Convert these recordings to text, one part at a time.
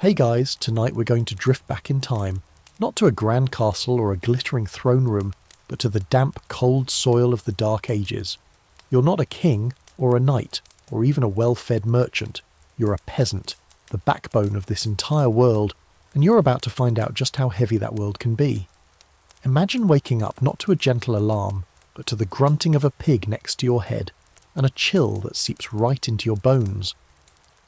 Hey guys, tonight we're going to drift back in time, not to a grand castle or a glittering throne room, but to the damp, cold soil of the Dark Ages. You're not a king, or a knight, or even a well-fed merchant. You're a peasant, the backbone of this entire world, and you're about to find out just how heavy that world can be. Imagine waking up not to a gentle alarm, but to the grunting of a pig next to your head, and a chill that seeps right into your bones.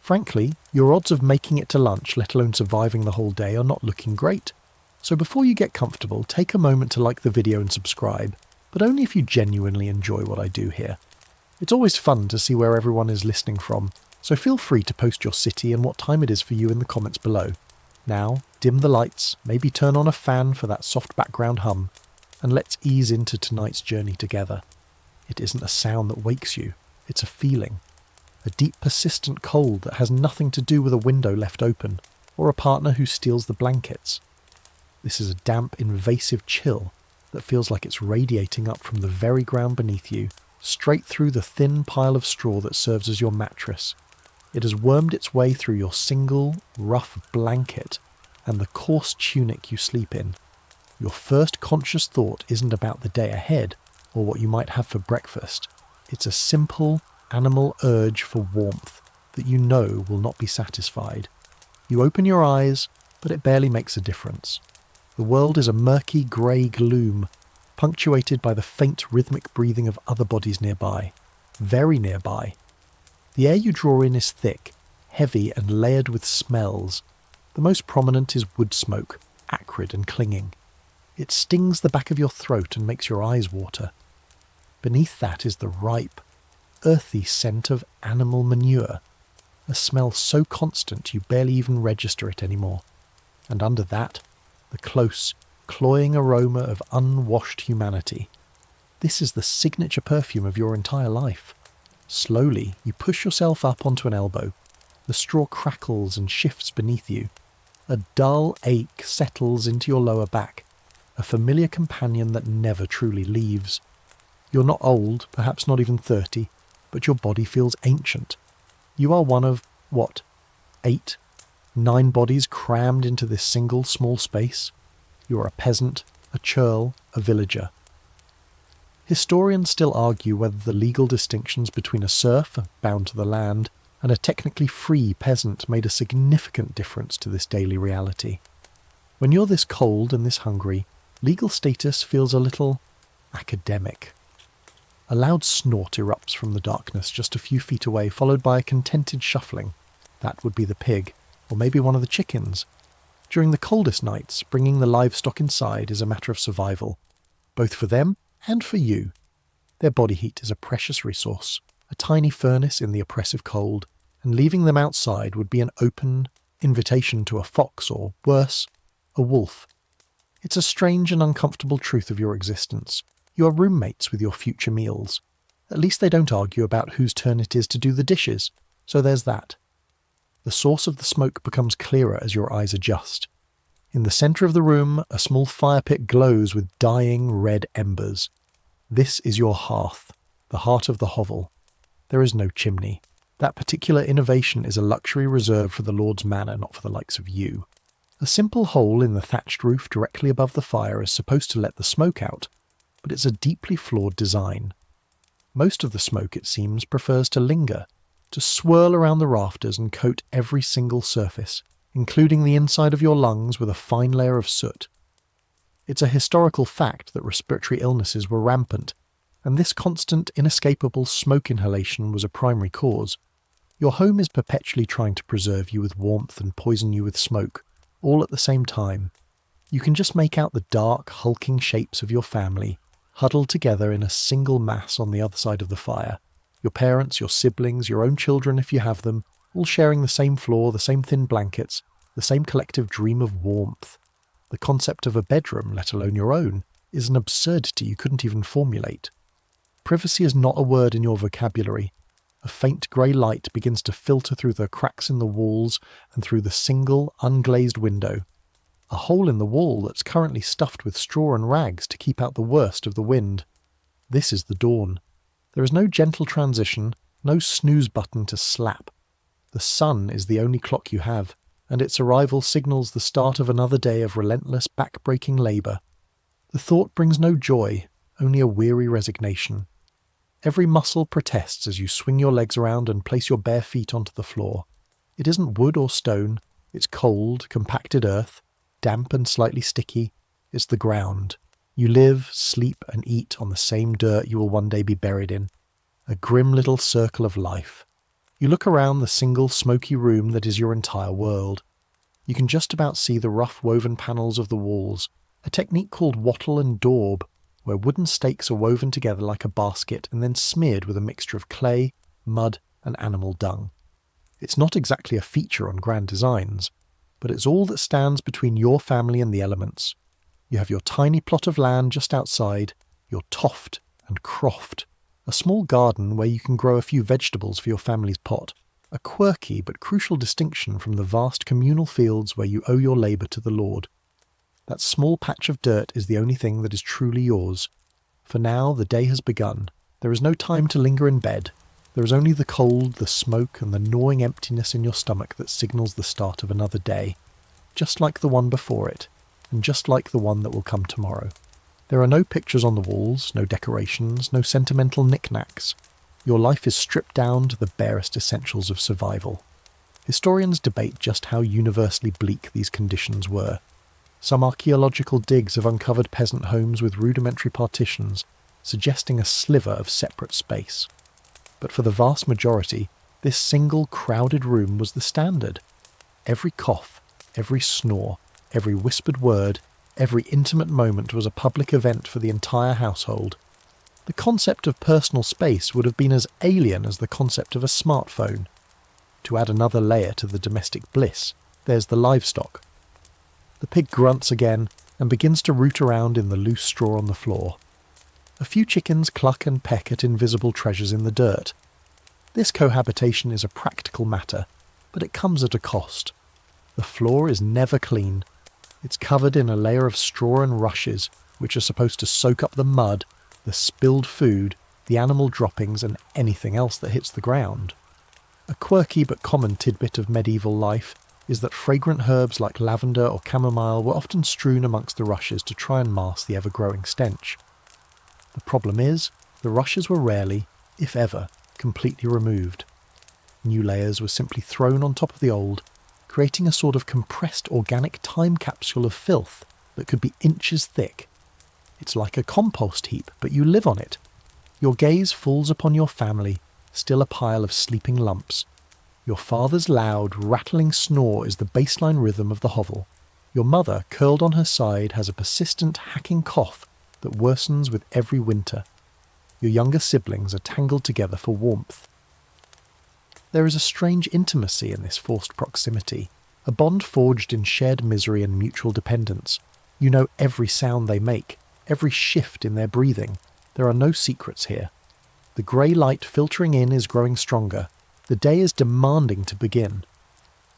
Frankly, your odds of making it to lunch, let alone surviving the whole day, are not looking great. So before you get comfortable, take a moment to like the video and subscribe, but only if you genuinely enjoy what I do here. It's always fun to see where everyone is listening from, so feel free to post your city and what time it is for you in the comments below. Now, dim the lights, maybe turn on a fan for that soft background hum, and let's ease into tonight's journey together. It isn't a sound that wakes you, it's a feeling. A deep, persistent cold that has nothing to do with a window left open, or a partner who steals the blankets. This is a damp, invasive chill that feels like it's radiating up from the very ground beneath you, straight through the thin pile of straw that serves as your mattress. It has wormed its way through your single, rough blanket and the coarse tunic you sleep in. Your first conscious thought isn't about the day ahead or what you might have for breakfast. It's a simple, animal urge for warmth that you know will not be satisfied. You open your eyes, but it barely makes a difference. The world is a murky grey gloom, punctuated by the faint rhythmic breathing of other bodies nearby, very nearby. The air you draw in is thick, heavy and layered with smells. The most prominent is wood smoke, acrid and clinging. It stings the back of your throat and makes your eyes water. Beneath that is the ripe, earthy scent of animal manure, a smell so constant you barely even register it anymore. And under that, the close, cloying aroma of unwashed humanity. This is the signature perfume of your entire life. Slowly, you push yourself up onto an elbow. The straw crackles and shifts beneath you. A dull ache settles into your lower back, a familiar companion that never truly leaves. You're not old, perhaps not even 30, but your body feels ancient. You are one of, 8, 9 bodies crammed into this single small space? You are a peasant, a churl, a villager. Historians still argue whether the legal distinctions between a serf, bound to the land, and a technically free peasant made a significant difference to this daily reality. When you're this cold and this hungry, legal status feels a little academic. A loud snort erupts from the darkness just a few feet away, followed by a contented shuffling. That would be the pig, or maybe one of the chickens. During the coldest nights, bringing the livestock inside is a matter of survival, both for them and for you. Their body heat is a precious resource, a tiny furnace in the oppressive cold, and leaving them outside would be an open invitation to a fox or, worse, a wolf. It's a strange and uncomfortable truth of your existence. You are roommates with your future meals. At least they don't argue about whose turn it is to do the dishes, so there's that. The source of the smoke becomes clearer as your eyes adjust. In the centre of the room, a small fire pit glows with dying red embers. This is your hearth, the heart of the hovel. There is no chimney. That particular innovation is a luxury reserved for the Lord's manor, not for the likes of you. A simple hole in the thatched roof directly above the fire is supposed to let the smoke out, but it's a deeply flawed design. Most of the smoke, it seems, prefers to linger, to swirl around the rafters and coat every single surface, including the inside of your lungs with a fine layer of soot. It's a historical fact that respiratory illnesses were rampant, and this constant, inescapable smoke inhalation was a primary cause. Your home is perpetually trying to preserve you with warmth and poison you with smoke, all at the same time. You can just make out the dark, hulking shapes of your family, huddled together in a single mass on the other side of the fire. Your parents, your siblings, your own children if you have them, all sharing the same floor, the same thin blankets, the same collective dream of warmth. The concept of a bedroom, let alone your own, is an absurdity you couldn't even formulate. Privacy is not a word in your vocabulary. A faint grey light begins to filter through the cracks in the walls and through the single, unglazed window. A hole in the wall that's currently stuffed with straw and rags to keep out the worst of the wind. This is the dawn. There is no gentle transition, no snooze button to slap. The sun is the only clock you have, and its arrival signals the start of another day of relentless back-breaking labour. The thought brings no joy, only a weary resignation. Every muscle protests as you swing your legs around and place your bare feet onto the floor. It isn't wood or stone, it's cold, compacted earth, damp and slightly sticky. It's the ground. You live, sleep and eat on the same dirt you will one day be buried in. A grim little circle of life. You look around the single smoky room that is your entire world. You can just about see the rough woven panels of the walls, a technique called wattle and daub, where wooden stakes are woven together like a basket and then smeared with a mixture of clay, mud and animal dung. It's not exactly a feature on grand designs, but it's all that stands between your family and the elements. You have your tiny plot of land just outside, your toft and croft, a small garden where you can grow a few vegetables for your family's pot, a quirky but crucial distinction from the vast communal fields where you owe your labour to the Lord. That small patch of dirt is the only thing that is truly yours. For now, the day has begun. There is no time to linger in bed. There is only the cold, the smoke, and the gnawing emptiness in your stomach that signals the start of another day, just like the one before it, and just like the one that will come tomorrow. There are no pictures on the walls, no decorations, no sentimental knickknacks. Your life is stripped down to the barest essentials of survival. Historians debate just how universally bleak these conditions were. Some archaeological digs have uncovered peasant homes with rudimentary partitions, suggesting a sliver of separate space. But for the vast majority, this single crowded room was the standard. Every cough, every snore, every whispered word, every intimate moment was a public event for the entire household. The concept of personal space would have been as alien as the concept of a smartphone. To add another layer to the domestic bliss, there's the livestock. The pig grunts again and begins to root around in the loose straw on the floor. A few chickens cluck and peck at invisible treasures in the dirt. This cohabitation is a practical matter, but it comes at a cost. The floor is never clean. It's covered in a layer of straw and rushes, which are supposed to soak up the mud, the spilled food, the animal droppings, and anything else that hits the ground. A quirky but common tidbit of medieval life is that fragrant herbs like lavender or chamomile were often strewn amongst the rushes to try and mask the ever-growing stench. The problem is, the rushes were rarely, if ever, completely removed. New layers were simply thrown on top of the old, creating a sort of compressed organic time capsule of filth that could be inches thick. It's like a compost heap, but you live on it. Your gaze falls upon your family, still a pile of sleeping lumps. Your father's loud, rattling snore is the baseline rhythm of the hovel. Your mother, curled on her side, has a persistent, hacking cough that worsens with every winter. Your younger siblings are tangled together for warmth. There is a strange intimacy in this forced proximity, a bond forged in shared misery and mutual dependence. You know every sound they make, every shift in their breathing. There are no secrets here. The grey light filtering in is growing stronger. The day is demanding to begin.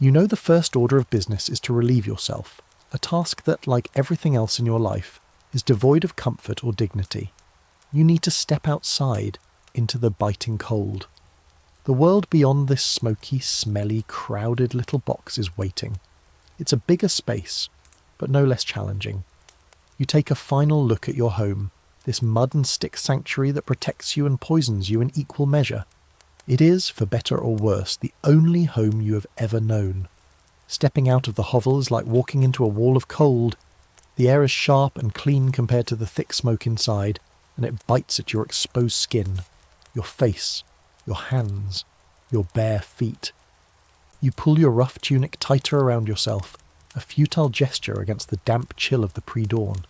You know the first order of business is to relieve yourself, a task that, like everything else in your life, is devoid of comfort or dignity. You need to step outside, into the biting cold. The world beyond this smoky, smelly, crowded little box is waiting. It's a bigger space, but no less challenging. You take a final look at your home, this mud and stick sanctuary that protects you and poisons you in equal measure. It is, for better or worse, the only home you have ever known. Stepping out of the hovel is like walking into a wall of cold. The air is sharp and clean compared to the thick smoke inside, and it bites at your exposed skin, your face, your hands, your bare feet. You pull your rough tunic tighter around yourself, a futile gesture against the damp chill of the pre-dawn.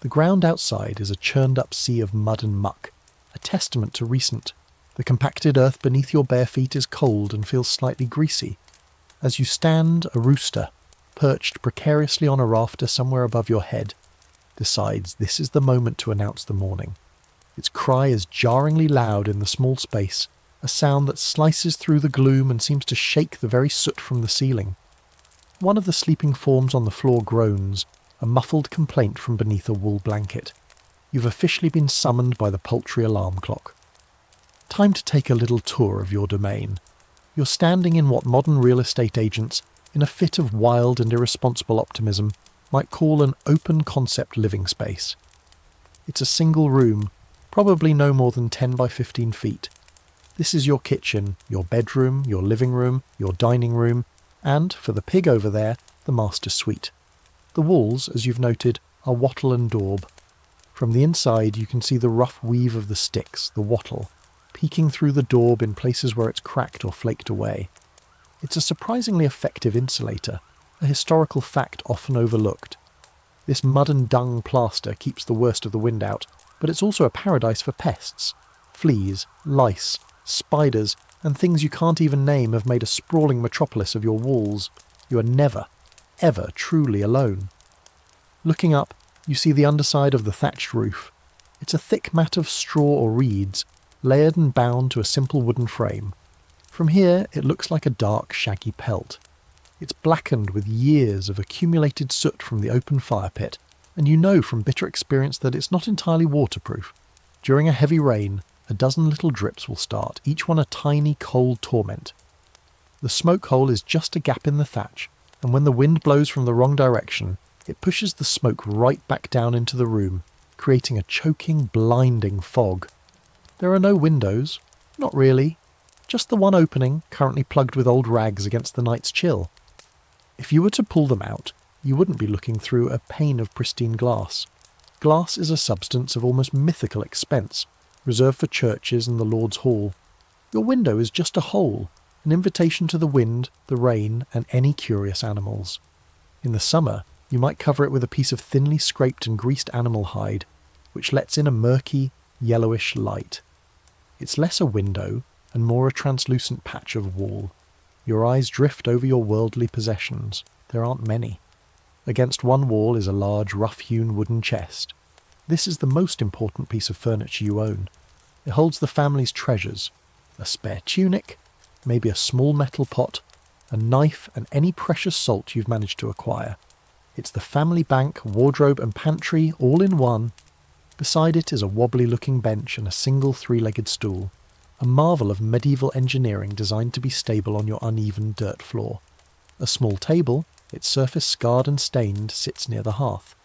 The ground outside is a churned-up sea of mud and muck, a testament to recent. The compacted earth beneath your bare feet is cold and feels slightly greasy. As you stand, a rooster, perched precariously on a rafter somewhere above your head, decides this is the moment to announce the morning. Its cry is jarringly loud in the small space, a sound that slices through the gloom and seems to shake the very soot from the ceiling. One of the sleeping forms on the floor groans, a muffled complaint from beneath a wool blanket. You've officially been summoned by the poultry alarm clock. Time to take a little tour of your domain. You're standing in what modern real estate agents in a fit of wild and irresponsible optimism, might call an open-concept living space. It's a single room, probably no more than 10 by 15 feet. This is your kitchen, your bedroom, your living room, your dining room, and, for the pig over there, the master suite. The walls, as you've noted, are wattle and daub. From the inside you can see the rough weave of the sticks, the wattle, peeking through the daub in places where it's cracked or flaked away. It's a surprisingly effective insulator, a historical fact often overlooked. This mud and dung plaster keeps the worst of the wind out, but it's also a paradise for pests. Fleas, lice, spiders, and things you can't even name have made a sprawling metropolis of your walls. You are never, ever truly alone. Looking up, you see the underside of the thatched roof. It's a thick mat of straw or reeds, layered and bound to a simple wooden frame. From here, it looks like a dark, shaggy pelt. It's blackened with years of accumulated soot from the open fire pit, and you know from bitter experience that it's not entirely waterproof. During a heavy rain, a dozen little drips will start, each one a tiny, cold torment. The smoke hole is just a gap in the thatch, and when the wind blows from the wrong direction, it pushes the smoke right back down into the room, creating a choking, blinding fog. There are no windows, not really, just the one opening, currently plugged with old rags against the night's chill. If you were to pull them out, you wouldn't be looking through a pane of pristine glass. Glass is a substance of almost mythical expense, reserved for churches and the Lord's Hall. Your window is just a hole, an invitation to the wind, the rain, and any curious animals. In the summer, you might cover it with a piece of thinly scraped and greased animal hide, which lets in a murky, yellowish light. It's less a window and more a translucent patch of wall. Your eyes drift over your worldly possessions. There aren't many. Against one wall is a large, rough-hewn wooden chest. This is the most important piece of furniture you own. It holds the family's treasures, a spare tunic, maybe a small metal pot, a knife and any precious salt you've managed to acquire. It's the family bank, wardrobe and pantry all in one. Beside it is a wobbly-looking bench and a single three-legged stool, a marvel of medieval engineering designed to be stable on your uneven dirt floor. A small table, its surface scarred and stained, sits near the hearth.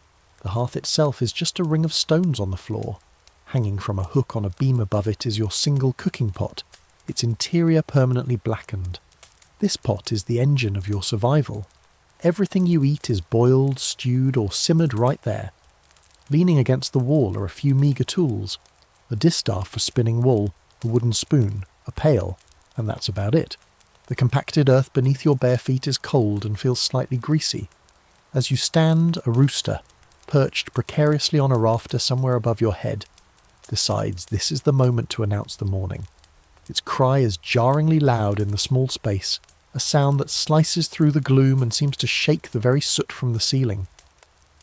The hearth itself is just a ring of stones on the floor. Hanging from a hook on a beam above it is your single cooking pot, its interior permanently blackened. This pot is the engine of your survival. Everything you eat is boiled, stewed, or simmered right there. Leaning against the wall are a few meagre tools, a distaff for spinning wool, a wooden spoon, a pail, and that's about it. The compacted earth beneath your bare feet is cold and feels slightly greasy. As you stand, a rooster, perched precariously on a rafter somewhere above your head, decides this is the moment to announce the morning. Its cry is jarringly loud in the small space, a sound that slices through the gloom and seems to shake the very soot from the ceiling.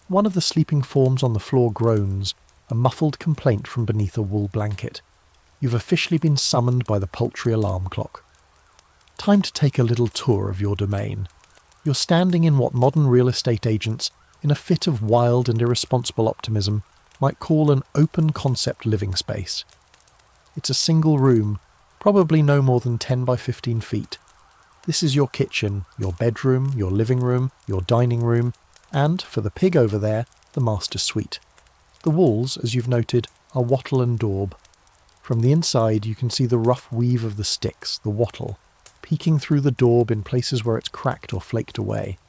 One of the sleeping forms on the floor groans, a muffled complaint from beneath a wool blanket. You've officially been summoned by the poultry alarm clock. Time to take a little tour of your domain. You're standing in what modern real estate agents, in a fit of wild and irresponsible optimism, might call an open-concept living space. It's a single room, probably no more than 10 by 15 feet. This is your kitchen, your bedroom, your living room, your dining room, and, for the pig over there, the master suite. The walls, as you've noted, are wattle and daub. From the inside you can see the rough weave of the sticks, the wattle, peeking through the daub in places where it's cracked or flaked away.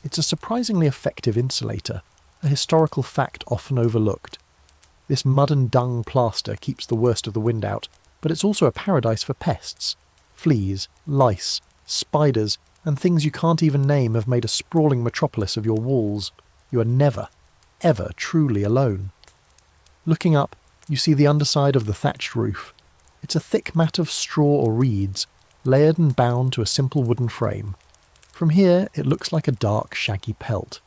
It's a surprisingly effective insulator, a historical fact often overlooked. This mud and dung plaster keeps the worst of the wind out, but it's also a paradise for pests. Fleas, lice, spiders, and things you can't even name have made a sprawling metropolis of your walls. You are never, ever truly alone. Looking up, you see the underside of the thatched roof. It's a thick mat of straw or reeds, layered and bound to a simple wooden frame. From here, it looks like a dark, shaggy pelt.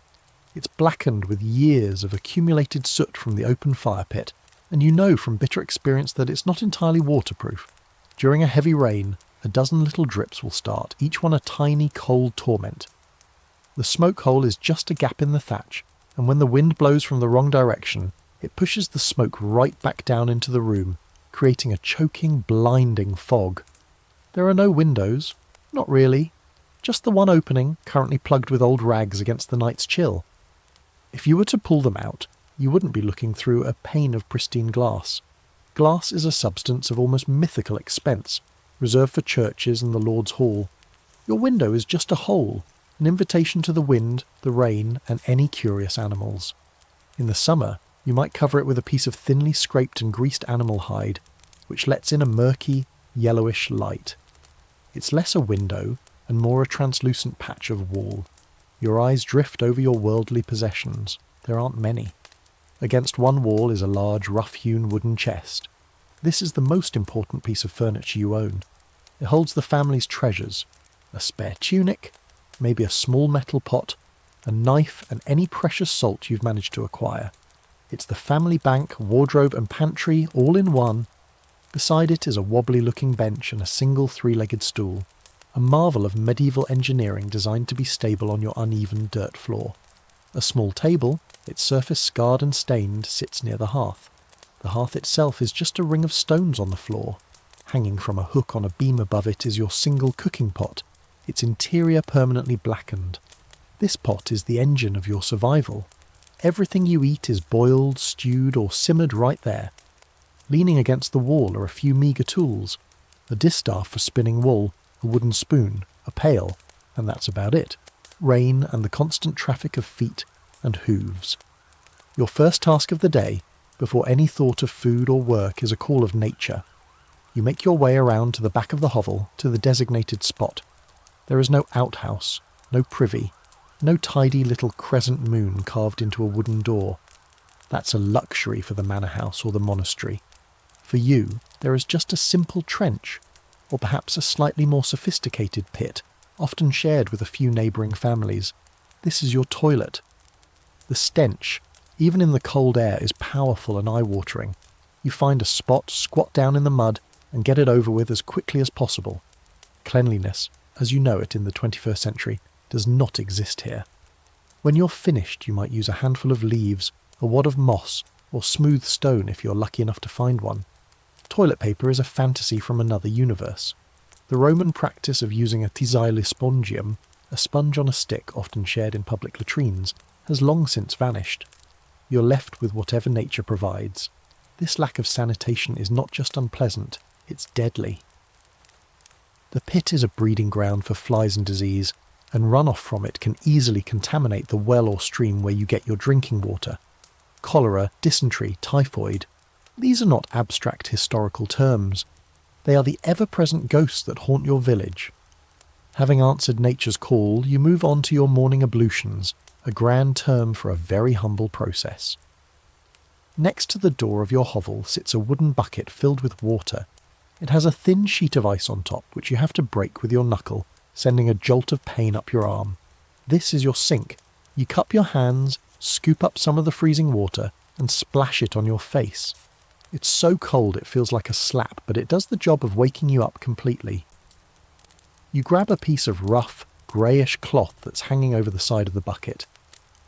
It's blackened with years of accumulated soot from the open fire pit, and you know from bitter experience that it's not entirely waterproof. During a heavy rain, a dozen little drips will start, each one a tiny, cold torment. The smoke hole is just a gap in the thatch, and when the wind blows from the wrong direction, it pushes the smoke right back down into the room, creating a choking, blinding fog. There are no windows, not really, just the one opening currently plugged with old rags against the night's chill. If you were to pull them out, you wouldn't be looking through a pane of pristine glass. Glass is a substance of almost mythical expense, reserved for churches and the Lord's Hall. Your window is just a hole, an invitation to the wind, the rain, and any curious animals. In the summer, you might cover it with a piece of thinly scraped and greased animal hide, which lets in a murky, yellowish light. It's less a window and more a translucent patch of wall. Your eyes drift over your worldly possessions. There aren't many. Against one wall is a large, rough-hewn wooden chest. This is the most important piece of furniture you own. It holds the family's treasures: a spare tunic, maybe a small metal pot, a knife, and any precious salt you've managed to acquire. It's the family bank, wardrobe and pantry all in one. Beside it is a wobbly-looking bench and a single three-legged stool, a marvel of medieval engineering designed to be stable on your uneven dirt floor. A small table, its surface scarred and stained, sits near the hearth. The hearth itself is just a ring of stones on the floor. Hanging from a hook on a beam above it is your single cooking pot, its interior permanently blackened. This pot is the engine of your survival. Everything you eat is boiled, stewed, or simmered right there. Leaning against the wall are a few meagre tools: a distaff for spinning wool, a wooden spoon, a pail, and that's about it. Rain and the constant traffic of feet and hooves. Your first task of the day, before any thought of food or work, is a call of nature. You make your way around to the back of the hovel, to the designated spot. There is no outhouse, no privy, no tidy little crescent moon carved into a wooden door. That's a luxury for the manor house or the monastery. For you, there is just a simple trench, or perhaps a slightly more sophisticated pit, often shared with a few neighbouring families. This is your toilet. The stench, even in the cold air, is powerful and eye-watering. You find a spot, squat down in the mud, and get it over with as quickly as possible. Cleanliness, as you know it in the 21st century, does not exist here. When you're finished, you might use a handful of leaves, a wad of moss, or smooth stone if you're lucky enough to find one. Toilet paper is a fantasy from another universe. The Roman practice of using a tisaile spongium, a sponge on a stick often shared in public latrines, has long since vanished. You're left with whatever nature provides. This lack of sanitation is not just unpleasant, it's deadly. The pit is a breeding ground for flies and disease, and runoff from it can easily contaminate the well or stream where you get your drinking water. Cholera, dysentery, typhoid. These are not abstract historical terms. They are the ever-present ghosts that haunt your village. Having answered nature's call, you move on to your morning ablutions, a grand term for a very humble process. Next to the door of your hovel sits a wooden bucket filled with water. It has a thin sheet of ice on top, which you have to break with your knuckle, sending a jolt of pain up your arm. This is your sink. You cup your hands, scoop up some of the freezing water, and splash it on your face. It's so cold it feels like a slap, but it does the job of waking you up completely. You grab a piece of rough, greyish cloth that's hanging over the side of the bucket.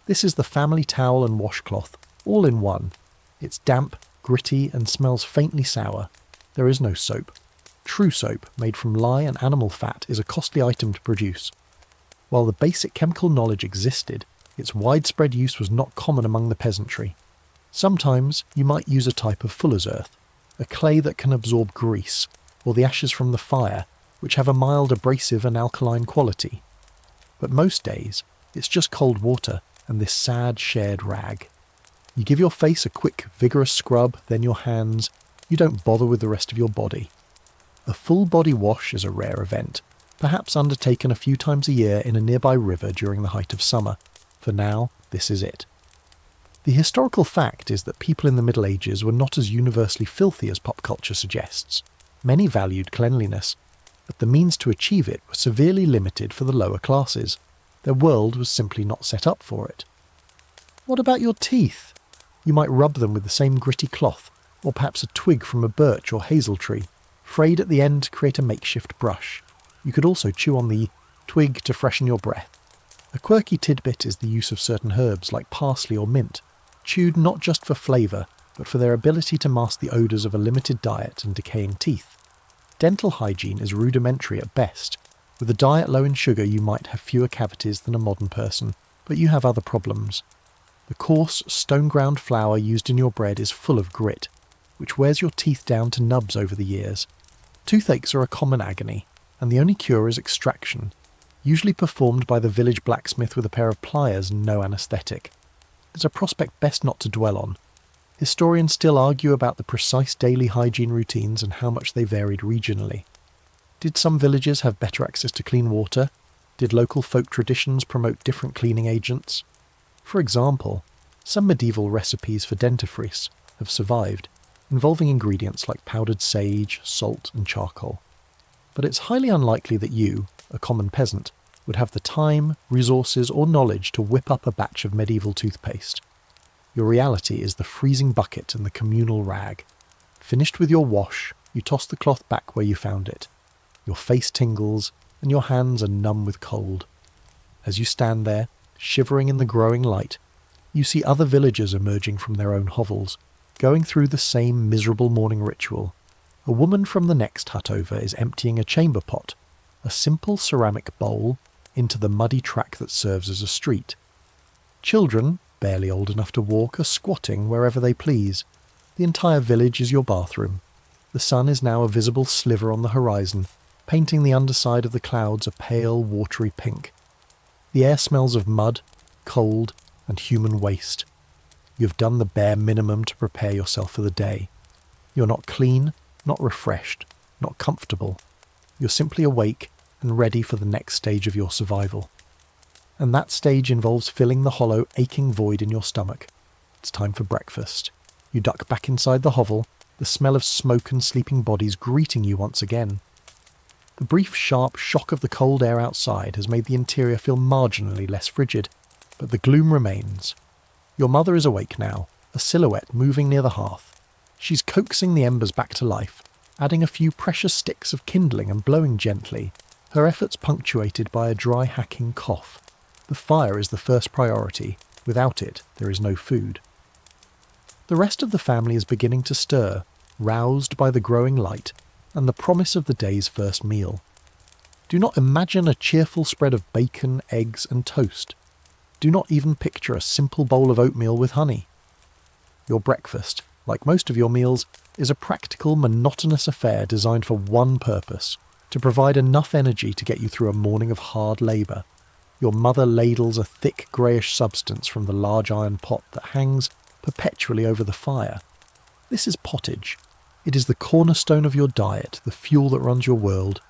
This is the family towel and washcloth, all in one. It's damp, gritty, and smells faintly sour. There is no soap. True soap, made from lye and animal fat, is a costly item to produce. While the basic chemical knowledge existed, its widespread use was not common among the peasantry. Sometimes you might use a type of fuller's earth, a clay that can absorb grease, or the ashes from the fire, which have a mild abrasive and alkaline quality. But most days, it's just cold water and this sad shared rag. You give your face a quick, vigorous scrub, then your hands. You don't bother with the rest of your body. A full body wash is a rare event, perhaps undertaken a few times a year in a nearby river during the height of summer. For now, this is it. The historical fact is that people in the Middle Ages were not as universally filthy as pop culture suggests. Many valued cleanliness, but the means to achieve it were severely limited for the lower classes. Their world was simply not set up for it. What about your teeth? You might rub them with the same gritty cloth, or perhaps a twig from a birch or hazel tree, frayed at the end to create a makeshift brush. You could also chew on the twig to freshen your breath. A quirky tidbit is the use of certain herbs like parsley or mint, chewed not just for flavour, but for their ability to mask the odours of a limited diet and decaying teeth. Dental hygiene is rudimentary at best, With a diet low in sugar, you might have fewer cavities than a modern person, but you have other problems. The coarse, stone-ground flour used in your bread is full of grit, which wears your teeth down to nubs over the years. Toothaches are a common agony, and the only cure is extraction, usually performed by the village blacksmith with a pair of pliers and no anaesthetic. It's a prospect best not to dwell on. Historians still argue about the precise daily hygiene routines and how much they varied regionally. Did some villages have better access to clean water? Did local folk traditions promote different cleaning agents? For example, some medieval recipes for dentifrice have survived, involving ingredients like powdered sage, salt and charcoal. But it's highly unlikely that you, a common peasant, would have the time, resources or knowledge to whip up a batch of medieval toothpaste. Your reality is the freezing bucket and the communal rag. Finished with your wash, you toss the cloth back where you found it. Your face tingles and your hands are numb with cold. As you stand there, shivering in the growing light, you see other villagers emerging from their own hovels, going through the same miserable morning ritual. A woman from the next hut over is emptying a chamber pot, a simple ceramic bowl, into the muddy track that serves as a street. Children, barely old enough to walk, are squatting wherever they please. The entire village is your bathroom. The sun is now a visible sliver on the horizon, painting the underside of the clouds a pale, watery pink. The air smells of mud, cold, and human waste. You've done the bare minimum to prepare yourself for the day. You're not clean, not refreshed, not comfortable. You're simply awake and ready for the next stage of your survival. And that stage involves filling the hollow, aching void in your stomach. It's time for breakfast. You duck back inside the hovel, the smell of smoke and sleeping bodies greeting you once again. The brief, sharp shock of the cold air outside has made the interior feel marginally less frigid, but the gloom remains. Your mother is awake now, a silhouette moving near the hearth. She's coaxing the embers back to life, adding a few precious sticks of kindling and blowing gently, her efforts punctuated by a dry hacking cough. The fire is the first priority. Without it, there is no food. The rest of the family is beginning to stir, roused by the growing light and the promise of the day's first meal. Do not imagine a cheerful spread of bacon, eggs and toast. Do not even picture a simple bowl of oatmeal with honey. Your breakfast, like most of your meals, is a practical, monotonous affair designed for one purpose: to provide enough energy to get you through a morning of hard labour. Your mother ladles a thick greyish substance from the large iron pot that hangs perpetually over the fire. This is pottage. It is the cornerstone of your diet, the fuel that runs your world,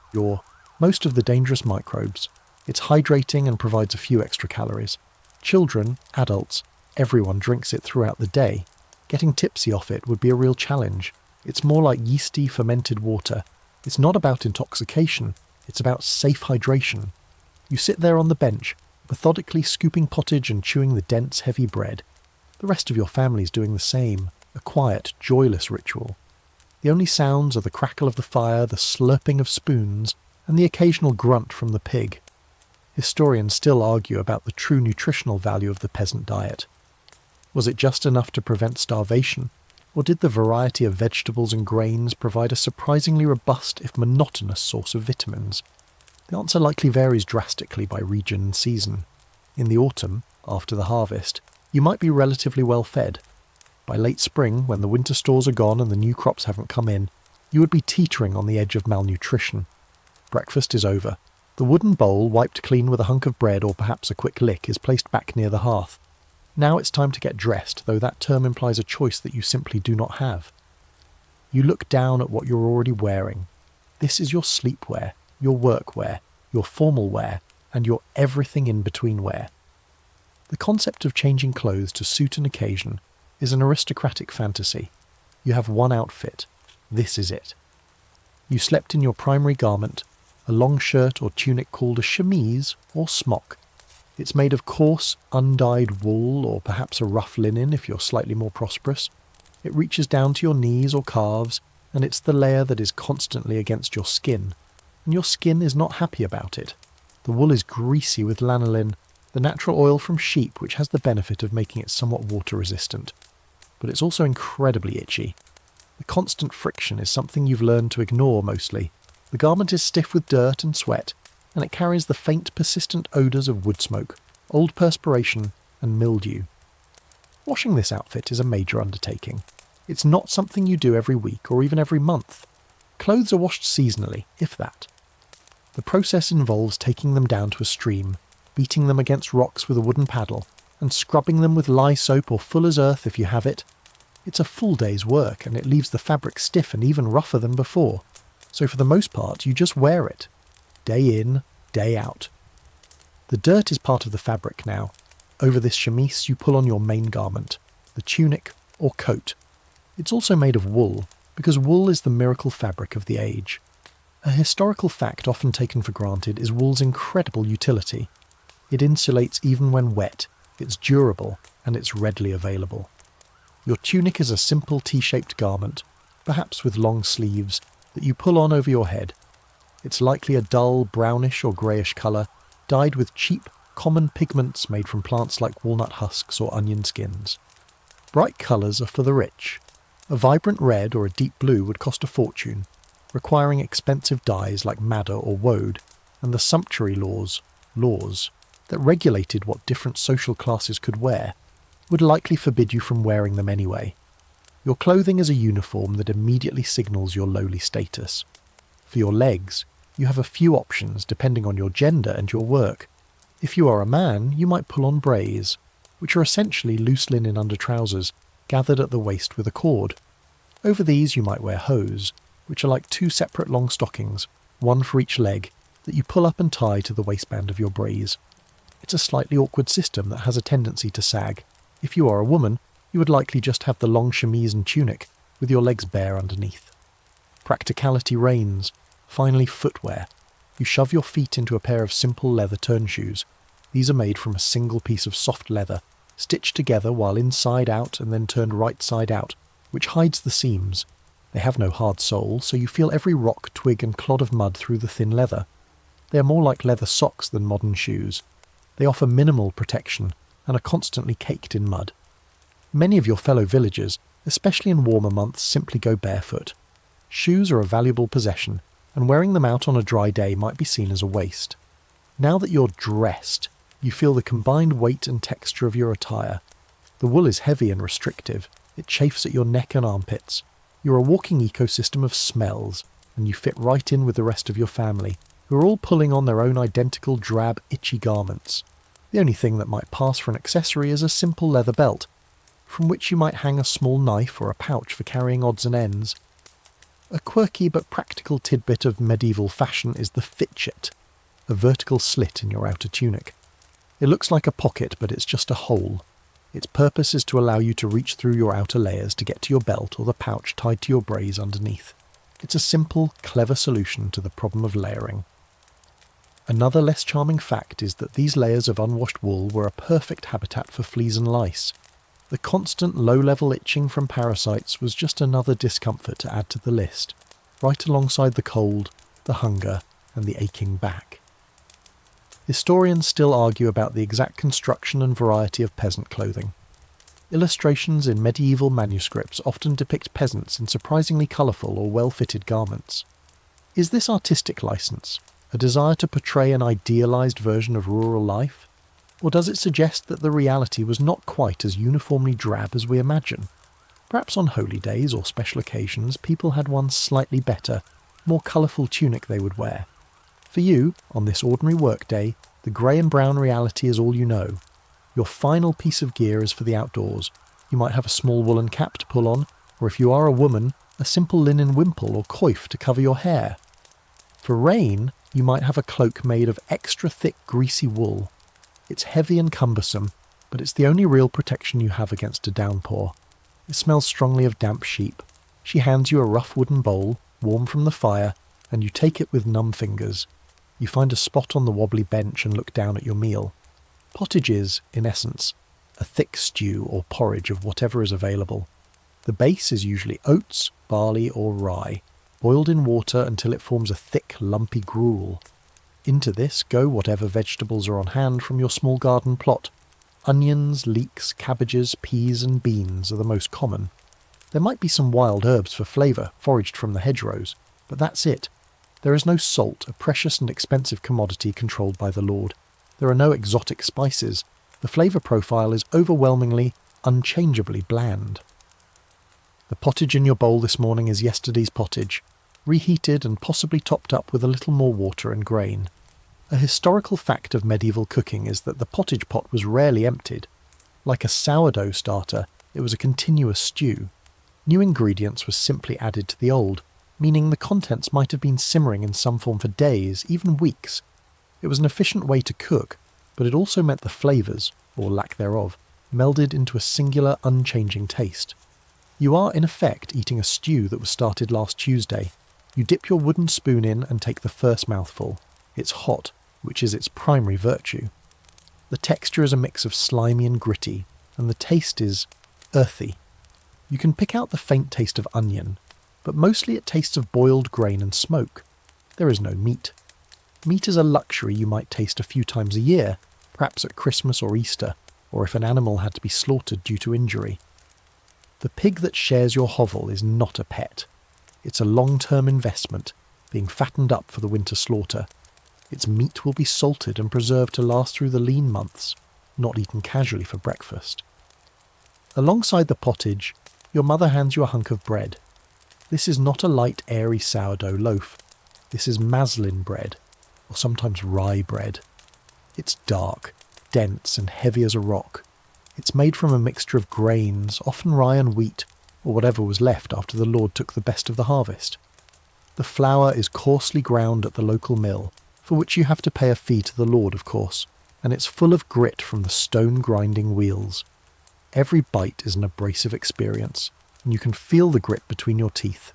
most of the dangerous microbes. It's hydrating and provides a few extra calories. Children, adults, everyone drinks it throughout the day. Getting tipsy off it would be a real challenge. It's more like yeasty fermented water. It's not about intoxication, it's about safe hydration. You sit there on the bench, methodically scooping pottage and chewing the dense, heavy bread. The rest of your family's doing the same, a quiet, joyless ritual. The only sounds are the crackle of the fire, the slurping of spoons, and the occasional grunt from the pig. Historians still argue about the true nutritional value of the peasant diet. Was it just enough to prevent starvation, or did the variety of vegetables and grains provide a surprisingly robust, if monotonous, source of vitamins? The answer likely varies drastically by region and season. In the autumn, after the harvest, you might be relatively well fed. By late spring, when the winter stores are gone and the new crops haven't come in, you would be teetering on the edge of malnutrition. Breakfast is over. The wooden bowl, wiped clean with a hunk of bread or perhaps a quick lick, is placed back near the hearth. Now it's time to get dressed, though that term implies a choice that you simply do not have. You look down at what you're already wearing. This is your sleepwear, your workwear, your formal wear, and your everything in between wear. The concept of changing clothes to suit an occasion is an aristocratic fantasy. You have one outfit. This is it. You slept in your primary garment, a long shirt or tunic called a chemise or smock. It's made of coarse, undyed wool or perhaps a rough linen if you're slightly more prosperous. It reaches down to your knees or calves, and it's the layer that is constantly against your skin. And your skin is not happy about it. The wool is greasy with lanolin, the natural oil from sheep which has the benefit of making it somewhat water resistant. But it's also incredibly itchy. The constant friction is something you've learned to ignore mostly. The garment is stiff with dirt and sweat, and it carries the faint, persistent odours of wood smoke, old perspiration, and mildew. Washing this outfit is a major undertaking. It's not something you do every week or even every month. Clothes are washed seasonally, if that. The process involves taking them down to a stream, beating them against rocks with a wooden paddle, and scrubbing them with lye soap or fuller's earth if you have it. It's a full day's work, and it leaves the fabric stiff and even rougher than before. So for the most part, you just wear it. Day in, day out. The dirt is part of the fabric now. Over this chemise you pull on your main garment, the tunic or coat. It's also made of wool, because wool is the miracle fabric of the age. A historical fact often taken for granted is wool's incredible utility. It insulates even when wet, it's durable, and it's readily available. Your tunic is a simple T-shaped garment, perhaps with long sleeves, that you pull on over your head. It's likely a dull brownish or greyish colour, dyed with cheap, common pigments made from plants like walnut husks or onion skins. Bright colours are for the rich. A vibrant red or a deep blue would cost a fortune, requiring expensive dyes like madder or woad, and the sumptuary laws that regulated what different social classes could wear, would likely forbid you from wearing them anyway. Your clothing is a uniform that immediately signals your lowly status. For your legs, you have a few options depending on your gender and your work. If you are a man, you might pull on brays, which are essentially loose linen under trousers, gathered at the waist with a cord. Over these you might wear hose, which are like two separate long stockings, one for each leg, that you pull up and tie to the waistband of your brays. It's a slightly awkward system that has a tendency to sag. If you are a woman, you would likely just have the long chemise and tunic, with your legs bare underneath. Practicality reigns. Finally, footwear. You shove your feet into a pair of simple leather turn shoes. These are made from a single piece of soft leather, stitched together while inside out and then turned right side out, which hides the seams. They have no hard sole, so you feel every rock, twig and clod of mud through the thin leather. They are more like leather socks than modern shoes. They offer minimal protection and are constantly caked in mud. Many of your fellow villagers, especially in warmer months, simply go barefoot. Shoes are a valuable possession, and wearing them out on a dry day might be seen as a waste. Now that you're dressed, you feel the combined weight and texture of your attire. The wool is heavy and restrictive. It chafes at your neck and armpits. You're a walking ecosystem of smells, and you fit right in with the rest of your family, who are all pulling on their own identical drab, itchy garments. The only thing that might pass for an accessory is a simple leather belt, from which you might hang a small knife or a pouch for carrying odds and ends. A quirky but practical tidbit of medieval fashion is the fitchet, a vertical slit in your outer tunic. It looks like a pocket, but it's just a hole. Its purpose is to allow you to reach through your outer layers to get to your belt or the pouch tied to your brays underneath. It's a simple, clever solution to the problem of layering. Another less charming fact is that these layers of unwashed wool were a perfect habitat for fleas and lice. The constant low-level itching from parasites was just another discomfort to add to the list, right alongside the cold, the hunger, and the aching back. Historians still argue about the exact construction and variety of peasant clothing. Illustrations in medieval manuscripts often depict peasants in surprisingly colourful or well-fitted garments. Is this artistic license, a desire to portray an idealised version of rural life? Or does it suggest that the reality was not quite as uniformly drab as we imagine? Perhaps on holy days or special occasions, people had one slightly better, more colourful tunic they would wear. For you, on this ordinary workday, the grey and brown reality is all you know. Your final piece of gear is for the outdoors. You might have a small woolen cap to pull on, or if you are a woman, a simple linen wimple or coif to cover your hair. For rain, you might have a cloak made of extra thick greasy wool. It's heavy and cumbersome, but it's the only real protection you have against a downpour. It smells strongly of damp sheep. She hands you a rough wooden bowl, warm from the fire, and you take it with numb fingers. You find a spot on the wobbly bench and look down at your meal. Pottage is, in essence, a thick stew or porridge of whatever is available. The base is usually oats, barley or rye, boiled in water until it forms a thick, lumpy gruel. Into this go whatever vegetables are on hand from your small garden plot. Onions, leeks, cabbages, peas and beans are the most common. There might be some wild herbs for flavour, foraged from the hedgerows, but that's it. There is no salt, a precious and expensive commodity controlled by the Lord. There are no exotic spices. The flavour profile is overwhelmingly, unchangeably bland. The pottage in your bowl this morning is yesterday's pottage, reheated and possibly topped up with a little more water and grain. A historical fact of medieval cooking is that the pottage pot was rarely emptied. Like a sourdough starter, it was a continuous stew. New ingredients were simply added to the old, meaning the contents might have been simmering in some form for days, even weeks. It was an efficient way to cook, but it also meant the flavours, or lack thereof, melded into a singular, unchanging taste. You are, in effect, eating a stew that was started last Tuesday. You dip your wooden spoon in and take the first mouthful. It's hot, which is its primary virtue. The texture is a mix of slimy and gritty, and the taste is earthy. You can pick out the faint taste of onion, but mostly it tastes of boiled grain and smoke. There is no meat. Meat is a luxury you might taste a few times a year, perhaps at Christmas or Easter, or if an animal had to be slaughtered due to injury. The pig that shares your hovel is not a pet. It's a long-term investment, being fattened up for the winter slaughter. Its meat will be salted and preserved to last through the lean months, not eaten casually for breakfast. Alongside the pottage, your mother hands you a hunk of bread. This is not a light, airy sourdough loaf. This is maslin bread, or sometimes rye bread. It's dark, dense and heavy as a rock. It's made from a mixture of grains, often rye and wheat, or whatever was left after the Lord took the best of the harvest. The flour is coarsely ground at the local mill, for which you have to pay a fee to the Lord, of course, and it's full of grit from the stone-grinding wheels. Every bite is an abrasive experience, and you can feel the grit between your teeth.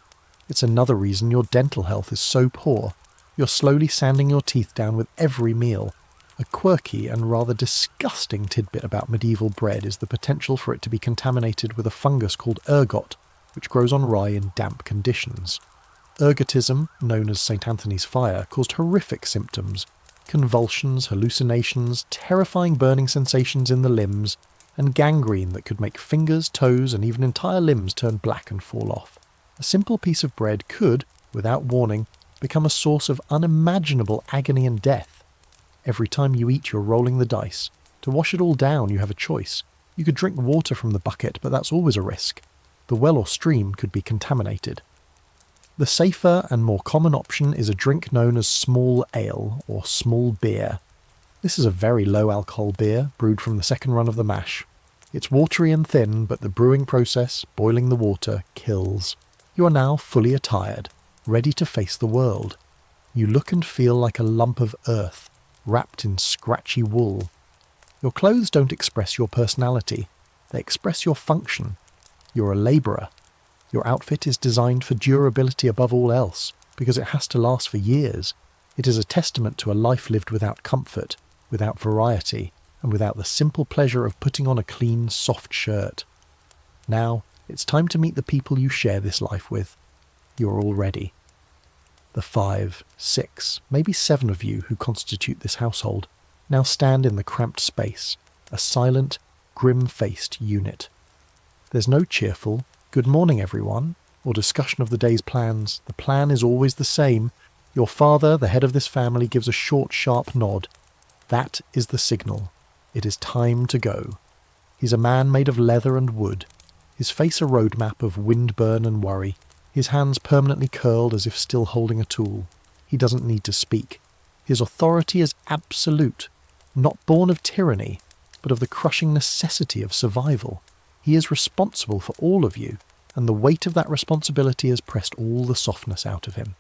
It's another reason your dental health is so poor. You're slowly sanding your teeth down with every meal. A quirky and rather disgusting tidbit about medieval bread is the potential for it to be contaminated with a fungus called ergot, which grows on rye in damp conditions. Ergotism, known as St. Anthony's fire, caused horrific symptoms: convulsions, hallucinations, terrifying burning sensations in the limbs, and gangrene that could make fingers, toes, and even entire limbs turn black and fall off. A simple piece of bread could, without warning, become a source of unimaginable agony and death. Every time you eat, you're rolling the dice. To wash it all down, you have a choice. You could drink water from the bucket, but that's always a risk. The well or stream could be contaminated. The safer and more common option is a drink known as small ale or small beer. This is a very low alcohol beer brewed from the second run of the mash. It's watery and thin, but the brewing process, boiling the water, kills. You are now fully attired, ready to face the world. You look and feel like a lump of earth, wrapped in scratchy wool. Your clothes don't express your personality, they express your function. You're a labourer. Your outfit is designed for durability above all else, because it has to last for years. It is a testament to a life lived without comfort, without variety, and without the simple pleasure of putting on a clean, soft shirt. Now, it's time to meet the people you share this life with. You're all ready. The 5, 6, maybe 7 of you who constitute this household now stand in the cramped space, a silent, grim-faced unit. There's no cheerful, "Good morning, everyone," or discussion of the day's plans. The plan is always the same. Your father, the head of this family, gives a short, sharp nod. That is the signal. It is time to go. He's a man made of leather and wood, his face a roadmap of windburn and worry, his hands permanently curled as if still holding a tool. He doesn't need to speak. His authority is absolute, not born of tyranny, but of the crushing necessity of survival. He is responsible for all of you, and the weight of that responsibility has pressed all the softness out of him.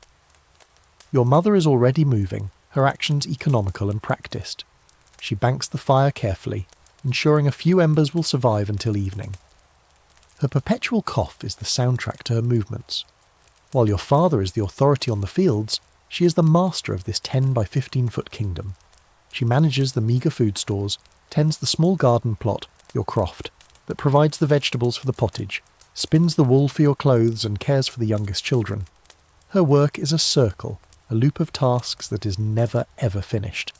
Your mother is already moving, her actions economical and practiced. She banks the fire carefully, ensuring a few embers will survive until evening. Her perpetual cough is the soundtrack to her movements. While your father is the authority on the fields, she is the master of this 10 by 15-foot kingdom. She manages the meagre food stores, tends the small garden plot, your croft, that provides the vegetables for the pottage, spins the wool for your clothes and cares for the youngest children. Her work is a circle, a loop of tasks that is never ever finished.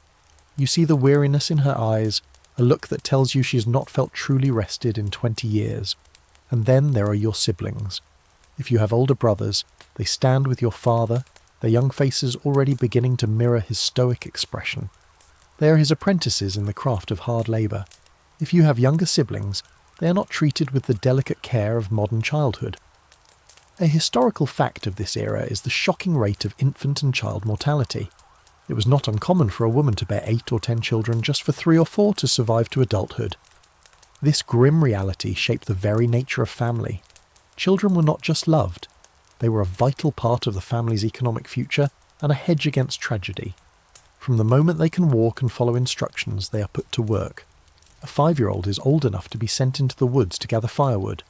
You see the weariness in her eyes, a look that tells you she has not felt truly rested in 20 years. And then there are your siblings. If you have older brothers, they stand with your father, their young faces already beginning to mirror his stoic expression. They are his apprentices in the craft of hard labour. If you have younger siblings, they are not treated with the delicate care of modern childhood. A historical fact of this era is the shocking rate of infant and child mortality. It was not uncommon for a woman to bear 8 or 10 children just for 3 or 4 to survive to adulthood. This grim reality shaped the very nature of family. Children were not just loved, they were a vital part of the family's economic future and a hedge against tragedy. From the moment they can walk and follow instructions, they are put to work. A 5-year-old is old enough to be sent into the woods to gather firewood.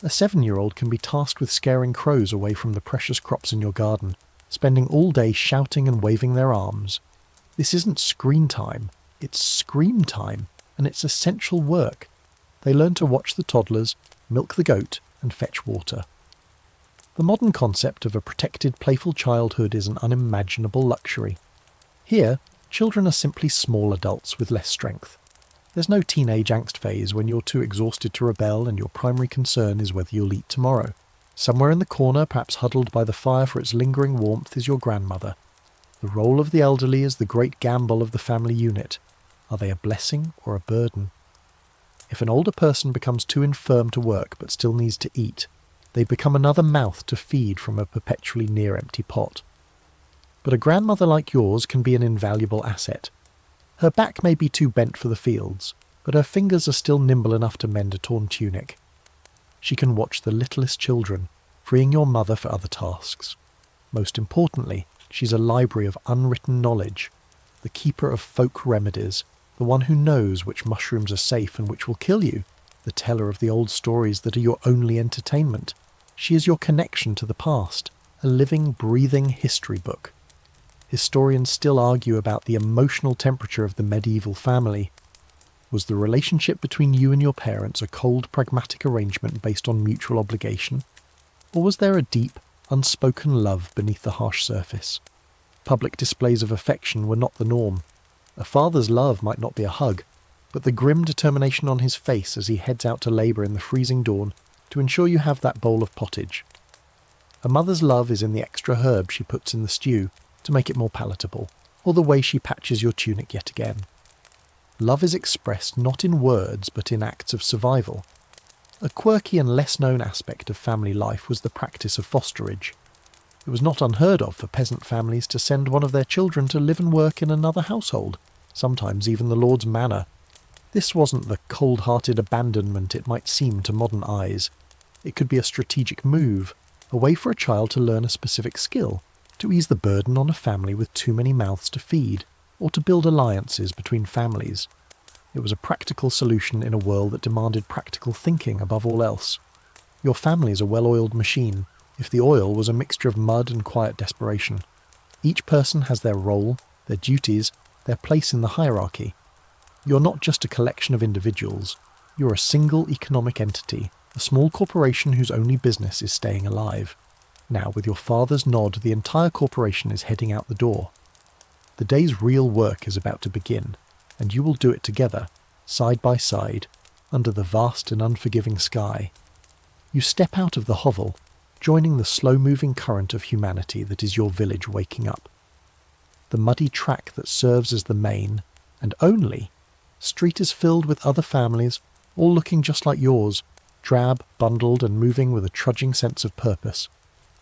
A 7-year-old can be tasked with scaring crows away from the precious crops in your garden, spending all day shouting and waving their arms. This isn't screen time, it's scream time, and it's essential work. They learn to watch the toddlers, milk the goat, and fetch water. The modern concept of a protected, playful childhood is an unimaginable luxury. Here, children are simply small adults with less strength. There's no teenage angst phase when you're too exhausted to rebel and your primary concern is whether you'll eat tomorrow. Somewhere in the corner, perhaps huddled by the fire for its lingering warmth, is your grandmother. The role of the elderly is the great gamble of the family unit. Are they a blessing or a burden? If an older person becomes too infirm to work but still needs to eat, they become another mouth to feed from a perpetually near-empty pot. But a grandmother like yours can be an invaluable asset. Her back may be too bent for the fields, but her fingers are still nimble enough to mend a torn tunic. She can watch the littlest children, freeing your mother for other tasks. Most importantly, she's a library of unwritten knowledge, the keeper of folk remedies, the one who knows which mushrooms are safe and which will kill you, the teller of the old stories that are your only entertainment. She is your connection to the past, a living, breathing history book. Historians still argue about the emotional temperature of the medieval family. Was the relationship between you and your parents a cold, pragmatic arrangement based on mutual obligation? Or was there a deep, unspoken love beneath the harsh surface? Public displays of affection were not the norm. A father's love might not be a hug, but the grim determination on his face as he heads out to labour in the freezing dawn to ensure you have that bowl of pottage. A mother's love is in the extra herb she puts in the stew to make it more palatable, or the way she patches your tunic yet again. Love is expressed not in words but in acts of survival. A quirky and less-known aspect of family life was the practice of fosterage. It was not unheard of for peasant families to send one of their children to live and work in another household, sometimes even the lord's manor. This wasn't the cold-hearted abandonment it might seem to modern eyes. It could be a strategic move, a way for a child to learn a specific skill, to ease the burden on a family with too many mouths to feed, or to build alliances between families. It was a practical solution in a world that demanded practical thinking above all else. Your family is a well-oiled machine, if the oil was a mixture of mud and quiet desperation. Each person has their role, their duties, their place in the hierarchy. You're not just a collection of individuals, you're a single economic entity, a small corporation whose only business is staying alive. Now, with your father's nod, the entire corporation is heading out the door. The day's real work is about to begin, and you will do it together, side by side, under the vast and unforgiving sky. You step out of the hovel, joining the slow-moving current of humanity that is your village waking up. The muddy track that serves as the main, and only, street is filled with other families, all looking just like yours, drab, bundled, and moving with a trudging sense of purpose.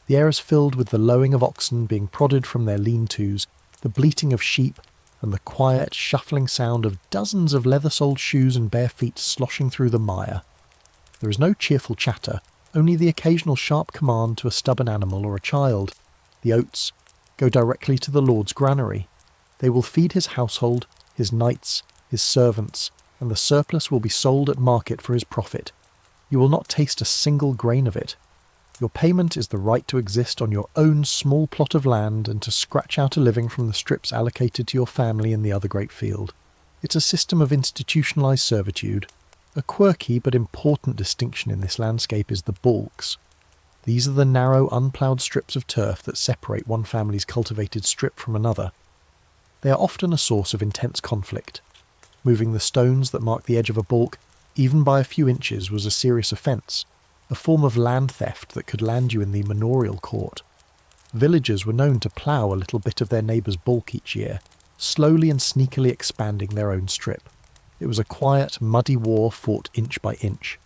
The air is filled with the lowing of oxen being prodded from their lean-tos, the bleating of sheep, and the quiet, shuffling sound of dozens of leather-soled shoes and bare feet sloshing through the mire. There is no cheerful chatter, only the occasional sharp command to a stubborn animal or a child. The oats go directly to the Lord's granary. They will feed his household, his knights, his servants, and the surplus will be sold at market for his profit. You will not taste a single grain of it. Your payment is the right to exist on your own small plot of land and to scratch out a living from the strips allocated to your family in the other great field. It's a system of institutionalized servitude. A quirky but important distinction in this landscape is the balks. These are the narrow, unploughed strips of turf that separate one family's cultivated strip from another. They are often a source of intense conflict. Moving the stones that mark the edge of a balk, even by a few inches, was a serious offence, a form of land theft that could land you in the manorial court. Villagers were known to plough a little bit of their neighbour's bulk each year, slowly and sneakily expanding their own strip. It was a quiet, muddy war fought inch by inch.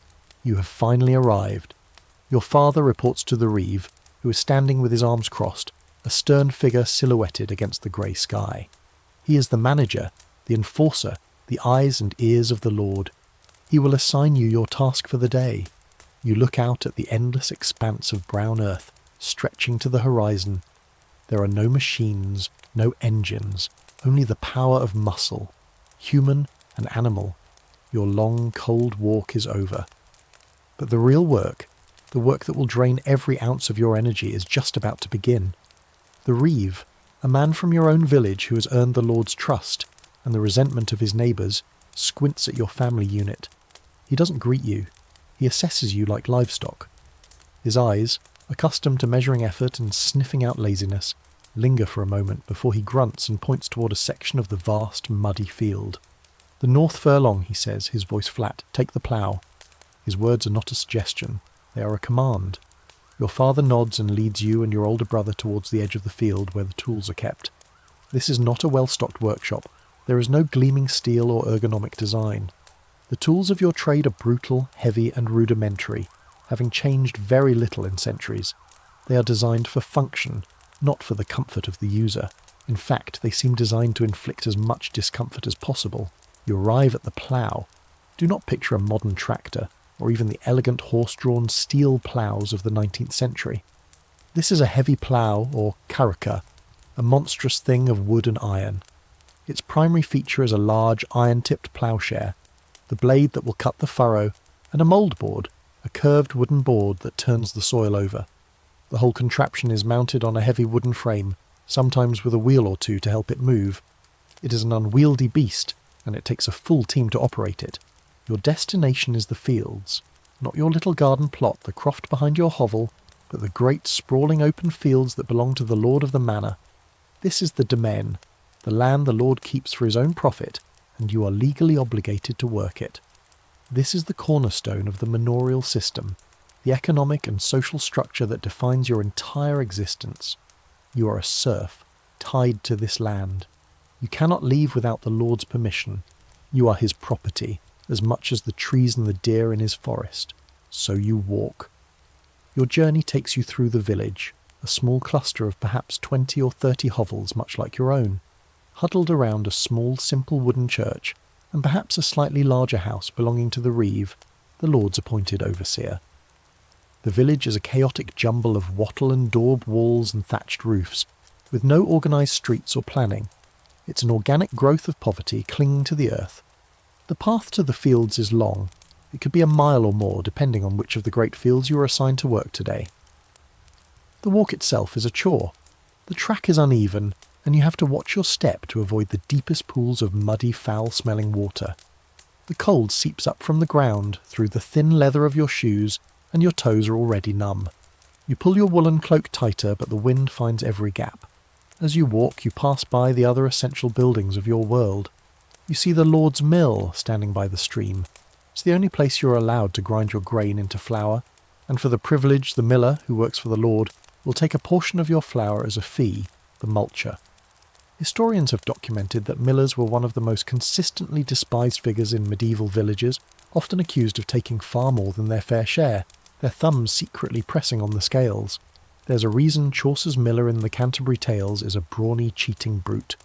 You have finally arrived. Your father reports to the reeve, who is standing with his arms crossed, a stern figure silhouetted against the grey sky. He is the manager, the enforcer, the eyes and ears of the Lord. He will assign you your task for the day. You look out at the endless expanse of brown earth, stretching to the horizon. There are no machines, no engines, only the power of muscle, human and animal. Your long, cold walk is over. But the real work, the work that will drain every ounce of your energy, is just about to begin. The reeve, a man from your own village who has earned the Lord's trust and the resentment of his neighbours, squints at your family unit. He doesn't greet you. He assesses you like livestock. His eyes, accustomed to measuring effort and sniffing out laziness, linger for a moment before he grunts and points toward a section of the vast, muddy field. "The north furlong," he says, his voice flat. "Take the plough." His words are not a suggestion. They are a command. Your father nods and leads you and your older brother towards the edge of the field where the tools are kept. This is not a well-stocked workshop. There is no gleaming steel or ergonomic design. The tools of your trade are brutal, heavy and rudimentary, having changed very little in centuries. They are designed for function, not for the comfort of the user. In fact, they seem designed to inflict as much discomfort as possible. You arrive at the plough. Do not picture a modern tractor, or even the elegant horse-drawn steel ploughs of the 19th century. This is a heavy plough, or karuka, a monstrous thing of wood and iron. Its primary feature is a large iron-tipped ploughshare, the blade that will cut the furrow, and a mouldboard, a curved wooden board that turns the soil over. The whole contraption is mounted on a heavy wooden frame, sometimes with a wheel or two to help it move. It is an unwieldy beast, and it takes a full team to operate it. Your destination is the fields, not your little garden plot, the croft behind your hovel, but the great sprawling open fields that belong to the lord of the manor. This is the domain, the land the lord keeps for his own profit, and you are legally obligated to work it. This is the cornerstone of the manorial system, the economic and social structure that defines your entire existence. You are a serf, tied to this land. You cannot leave without the Lord's permission. You are his property, as much as the trees and the deer in his forest. So you walk. Your journey takes you through the village, a small cluster of perhaps 20 or 30 hovels much like your own, huddled around a small, simple wooden church, and perhaps a slightly larger house belonging to the reeve, the Lord's appointed overseer. The village is a chaotic jumble of wattle and daub walls and thatched roofs, with no organised streets or planning. It's an organic growth of poverty clinging to the earth. The path to the fields is long. It could be a mile or more, depending on which of the great fields you are assigned to work today. The walk itself is a chore. The track is uneven, and you have to watch your step to avoid the deepest pools of muddy, foul-smelling water. The cold seeps up from the ground through the thin leather of your shoes, and your toes are already numb. You pull your woolen cloak tighter, but the wind finds every gap. As you walk, you pass by the other essential buildings of your world. You see the Lord's mill standing by the stream. It's the only place you're allowed to grind your grain into flour, and for the privilege, the miller, who works for the Lord, will take a portion of your flour as a fee, the multure. Historians have documented that millers were one of the most consistently despised figures in medieval villages, often accused of taking far more than their fair share, their thumbs secretly pressing on the scales. There's a reason Chaucer's miller in the Canterbury Tales is a brawny, cheating brute.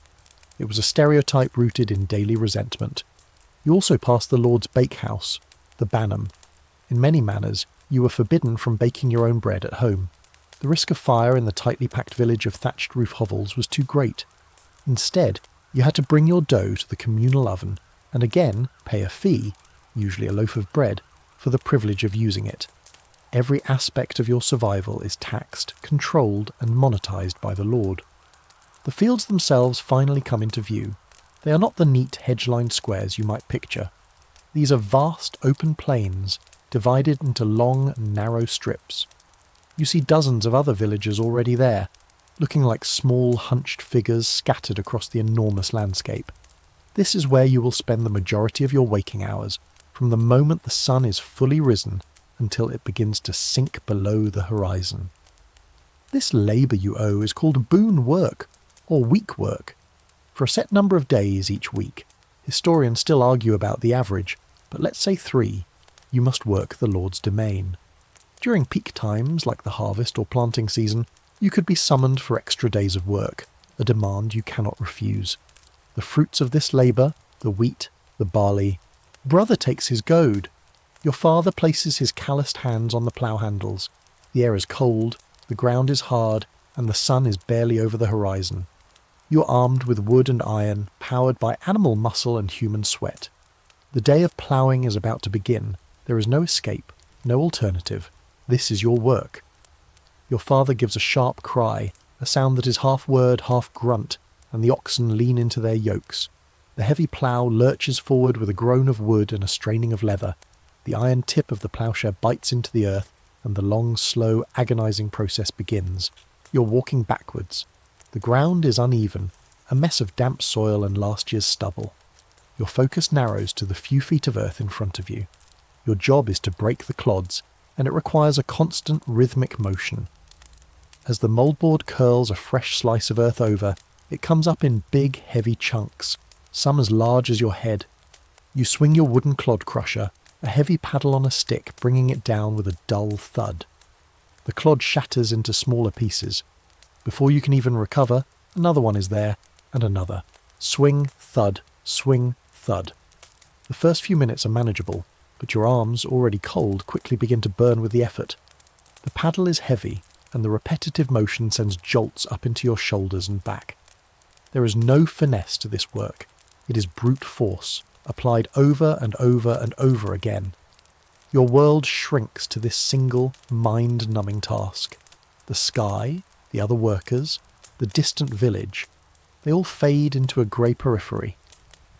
It was a stereotype rooted in daily resentment. You also passed the Lord's bakehouse, the Banham. In many manors, you were forbidden from baking your own bread at home. The risk of fire in the tightly packed village of thatched roof hovels was too great. Instead, you had to bring your dough to the communal oven, and again pay a fee, usually a loaf of bread, for the privilege of using it. Every aspect of your survival is taxed, controlled, and monetized by the Lord. The fields themselves finally come into view. They are not the neat hedge-lined squares you might picture. These are vast open plains, divided into long, narrow strips. You see dozens of other villagers already there, looking like small, hunched figures scattered across the enormous landscape. This is where you will spend the majority of your waking hours, from the moment the sun is fully risen until it begins to sink below the horizon. This labour you owe is called boon work, or week work. For a set number of days each week, historians still argue about the average, but let's say 3, you must work the Lord's domain. During peak times, like the harvest or planting season, you could be summoned for extra days of work, a demand you cannot refuse. The fruits of this labour, the wheat, the barley. Brother takes his goad. Your father places his calloused hands on the plough handles. The air is cold, the ground is hard, and the sun is barely over the horizon. You are armed with wood and iron, powered by animal muscle and human sweat. The day of ploughing is about to begin. There is no escape, no alternative. This is your work. Your father gives a sharp cry, a sound that is half word, half grunt, and the oxen lean into their yokes. The heavy plough lurches forward with a groan of wood and a straining of leather. The iron tip of the ploughshare bites into the earth, and the long, slow, agonising process begins. You're walking backwards. The ground is uneven, a mess of damp soil and last year's stubble. Your focus narrows to the few feet of earth in front of you. Your job is to break the clods, and it requires a constant rhythmic motion. As the mouldboard curls a fresh slice of earth over, it comes up in big, heavy chunks, some as large as your head. You swing your wooden clod crusher, a heavy paddle on a stick, bringing it down with a dull thud. The clod shatters into smaller pieces. Before you can even recover, another one is there, and another. Swing, thud, swing, thud. The first few minutes are manageable, but your arms, already cold, quickly begin to burn with the effort. The paddle is heavy, and the repetitive motion sends jolts up into your shoulders and back. There is no finesse to this work. It is brute force, applied over and over and over again. Your world shrinks to this single, mind-numbing task. The sky, the other workers, the distant village, they all fade into a grey periphery.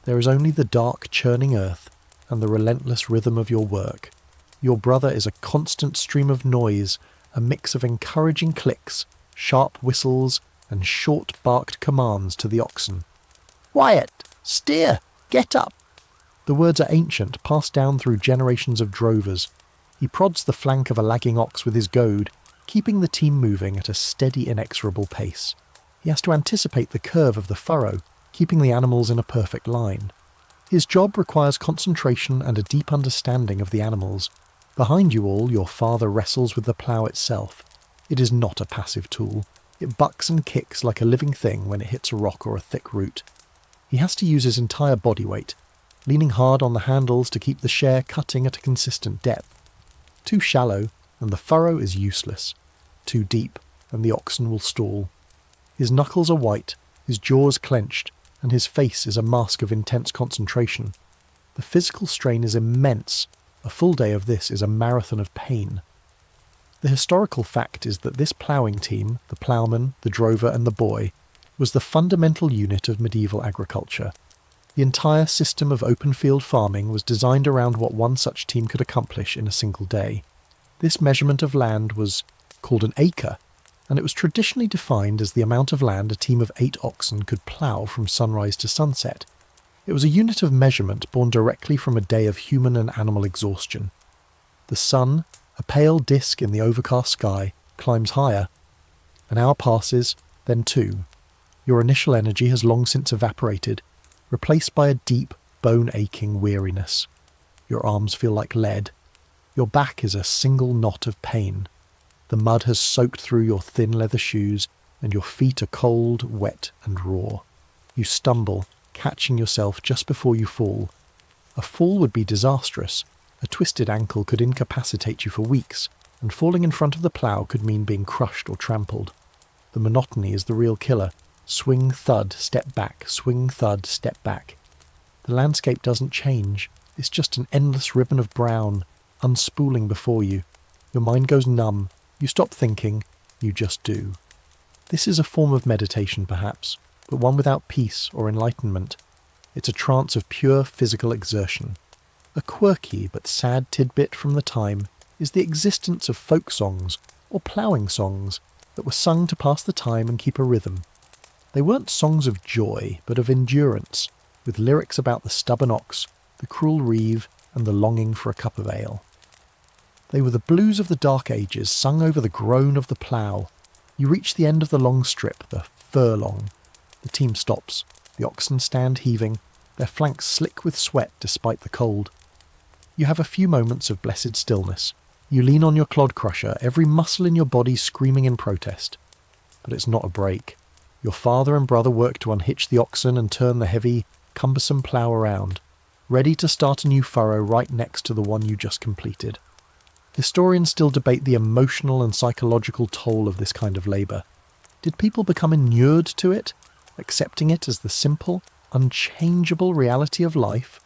There is only the dark, churning earth and the relentless rhythm of your work. Your brother is a constant stream of noise, a mix of encouraging clicks, sharp whistles, and short-barked commands to the oxen. "Quiet! Steer! Get up!" The words are ancient, passed down through generations of drovers. He prods the flank of a lagging ox with his goad, keeping the team moving at a steady, inexorable pace. He has to anticipate the curve of the furrow, keeping the animals in a perfect line. His job requires concentration and a deep understanding of the animals. Behind you all, your father wrestles with the plough itself. It is not a passive tool. It bucks and kicks like a living thing when it hits a rock or a thick root. He has to use his entire body weight, leaning hard on the handles to keep the share cutting at a consistent depth. Too shallow, and the furrow is useless. Too deep, and the oxen will stall. His knuckles are white, his jaws clenched, and his face is a mask of intense concentration. The physical strain is immense. A full day of this is a marathon of pain. The historical fact is that this ploughing team, the ploughman, the drover and the boy, was the fundamental unit of medieval agriculture. The entire system of open field farming was designed around what one such team could accomplish in a single day. This measurement of land was called an acre, and it was traditionally defined as the amount of land a team of 8 oxen could plough from sunrise to sunset. It was a unit of measurement born directly from a day of human and animal exhaustion. The sun, a pale disk in the overcast sky, climbs higher. An hour passes, then 2. Your initial energy has long since evaporated, replaced by a deep, bone-aching weariness. Your arms feel like lead. Your back is a single knot of pain. The mud has soaked through your thin leather shoes, and your feet are cold, wet, and raw. You stumble, catching yourself just before you fall. A fall would be disastrous. A twisted ankle could incapacitate you for weeks, and falling in front of the plough could mean being crushed or trampled. The monotony is the real killer. Swing, thud, step back, swing, thud, step back. The landscape doesn't change. It's just an endless ribbon of brown, unspooling before you. Your mind goes numb. You stop thinking. You just do. This is a form of meditation, perhaps, but one without peace or enlightenment. It's a trance of pure physical exertion. A quirky but sad tidbit from the time is the existence of folk songs, or ploughing songs, that were sung to pass the time and keep a rhythm. They weren't songs of joy, but of endurance, with lyrics about the stubborn ox, the cruel reeve, and the longing for a cup of ale. They were the blues of the Dark Ages sung over the groan of the plough. You reach the end of the long strip, the furlong. The team stops. The oxen stand heaving, their flanks slick with sweat despite the cold. You have a few moments of blessed stillness. You lean on your clod crusher, every muscle in your body screaming in protest. But it's not a break. Your father and brother work to unhitch the oxen and turn the heavy, cumbersome plough around, ready to start a new furrow right next to the one you just completed. Historians still debate the emotional and psychological toll of this kind of labour. Did people become inured to it, accepting it as the simple, unchangeable reality of life?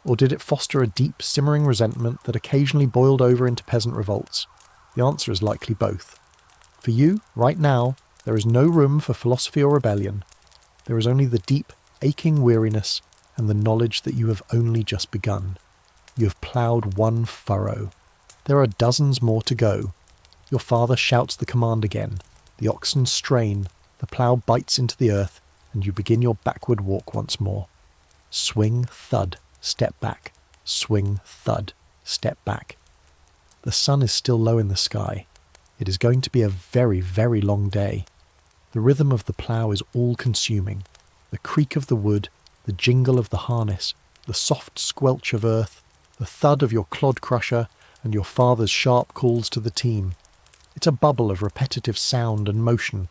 Or did it foster a deep, simmering resentment that occasionally boiled over into peasant revolts? The answer is likely both. For you, right now, there is no room for philosophy or rebellion. There is only the deep, aching weariness and the knowledge that you have only just begun. You have ploughed one furrow. There are dozens more to go. Your father shouts the command again. The oxen strain, the plough bites into the earth, and you begin your backward walk once more. Swing, thud, step back. Swing, thud, step back. The sun is still low in the sky. It is going to be a very, very long day. The rhythm of the plough is all-consuming. The creak of the wood, the jingle of the harness, the soft squelch of earth, the thud of your clod crusher, and your father's sharp calls to the team. It's a bubble of repetitive sound and motion.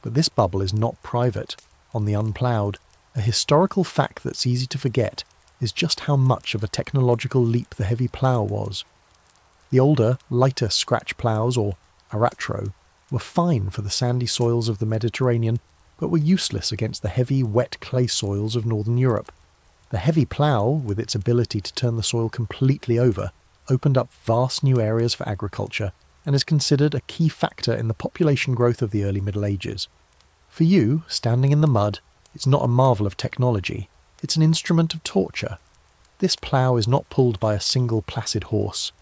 But this bubble is not private. On the unploughed, a historical fact that's easy to forget is just how much of a technological leap the heavy plough was. The older, lighter scratch ploughs, or aratro, were fine for the sandy soils of the Mediterranean, but were useless against the heavy, wet clay soils of northern Europe. The heavy plough, with its ability to turn the soil completely over, opened up vast new areas for agriculture and is considered a key factor in the population growth of the early Middle Ages. For you, standing in the mud, it's not a marvel of technology, it's an instrument of torture. This plough is not pulled by a single placid horse.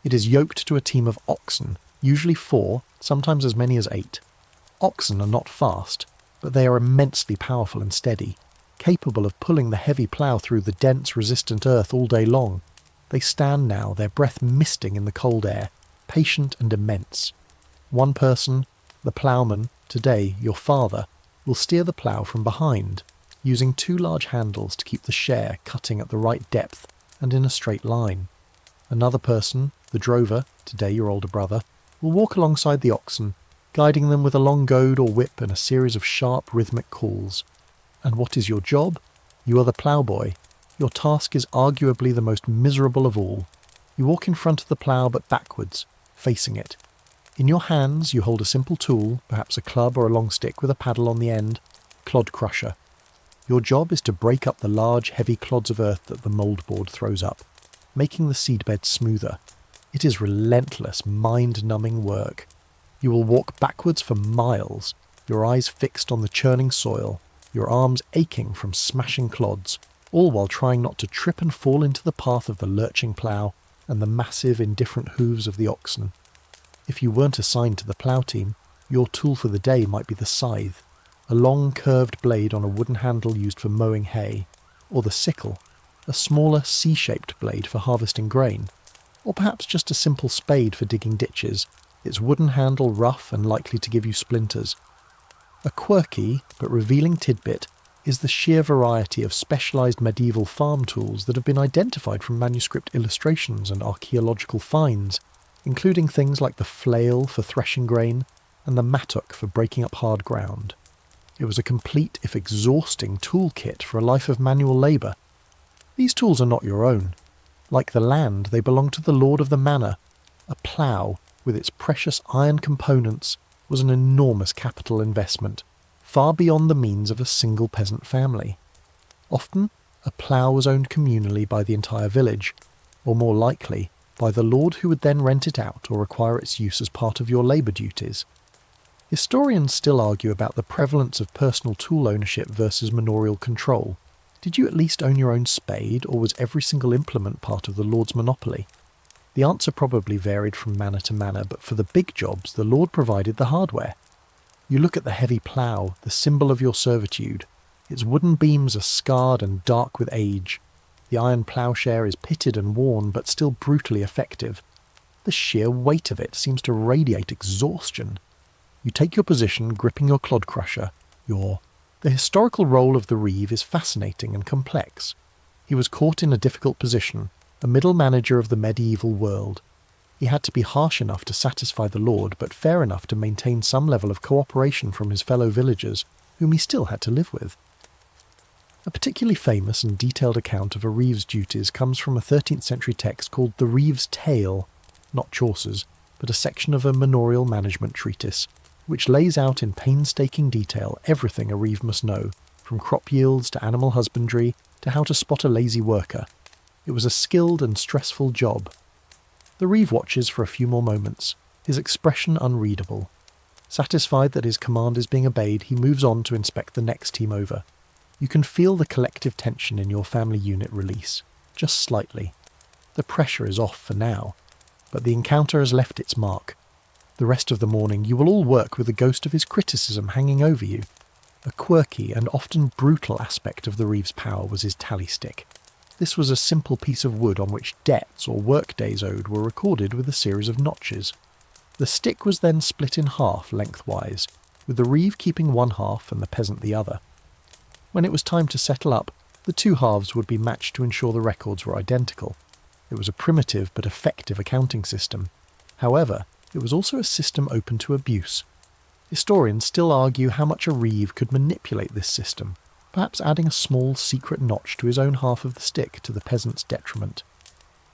It is yoked to a team of oxen, usually 4, sometimes as many as 8. Oxen are not fast, but they are immensely powerful and steady, capable of pulling the heavy plough through the dense, resistant earth all day long. They stand now, their breath misting in the cold air, patient and immense. One person, the ploughman, today your father, will steer the plough from behind, using 2 large handles to keep the share cutting at the right depth and in a straight line. Another person, the drover, today your older brother, will walk alongside the oxen, guiding them with a long goad or whip and a series of sharp, rhythmic calls. And what is your job? You are the ploughboy. Your task is arguably the most miserable of all. You walk in front of the plough but backwards, facing it. In your hands you hold a simple tool, perhaps a club or a long stick with a paddle on the end, clod crusher. Your job is to break up the large, heavy clods of earth that the mouldboard throws up, making the seedbed smoother. It is relentless, mind-numbing work. You will walk backwards for miles, your eyes fixed on the churning soil, your arms aching from smashing clods, all while trying not to trip and fall into the path of the lurching plough and the massive, indifferent hooves of the oxen. If you weren't assigned to the plough team, your tool for the day might be the scythe, a long curved blade on a wooden handle used for mowing hay, or the sickle, a smaller C-shaped blade for harvesting grain, or perhaps just a simple spade for digging ditches, its wooden handle rough and likely to give you splinters. A quirky but revealing tidbit is the sheer variety of specialised medieval farm tools that have been identified from manuscript illustrations and archaeological finds, including things like the flail for threshing grain and the mattock for breaking up hard ground. It was a complete, if exhausting, toolkit for a life of manual labour. These tools are not your own. Like the land, they belong to the lord of the manor. A plough, with its precious iron components, was an enormous capital investment, far beyond the means of a single peasant family. Often, a plough was owned communally by the entire village, or more likely, by the lord who would then rent it out or require its use as part of your labour duties. Historians still argue about the prevalence of personal tool ownership versus manorial control. Did you at least own your own spade, or was every single implement part of the lord's monopoly? The answer probably varied from manor to manor, but for the big jobs, the lord provided the hardware. You look at the heavy plough, the symbol of your servitude. Its wooden beams are scarred and dark with age. The iron ploughshare is pitted and worn, but still brutally effective. The sheer weight of it seems to radiate exhaustion. You take your position, gripping your clod crusher. The historical role of the reeve is fascinating and complex. He was caught in a difficult position, a middle manager of the medieval world. He had to be harsh enough to satisfy the lord, but fair enough to maintain some level of cooperation from his fellow villagers, whom he still had to live with. A particularly famous and detailed account of a reeve's duties comes from a 13th century text called The Reeve's Tale, not Chaucer's, but a section of a manorial management treatise, which lays out in painstaking detail everything a reeve must know, from crop yields to animal husbandry to how to spot a lazy worker. It was a skilled and stressful job. The reeve watches for a few more moments, his expression unreadable. Satisfied that his command is being obeyed, he moves on to inspect the next team over. You can feel the collective tension in your family unit release, just slightly. The pressure is off for now, but the encounter has left its mark. The rest of the morning you will all work with the ghost of his criticism hanging over you. A quirky and often brutal aspect of the reeve's power was his tally stick. This was a simple piece of wood on which debts or work days owed were recorded with a series of notches. The stick was then split in half lengthwise, with the reeve keeping one half and the peasant the other. When it was time to settle up, the two halves would be matched to ensure the records were identical. It was a primitive but effective accounting system. However, it was also a system open to abuse. Historians still argue how much a reeve could manipulate this system, perhaps adding a small secret notch to his own half of the stick to the peasant's detriment.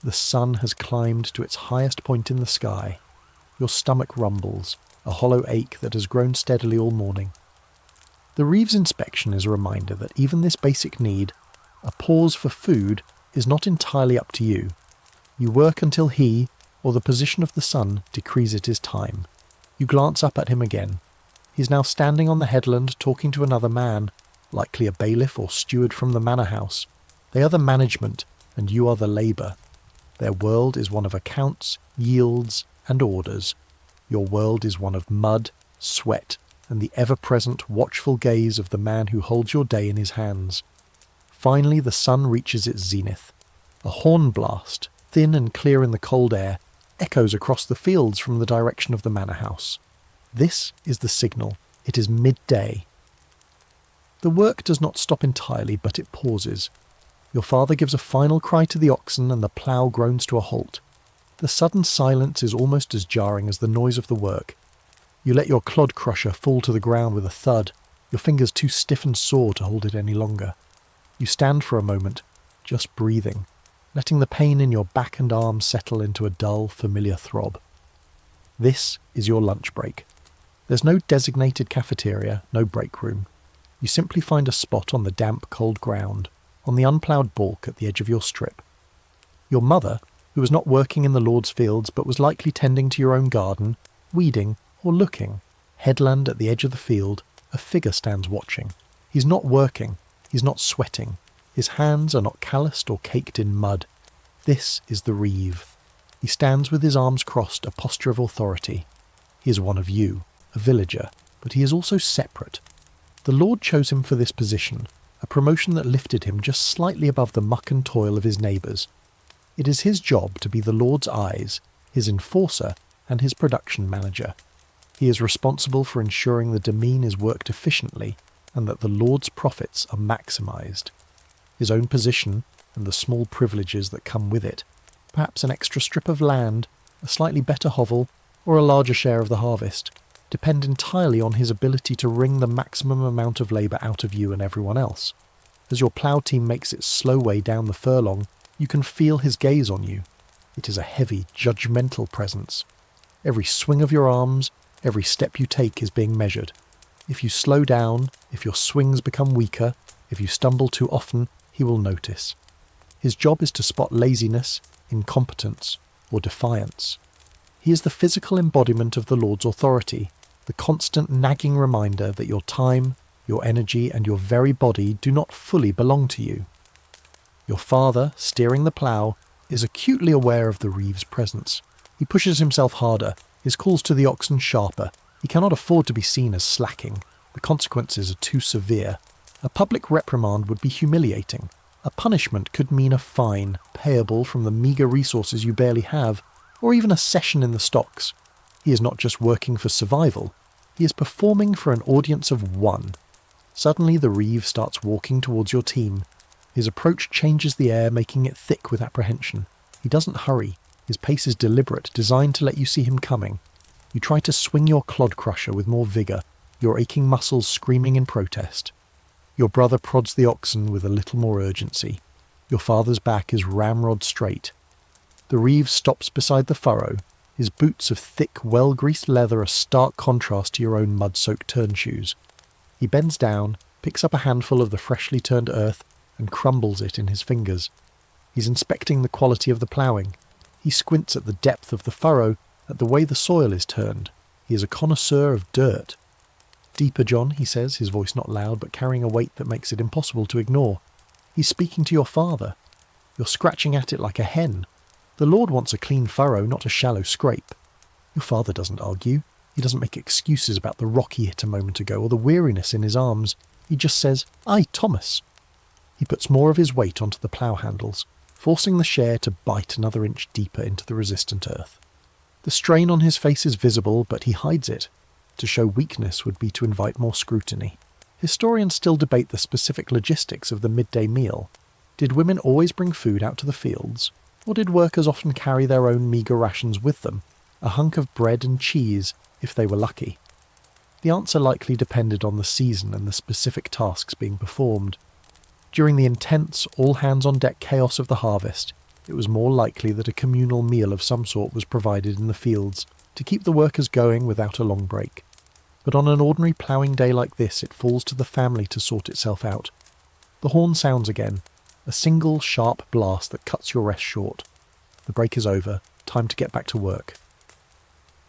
The sun has climbed to its highest point in the sky. Your stomach rumbles, a hollow ache that has grown steadily all morning. The reeve's inspection is a reminder that even this basic need, a pause for food, is not entirely up to you. You work until he, or the position of the sun, decrees it is time. You glance up at him again. He is now standing on the headland talking to another man, likely a bailiff or steward from the manor house. They are the management, and you are the labour. Their world is one of accounts, yields, and orders. Your world is one of mud, sweat, and the ever-present watchful gaze of the man who holds your day in his hands. Finally the sun reaches its zenith. A horn blast, thin and clear in the cold air, echoes across the fields from the direction of the manor house. This is the signal. It is midday. The work does not stop entirely, but it pauses. Your father gives a final cry to the oxen and the plough groans to a halt. The sudden silence is almost as jarring as the noise of the work. You let your clod crusher fall to the ground with a thud, your fingers too stiff and sore to hold it any longer. You stand for a moment, just breathing, letting the pain in your back and arms settle into a dull, familiar throb. This is your lunch break. There's no designated cafeteria, no break room. You simply find a spot on the damp, cold ground, on the unploughed balk at the edge of your strip. Your mother, who was not working in the Lord's fields but was likely tending to your own garden, weeding, or looking, headland at the edge of the field, a figure stands watching. He's not working, he's not sweating. His hands are not calloused or caked in mud. This is the reeve. He stands with his arms crossed, a posture of authority. He is one of you, a villager, but he is also separate. The Lord chose him for this position, a promotion that lifted him just slightly above the muck and toil of his neighbours. It is his job to be the Lord's eyes, his enforcer, and his production manager. He is responsible for ensuring the demesne is worked efficiently and that the Lord's profits are maximised. His own position and the small privileges that come with it, perhaps an extra strip of land, a slightly better hovel, or a larger share of the harvest, depend entirely on his ability to wring the maximum amount of labour out of you and everyone else. As your plough team makes its slow way down the furlong, you can feel his gaze on you. It is a heavy, judgmental presence. Every swing of your arms, every step you take is being measured. If you slow down, if your swings become weaker, if you stumble too often, he will notice. His job is to spot laziness, incompetence, or defiance. He is the physical embodiment of the Lord's authority, the constant nagging reminder that your time, your energy, and your very body do not fully belong to you. Your father, steering the plough, is acutely aware of the reeve's presence. He pushes himself harder, his calls to the oxen sharper. He cannot afford to be seen as slacking. The consequences are too severe. A public reprimand would be humiliating. A punishment could mean a fine, payable from the meagre resources you barely have, or even a cession in the stocks. He is not just working for survival, He is performing for an audience of one. Suddenly the reeve starts walking towards your team. His approach changes the air, making it thick with apprehension. He doesn't hurry. His pace is deliberate, designed to let you see him coming. You try to swing your clod crusher with more vigour, your aching muscles screaming in protest. Your brother prods the oxen with a little more urgency. Your father's back is ramrod straight. The reeve stops beside the furrow, his boots of thick, well-greased leather a stark contrast to your own mud-soaked turn shoes. He bends down, picks up a handful of the freshly turned earth, and crumbles it in his fingers. He's inspecting the quality of the ploughing. He squints at the depth of the furrow, at the way the soil is turned. He is a connoisseur of dirt. "Deeper, John," he says, his voice not loud, but carrying a weight that makes it impossible to ignore. He's speaking to your father. You're scratching at it like a hen. The Lord wants a clean furrow, not a shallow scrape. Your father doesn't argue. He doesn't make excuses about the rock he hit a moment ago or the weariness in his arms. He just says, "Aye, Thomas." He puts more of his weight onto the plough handles, forcing the share to bite another inch deeper into the resistant earth. The strain on his face is visible, but he hides it. To show weakness would be to invite more scrutiny. Historians still debate the specific logistics of the midday meal. Did women always bring food out to the fields? Or did workers often carry their own meagre rations with them, a hunk of bread and cheese, if they were lucky? The answer likely depended on the season and the specific tasks being performed. During the intense, all-hands-on-deck chaos of the harvest, it was more likely that a communal meal of some sort was provided in the fields to keep the workers going without a long break. But on an ordinary ploughing day like this, it falls to the family to sort itself out. The horn sounds again, a single sharp blast that cuts your rest short. The break is over, time to get back to work.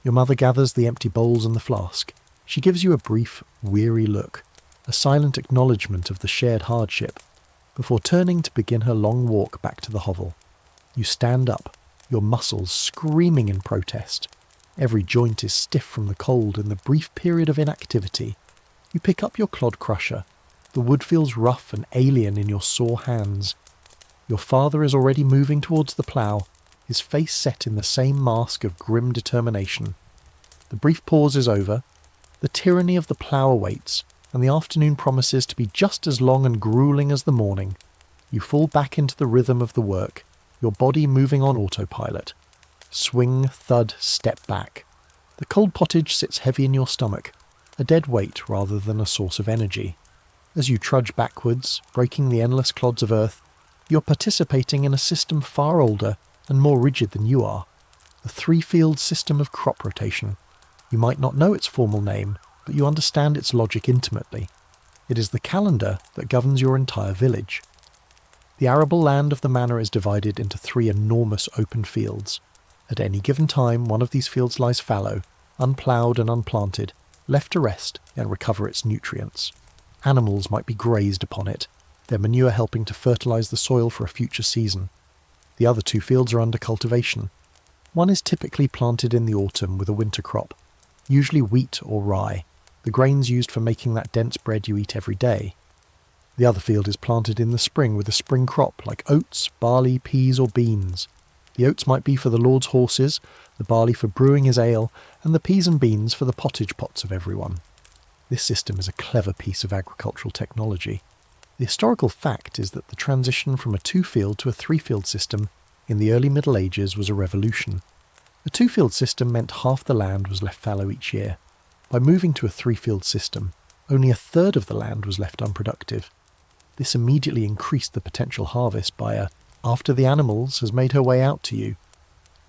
Your mother gathers the empty bowls and the flask. She gives you a brief, weary look, a silent acknowledgement of the shared hardship, before turning to begin her long walk back to the hovel. You stand up, your muscles screaming in protest. Every joint is stiff from the cold and the brief period of inactivity. You pick up your clod crusher. The wood feels rough and alien in your sore hands. Your father is already moving towards the plough, his face set in the same mask of grim determination. The brief pause is over. The tyranny of the plough awaits, and the afternoon promises to be just as long and gruelling as the morning. You fall back into the rhythm of the work, your body moving on autopilot. Swing, thud, step back. The cold pottage sits heavy in your stomach, a dead weight rather than a source of energy. As you trudge backwards, breaking the endless clods of earth, you're participating in a system far older and more rigid than you are. The three-field system of crop rotation. You might not know its formal name, but you understand its logic intimately. It is the calendar that governs your entire village. The arable land of the manor is divided into 3 enormous open fields. At any given time, one of these fields lies fallow, unploughed and unplanted, left to rest and recover its nutrients. Animals might be grazed upon it, their manure helping to fertilise the soil for a future season. The other 2 fields are under cultivation. One is typically planted in the autumn with a winter crop, usually wheat or rye, the grains used for making that dense bread you eat every day. The other field is planted in the spring with a spring crop like oats, barley, peas or beans. The oats might be for the Lord's horses, the barley for brewing his ale, and the peas and beans for the pottage pots of everyone. This system is a clever piece of agricultural technology. The historical fact is that the transition from a 2-field to a 3-field system in the early Middle Ages was a revolution. A 2-field system meant half the land was left fallow each year. By moving to a 3-field system, only a third of the land was left unproductive. This immediately increased the potential harvest by a "after the animals has made her way out to you."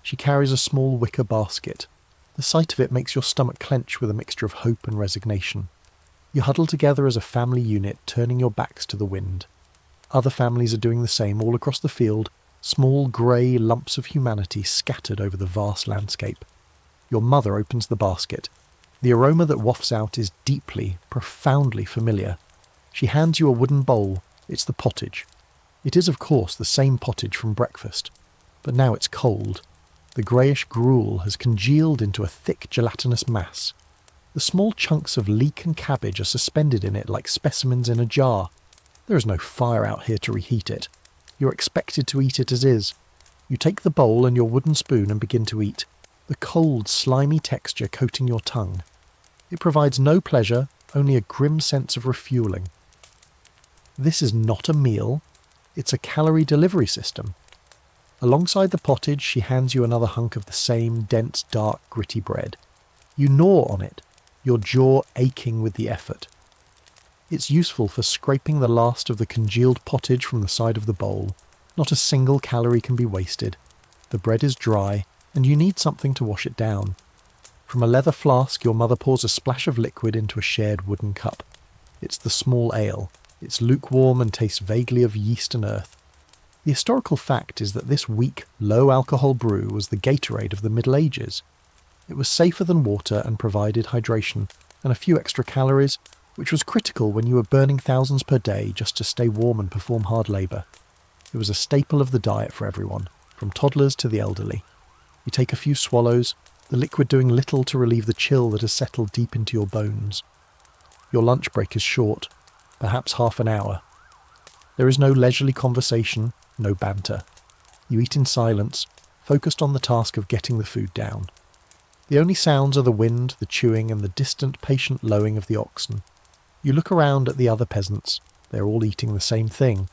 She carries a small wicker basket. The sight of it makes your stomach clench with a mixture of hope and resignation. You huddle together as a family unit, turning your backs to the wind. Other families are doing the same all across the field, small grey lumps of humanity scattered over the vast landscape. Your mother opens the basket. The aroma that wafts out is deeply, profoundly familiar. She hands you a wooden bowl. It's the pottage. It is, of course, the same pottage from breakfast, but now it's cold. The greyish gruel has congealed into a thick gelatinous mass. The small chunks of leek and cabbage are suspended in it like specimens in a jar. There is no fire out here to reheat it. You're expected to eat it as is. You take the bowl and your wooden spoon and begin to eat, the cold, slimy texture coating your tongue. It provides no pleasure, only a grim sense of refuelling. This is not a meal, it's a calorie delivery system. Alongside the pottage, she hands you another hunk of the same dense, dark, gritty bread. You gnaw on it, your jaw aching with the effort. It's useful for scraping the last of the congealed pottage from the side of the bowl. Not a single calorie can be wasted. The bread is dry, and you need something to wash it down. From a leather flask, your mother pours a splash of liquid into a shared wooden cup. It's the small ale. It's lukewarm and tastes vaguely of yeast and earth. The historical fact is that this weak, low-alcohol brew was the Gatorade of the Middle Ages. It was safer than water and provided hydration, and a few extra calories, which was critical when you were burning thousands per day just to stay warm and perform hard labour. It was a staple of the diet for everyone, from toddlers to the elderly. You take a few swallows, the liquid doing little to relieve the chill that has settled deep into your bones. Your lunch break is short, perhaps half an hour. There is no leisurely conversation, no banter. You eat in silence, focused on the task of getting the food down. The only sounds are the wind, the chewing, and the distant, patient lowing of the oxen. You look around at the other peasants. They're all eating the same thing.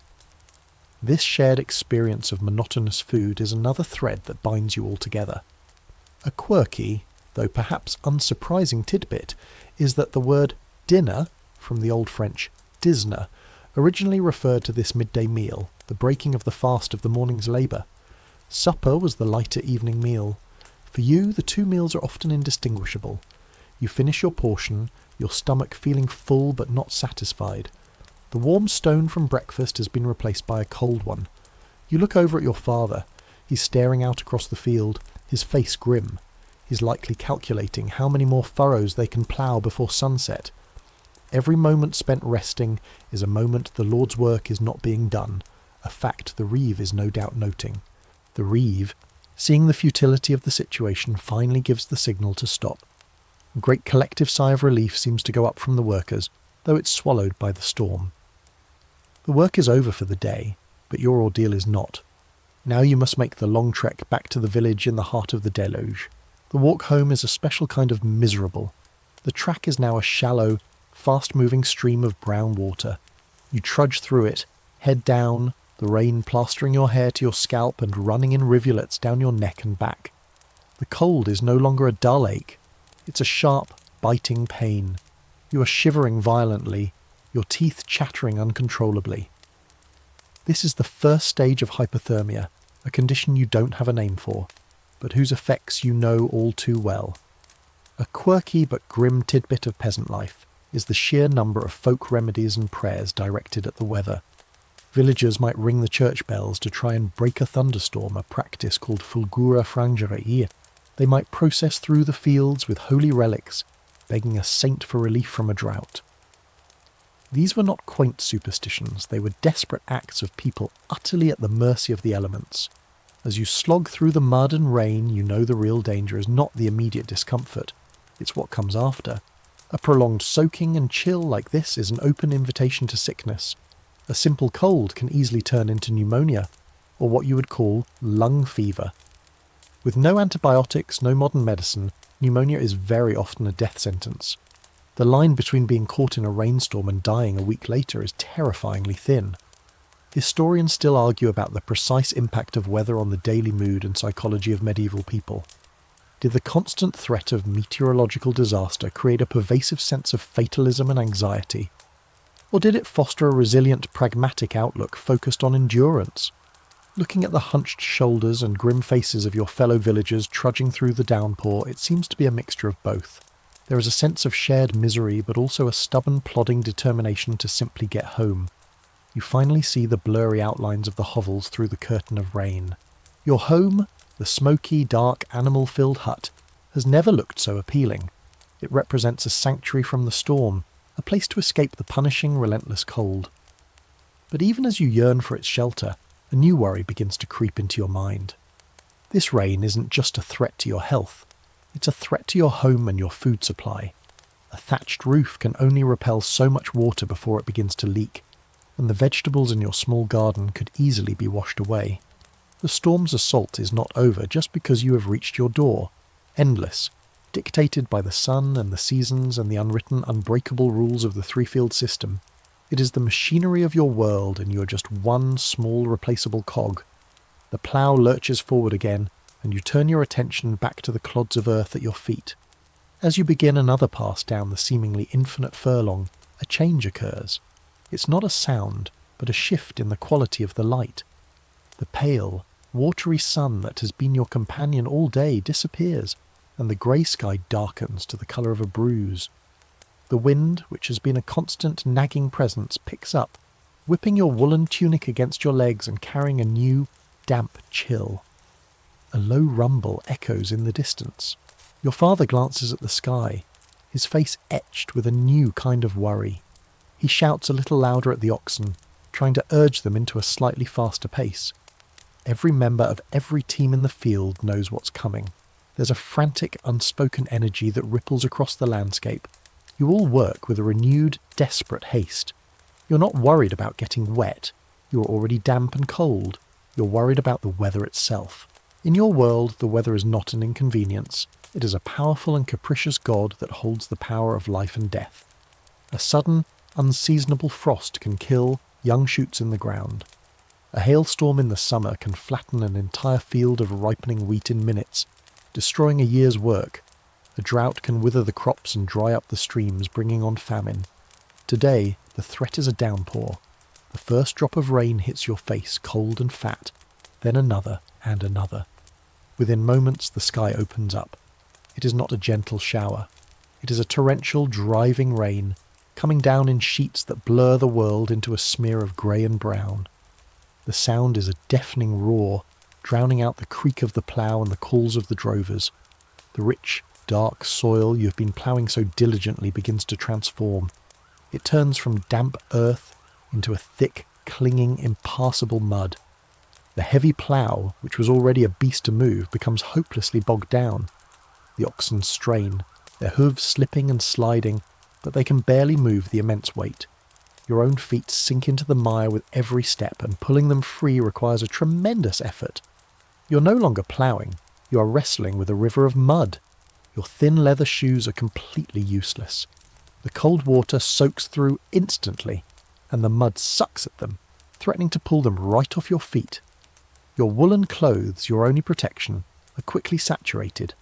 This shared experience of monotonous food is another thread that binds you all together. A quirky, though perhaps unsurprising tidbit is that the word dinner, from the Old French disner, originally referred to this midday meal, the breaking of the fast of the morning's labour. Supper was the lighter evening meal. For you, the two meals are often indistinguishable. You finish your portion, your stomach feeling full but not satisfied. The warm stone from breakfast has been replaced by a cold one. You look over at your father. He's staring out across the field, his face grim. He's likely calculating how many more furrows they can plough before sunset. Every moment spent resting is a moment the Lord's work is not being done, a fact the reeve is no doubt noting. The reeve, seeing the futility of the situation, finally gives the signal to stop. A great collective sigh of relief seems to go up from the workers, though it's swallowed by the storm. The work is over for the day, but your ordeal is not. Now you must make the long trek back to the village in the heart of the deluge. The walk home is a special kind of miserable. The track is now a shallow, fast-moving stream of brown water. You trudge through it, head down, the rain plastering your hair to your scalp and running in rivulets down your neck and back. The cold is no longer a dull ache. It's a sharp, biting pain. You are shivering violently, your teeth chattering uncontrollably. This is the first stage of hypothermia, a condition you don't have a name for, but whose effects you know all too well. A quirky but grim tidbit of peasant life is the sheer number of folk remedies and prayers directed at the weather. Villagers might ring the church bells to try and break a thunderstorm, a practice called fulgura frangerii. They might process through the fields with holy relics, begging a saint for relief from a drought. These were not quaint superstitions, they were desperate acts of people utterly at the mercy of the elements. As you slog through the mud and rain, you know the real danger is not the immediate discomfort, it's what comes after. A prolonged soaking and chill like this is an open invitation to sickness. A simple cold can easily turn into pneumonia, or what you would call lung fever. With no antibiotics, no modern medicine, pneumonia is very often a death sentence. The line between being caught in a rainstorm and dying a week later is terrifyingly thin. Historians still argue about the precise impact of weather on the daily mood and psychology of medieval people. Did the constant threat of meteorological disaster create a pervasive sense of fatalism and anxiety? Or did it foster a resilient, pragmatic outlook focused on endurance? Looking at the hunched shoulders and grim faces of your fellow villagers trudging through the downpour, it seems to be a mixture of both. There is a sense of shared misery, but also a stubborn, plodding determination to simply get home. You finally see the blurry outlines of the hovels through the curtain of rain. Your home, the smoky, dark, animal-filled hut, has never looked so appealing. It represents a sanctuary from the storm, a place to escape the punishing, relentless cold. But even as you yearn for its shelter, a new worry begins to creep into your mind. This rain isn't just a threat to your health. It's a threat to your home and your food supply. A thatched roof can only repel so much water before it begins to leak, and the vegetables in your small garden could easily be washed away. The storm's assault is not over just because you have reached your door. Endless. dictated by the sun and the seasons and the unwritten, unbreakable rules of the three-field system. It is the machinery of your world, and you are just one small replaceable cog. The plough lurches forward again, and you turn your attention back to the clods of earth at your feet. As you begin another pass down the seemingly infinite furlong, a change occurs. It's not a sound, but a shift in the quality of the light. The pale, watery sun that has been your companion all day disappears, and the grey sky darkens to the colour of a bruise. The wind, which has been a constant nagging presence, picks up, whipping your woolen tunic against your legs and carrying a new, damp chill. A low rumble echoes in the distance. Your father glances at the sky, his face etched with a new kind of worry. He shouts a little louder at the oxen, trying to urge them into a slightly faster pace. Every member of every team in the field knows what's coming. There's a frantic, unspoken energy that ripples across the landscape. You all work with a renewed, desperate haste. You're not worried about getting wet. You're already damp and cold. You're worried about the weather itself. In your world, the weather is not an inconvenience. It is a powerful and capricious god that holds the power of life and death. A sudden, unseasonable frost can kill young shoots in the ground. A hailstorm in the summer can flatten an entire field of ripening wheat in minutes, destroying a year's work. A drought can wither the crops and dry up the streams, bringing on famine. Today, the threat is a downpour. The first drop of rain hits your face, cold and fat, then another and another. Within moments, the sky opens up. It is not a gentle shower. It is a torrential, driving rain, coming down in sheets that blur the world into a smear of grey and brown. The sound is a deafening roar, drowning out the creak of the plough and the calls of the drovers. The rich, dark soil you have been ploughing so diligently begins to transform. It turns from damp earth into a thick, clinging, impassable mud. The heavy plough, which was already a beast to move, becomes hopelessly bogged down. The oxen strain, their hooves slipping and sliding, but they can barely move the immense weight. Your own feet sink into the mire with every step, and pulling them free requires a tremendous effort. You're no longer ploughing, you are wrestling with a river of mud. Your thin leather shoes are completely useless. The cold water soaks through instantly, and the mud sucks at them, threatening to pull them right off your feet. Your woolen clothes, your only protection, are quickly saturated.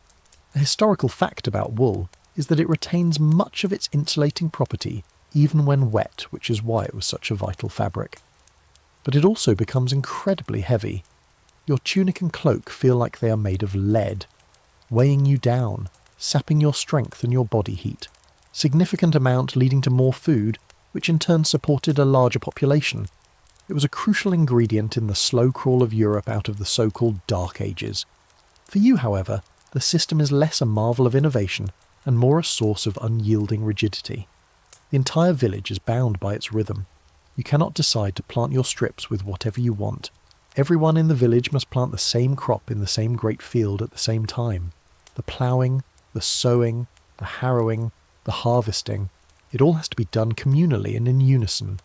A historical fact about wool is that it retains much of its insulating property even when wet, which is why it was such a vital fabric. But it also becomes incredibly heavy. Your tunic and cloak feel like they are made of lead, weighing you down, sapping your strength and your body heat. Significant amount leading to more food, which in turn supported a larger population. It was a crucial ingredient in the slow crawl of Europe out of the so-called Dark Ages. For you, however, the system is less a marvel of innovation and more a source of unyielding rigidity. The entire village is bound by its rhythm. You cannot decide to plant your strips with whatever you want. Everyone in the village must plant the same crop in the same great field at the same time. The ploughing, the sowing, the harrowing, the harvesting, it all has to be done communally and in unison.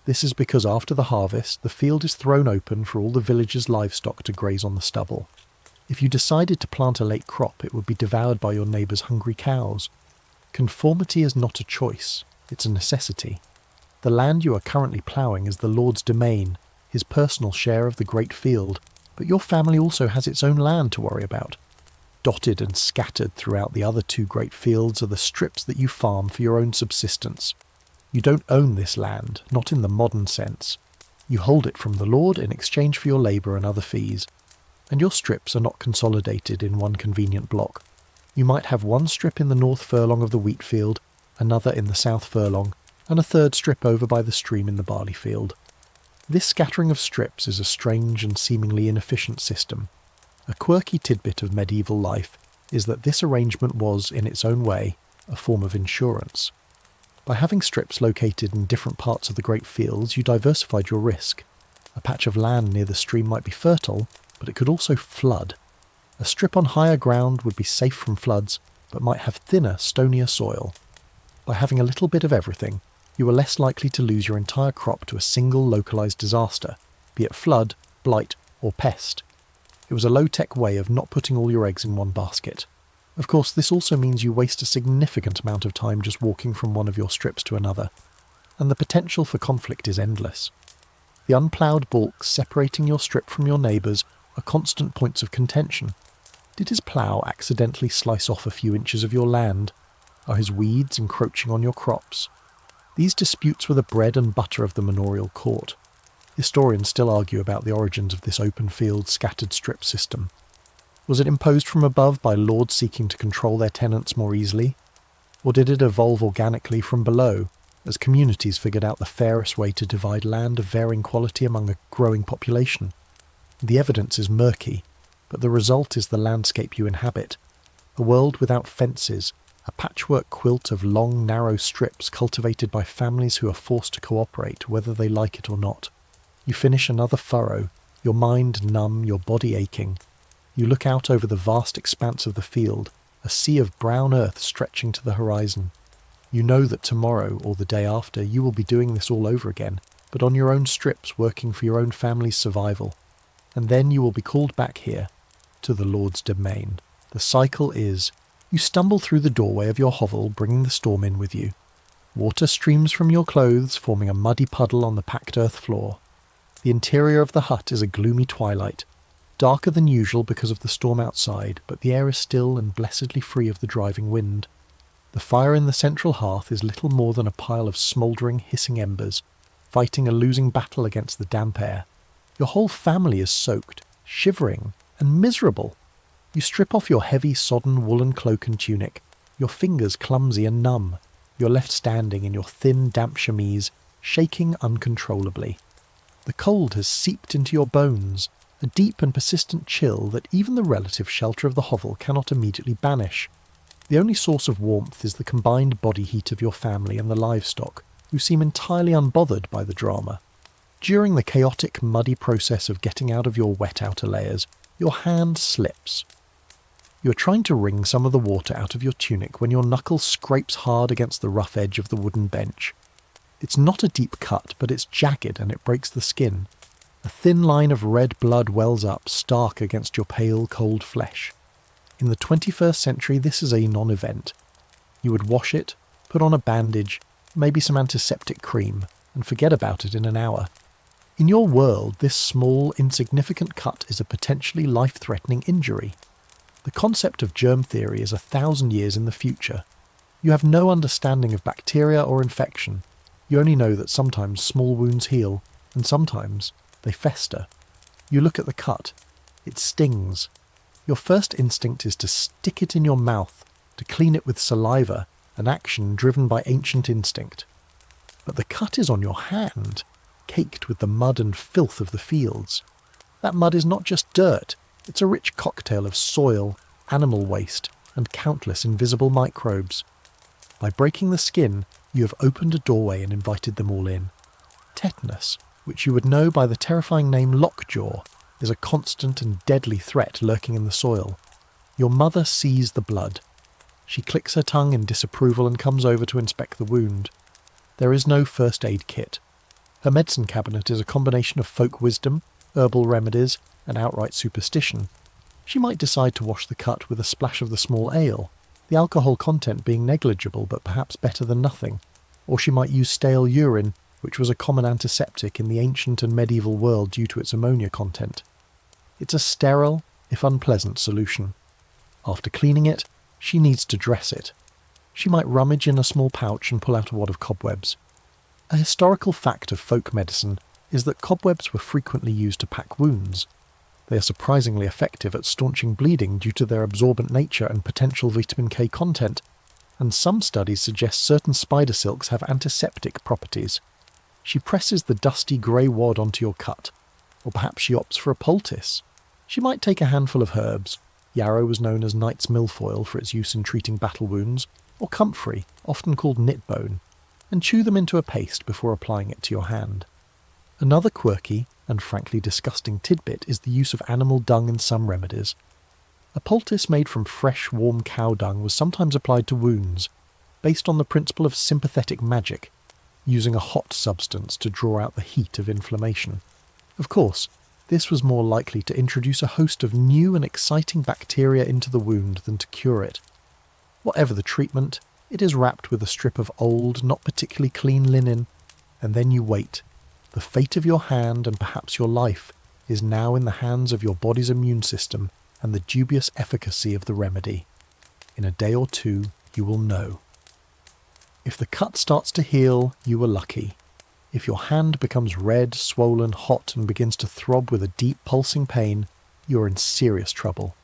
This is because after the harvest, the field is thrown open for all the village's livestock to graze on the stubble. If you decided to plant a late crop, it would be devoured by your neighbour's hungry cows. Conformity is not a choice, it's a necessity. The land you are currently ploughing is the Lord's domain, his personal share of the great field, but your family also has its own land to worry about. Dotted and scattered throughout the other two great fields are the strips that you farm for your own subsistence. You don't own this land, not in the modern sense. You hold it from the Lord in exchange for your labour and other fees. And your strips are not consolidated in one convenient block. You might have one strip in the north furlong of the wheat field, another in the south furlong, and a third strip over by the stream in the barley field. This scattering of strips is a strange and seemingly inefficient system. A quirky tidbit of medieval life is that this arrangement was, in its own way, a form of insurance. By having strips located in different parts of the great fields, you diversified your risk. A patch of land near the stream might be fertile, but it could also flood. A strip on higher ground would be safe from floods, but might have thinner, stonier soil. By having a little bit of everything, you were less likely to lose your entire crop to a single localised disaster, be it flood, blight, or pest. It was a low-tech way of not putting all your eggs in one basket. Of course, this also means you waste a significant amount of time just walking from one of your strips to another, and the potential for conflict is endless. The unploughed balks separating your strip from your neighbours are constant points of contention. Did his plough accidentally slice off a few inches of your land? Are his weeds encroaching on your crops? These disputes were the bread and butter of the manorial court. Historians still argue about the origins of this open field, scattered strip system. Was it imposed from above by lords seeking to control their tenants more easily? Or did it evolve organically from below, as communities figured out the fairest way to divide land of varying quality among a growing population? The evidence is murky, but the result is the landscape you inhabit. A world without fences, a patchwork quilt of long, narrow strips cultivated by families who are forced to cooperate whether they like it or not. You finish another furrow, your mind numb, your body aching. You look out over the vast expanse of the field, a sea of brown earth stretching to the horizon. You know that tomorrow, or the day after, you will be doing this all over again, but on your own strips, working for your own family's survival. And then you will be called back here, to the Lord's domain. The cycle is, you stumble through the doorway of your hovel, bringing the storm in with you. Water streams from your clothes, forming a muddy puddle on the packed earth floor. The interior of the hut is a gloomy twilight, darker than usual because of the storm outside, but the air is still and blessedly free of the driving wind. The fire in the central hearth is little more than a pile of smouldering, hissing embers, fighting a losing battle against the damp air. Your whole family is soaked, shivering, and miserable. You strip off your heavy, sodden woolen cloak and tunic, your fingers clumsy and numb. You're left standing in your thin, damp chemise, shaking uncontrollably. The cold has seeped into your bones, a deep and persistent chill that even the relative shelter of the hovel cannot immediately banish. The only source of warmth is the combined body heat of your family and the livestock, who seem entirely unbothered by the drama. During the chaotic, muddy process of getting out of your wet outer layers, your hand slips. You are trying to wring some of the water out of your tunic when your knuckle scrapes hard against the rough edge of the wooden bench. It's not a deep cut, but it's jagged and it breaks the skin. A thin line of red blood wells up, stark against your pale, cold flesh. In the 21st century, this is a non-event. You would wash it, put on a bandage, maybe some antiseptic cream, and forget about it in an hour. In your world, this small, insignificant cut is a potentially life-threatening injury. The concept of germ theory is 1,000 years in the future. You have no understanding of bacteria or infection. You only know that sometimes small wounds heal, and sometimes they fester. You look at the cut. It stings. Your first instinct is to stick it in your mouth, to clean it with saliva, an action driven by ancient instinct. But the cut is on your hand, caked with the mud and filth of the fields. That mud is not just dirt, it's a rich cocktail of soil, animal waste, and countless invisible microbes. By breaking the skin, you have opened a doorway and invited them all in. Tetanus, which you would know by the terrifying name lockjaw, is a constant and deadly threat lurking in the soil. Your mother sees the blood. She clicks her tongue in disapproval and comes over to inspect the wound. There is no first aid kit. Her medicine cabinet is a combination of folk wisdom, herbal remedies, and outright superstition. She might decide to wash the cut with a splash of the small ale, the alcohol content being negligible but perhaps better than nothing. Or she might use stale urine, which was a common antiseptic in the ancient and medieval world due to its ammonia content. It's a sterile, if unpleasant, solution. After cleaning it, she needs to dress it. She might rummage in a small pouch and pull out a wad of cobwebs. A historical fact of folk medicine is that cobwebs were frequently used to pack wounds. They are surprisingly effective at staunching bleeding due to their absorbent nature and potential vitamin K content, and some studies suggest certain spider silks have antiseptic properties. She presses the dusty grey wad onto your cut, or perhaps she opts for a poultice. She might take a handful of herbs. Yarrow was known as knight's milfoil for its use in treating battle wounds, or comfrey, often called knitbone, and chew them into a paste before applying it to your hand. Another quirky, and frankly disgusting tidbit is the use of animal dung in some remedies. A poultice made from fresh, warm cow dung was sometimes applied to wounds, based on the principle of sympathetic magic, using a hot substance to draw out the heat of inflammation. Of course, This was more likely to introduce a host of new and exciting bacteria into the wound than to cure it. Whatever the treatment, it is wrapped with a strip of old, not particularly clean linen, and then you wait. The fate of your hand, and perhaps your life, is now in the hands of your body's immune system and the dubious efficacy of the remedy. In a day or two, you will know. If the cut starts to heal, you were lucky. If your hand becomes red, swollen, hot, and begins to throb with a deep pulsing pain, you are in serious trouble.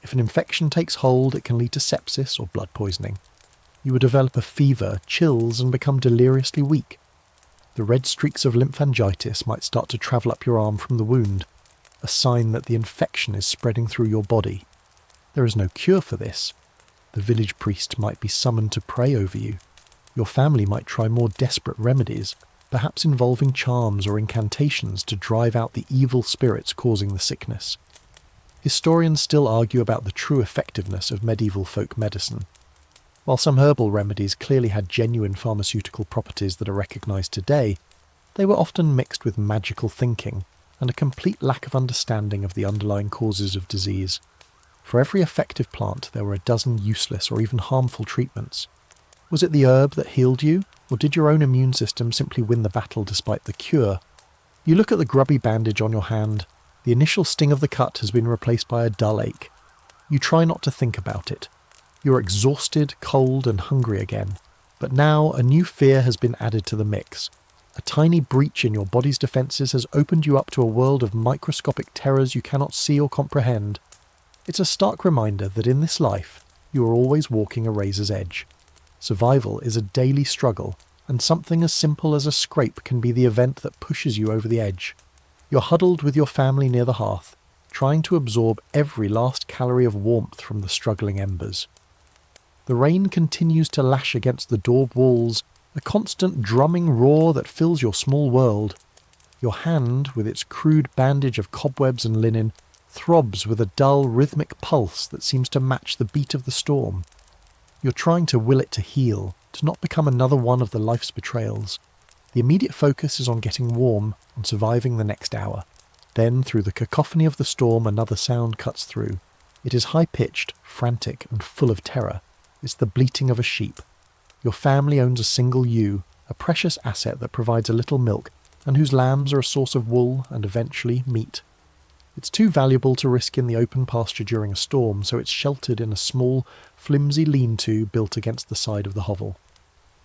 If an infection takes hold, it can lead to sepsis or blood poisoning. You will develop a fever, chills, and become deliriously weak. The red streaks of lymphangitis might start to travel up your arm from the wound, a sign that the infection is spreading through your body. There is no cure for this. The village priest might be summoned to pray over you. Your family might try more desperate remedies, perhaps involving charms or incantations to drive out the evil spirits causing the sickness. Historians still argue about the true effectiveness of medieval folk medicine. While some herbal remedies clearly had genuine pharmaceutical properties that are recognised today, they were often mixed with magical thinking and a complete lack of understanding of the underlying causes of disease. For every effective plant, there were a dozen useless or even harmful treatments. Was it the herb that healed you, or did your own immune system simply win the battle despite the cure? You look at the grubby bandage on your hand. The initial sting of the cut has been replaced by a dull ache. You try not to think about it. You're exhausted, cold, and hungry again. But now a new fear has been added to the mix. A tiny breach in your body's defences has opened you up to a world of microscopic terrors you cannot see or comprehend. It's a stark reminder that in this life, you are always walking a razor's edge. Survival is a daily struggle, and something as simple as a scrape can be the event that pushes you over the edge. You're huddled with your family near the hearth, trying to absorb every last calorie of warmth from the struggling embers. The rain continues to lash against the daubed walls, a constant drumming roar that fills your small world. Your hand, with its crude bandage of cobwebs and linen, throbs with a dull, rhythmic pulse that seems to match the beat of the storm. You're trying to will it to heal, to not become another one of the life's betrayals. The immediate focus is on getting warm, on surviving the next hour. Then, through the cacophony of the storm, another sound cuts through. It is high-pitched, frantic, and full of terror. It's the bleating of a sheep. Your family owns a single ewe, a precious asset that provides a little milk, and whose lambs are a source of wool and eventually meat. It's too valuable to risk in the open pasture during a storm, so it's sheltered in a small, flimsy lean-to built against the side of the hovel.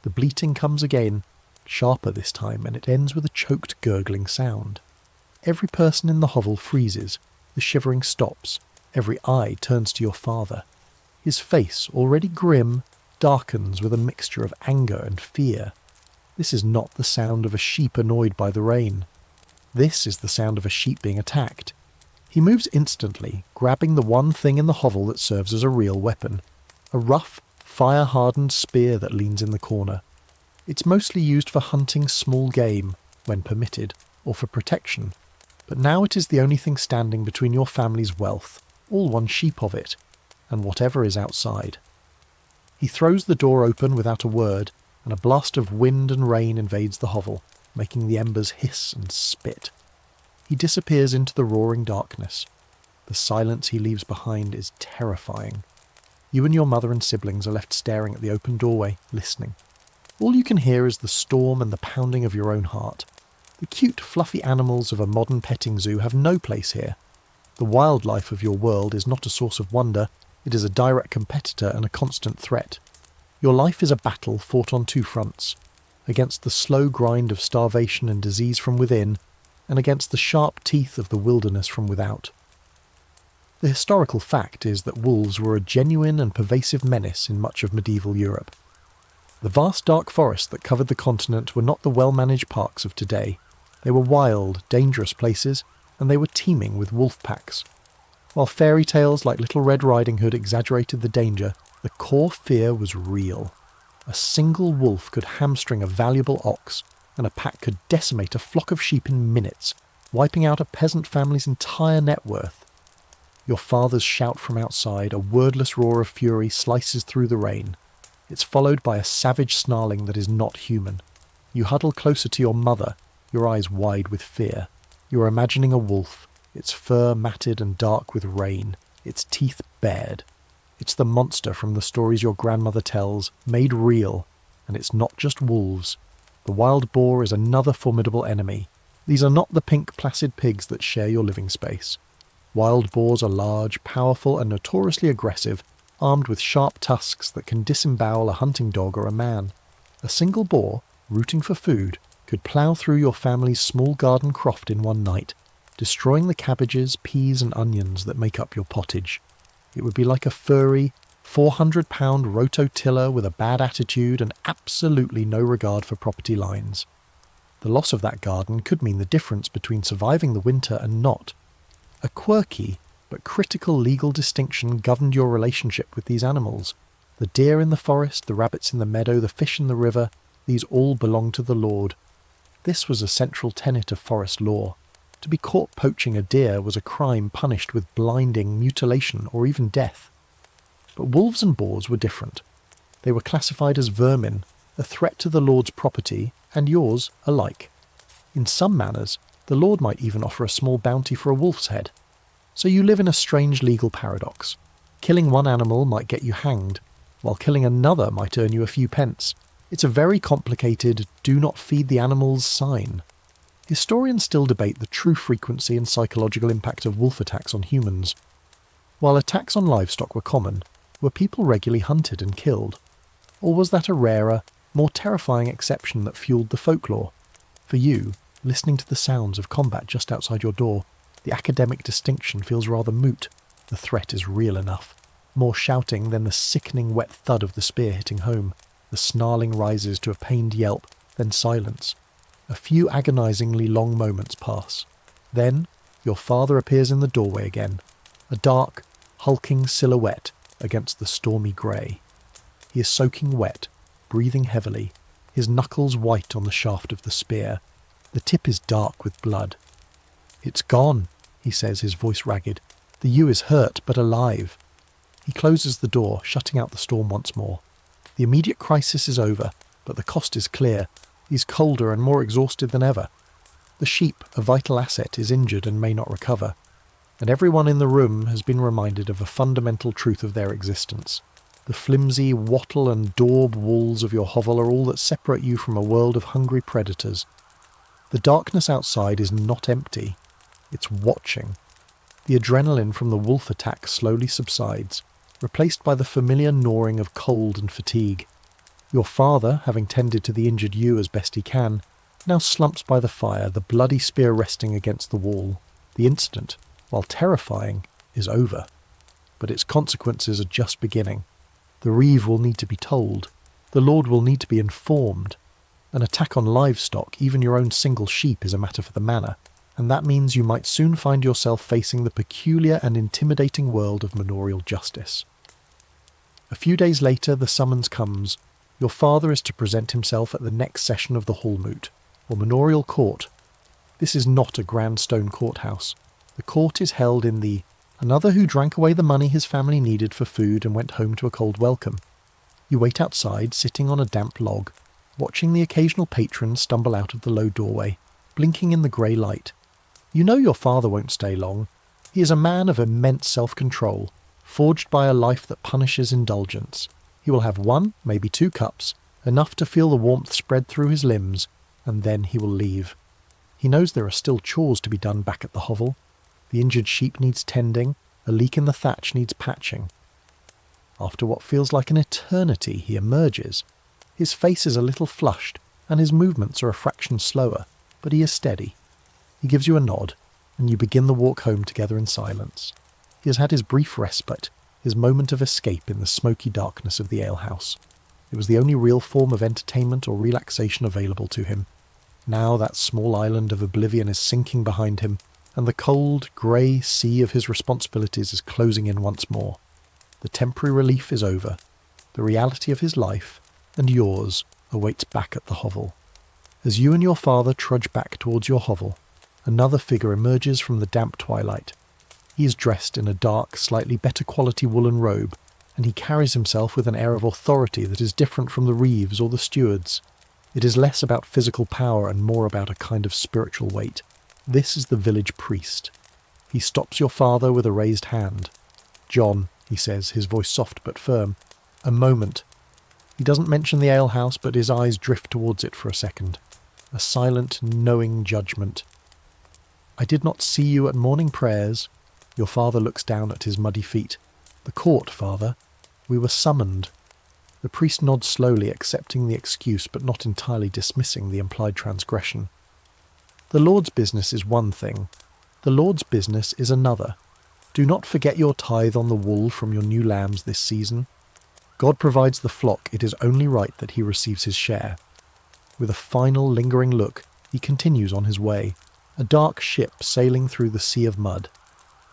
The bleating comes again, sharper this time, and it ends with a choked, gurgling sound. Every person in the hovel freezes, the shivering stops, every eye turns to your father. His face, already grim, darkens with a mixture of anger and fear. This is not the sound of a sheep annoyed by the rain. This is the sound of a sheep being attacked. He moves instantly, grabbing the one thing in the hovel that serves as a real weapon, a rough, fire-hardened spear that leans in the corner. It's mostly used for hunting small game, when permitted, or for protection, but now it is the only thing standing between your family's wealth, all one sheep of it, and whatever is outside. He throws the door open without a word, and a blast of wind and rain invades the hovel, making the embers hiss and spit. He disappears into the roaring darkness. The silence he leaves behind is terrifying. You and your mother and siblings are left staring at the open doorway, listening. All you can hear is the storm and the pounding of your own heart. The cute, fluffy animals of a modern petting zoo have no place here. The wildlife of your world is not a source of wonder, it is a direct competitor and a constant threat. Your life is a battle fought on two fronts, against the slow grind of starvation and disease from within, and against the sharp teeth of the wilderness from without. The historical fact is that wolves were a genuine and pervasive menace in much of medieval Europe. The vast dark forests that covered the continent were not the well-managed parks of today. They were wild, dangerous places, and they were teeming with wolf packs. While fairy tales like Little Red Riding Hood exaggerated the danger, the core fear was real. A single wolf could hamstring a valuable ox, and a pack could decimate a flock of sheep in minutes, wiping out a peasant family's entire net worth. Your father's shout from outside, a wordless roar of fury, slices through the rain. It's followed by a savage snarling that is not human. You huddle closer to your mother, your eyes wide with fear. You are imagining a wolf, its fur matted and dark with rain, its teeth bared. It's the monster from the stories your grandmother tells, made real, and it's not just wolves. The wild boar is another formidable enemy. These are not the pink placid pigs that share your living space. Wild boars are large, powerful, and notoriously aggressive, armed with sharp tusks that can disembowel a hunting dog or a man. A single boar, rooting for food, could plough through your family's small garden croft in one night, destroying the cabbages, peas, and onions that make up your pottage. It would be like a furry, 400-pound rototiller with a bad attitude and absolutely no regard for property lines. The loss of that garden could mean the difference between surviving the winter and not. A quirky but critical legal distinction governed your relationship with these animals. The deer in the forest, the rabbits in the meadow, the fish in the river, these all belong to the Lord. This was a central tenet of forest law. To be caught poaching a deer was a crime punished with blinding, mutilation, or even death. But wolves and boars were different. They were classified as vermin, a threat to the Lord's property, and yours alike. In some manners, the Lord might even offer a small bounty for a wolf's head. So you live in a strange legal paradox. Killing one animal might get you hanged, while killing another might earn you a few pence. It's a very complicated do not feed the animals sign. Historians still debate the true frequency and psychological impact of wolf attacks on humans. While attacks on livestock were common, were people regularly hunted and killed? Or was that a rarer, more terrifying exception that fueled the folklore? For you, listening to the sounds of combat just outside your door, the academic distinction feels rather moot. The threat is real enough. More shouting than the sickening wet thud of the spear hitting home. The snarling rises to a pained yelp, then silence. A few agonizingly long moments pass. Then, your father appears in the doorway again, a dark, hulking silhouette against the stormy grey. He is soaking wet, breathing heavily, his knuckles white on the shaft of the spear. The tip is dark with blood. "It's gone," he says, his voice ragged. "The ewe is hurt, but alive." He closes the door, shutting out the storm once more. The immediate crisis is over, but the cost is clear. He's colder and more exhausted than ever. The sheep, a vital asset, is injured and may not recover. And everyone in the room has been reminded of a fundamental truth of their existence. The flimsy wattle and daub walls of your hovel are all that separate you from a world of hungry predators. The darkness outside is not empty. It's watching. The adrenaline from the wolf attack slowly subsides, replaced by the familiar gnawing of cold and fatigue. Your father, having tended to the injured ewe as best he can, now slumps by the fire, the bloody spear resting against the wall. The incident, while terrifying, is over. But its consequences are just beginning. The reeve will need to be told. The Lord will need to be informed. An attack on livestock, even your own single sheep, is a matter for the manor, and that means you might soon find yourself facing the peculiar and intimidating world of manorial justice. A few days later, the summons comes. Your father is to present himself at the next session of the Hallmoot, or manorial court. This is not a grand stone courthouse. The court is held in the another who drank away the money his family needed for food and went home to a cold welcome. You wait outside, sitting on a damp log, watching the occasional patron stumble out of the low doorway, blinking in the grey light. You know your father won't stay long. He is a man of immense self-control, forged by a life that punishes indulgence. He will have 1, maybe 2 cups, enough to feel the warmth spread through his limbs, and then he will leave. He knows there are still chores to be done back at the hovel. The injured sheep needs tending, a leak in the thatch needs patching. After what feels like an eternity, he emerges. His face is a little flushed, and his movements are a fraction slower, but he is steady. He gives you a nod, and you begin the walk home together in silence. He has had his brief respite, his moment of escape in the smoky darkness of the alehouse. It was the only real form of entertainment or relaxation available to him. Now that small island of oblivion is sinking behind him, and the cold, grey sea of his responsibilities is closing in once more. The temporary relief is over. The reality of his life, and yours, awaits back at the hovel. As you and your father trudge back towards your hovel, another figure emerges from the damp twilight. He is dressed in a dark, slightly better quality woolen robe, and he carries himself with an air of authority that is different from the reeves or the stewards. It is less about physical power and more about a kind of spiritual weight. This is the village priest. He stops your father with a raised hand. "John," he says, his voice soft but firm. "A moment." He doesn't mention the alehouse, but his eyes drift towards it for a second. A silent, knowing judgment. "I did not see you at morning prayers." Your father looks down at his muddy feet. "The court, father. We were summoned." The priest nods slowly, accepting the excuse but not entirely dismissing the implied transgression. "The Lord's business is one thing. The Lord's business is another. Do not forget your tithe on the wool from your new lambs this season. God provides the flock, it is only right that he receives his share." With a final lingering look, he continues on his way, a dark ship sailing through the sea of mud.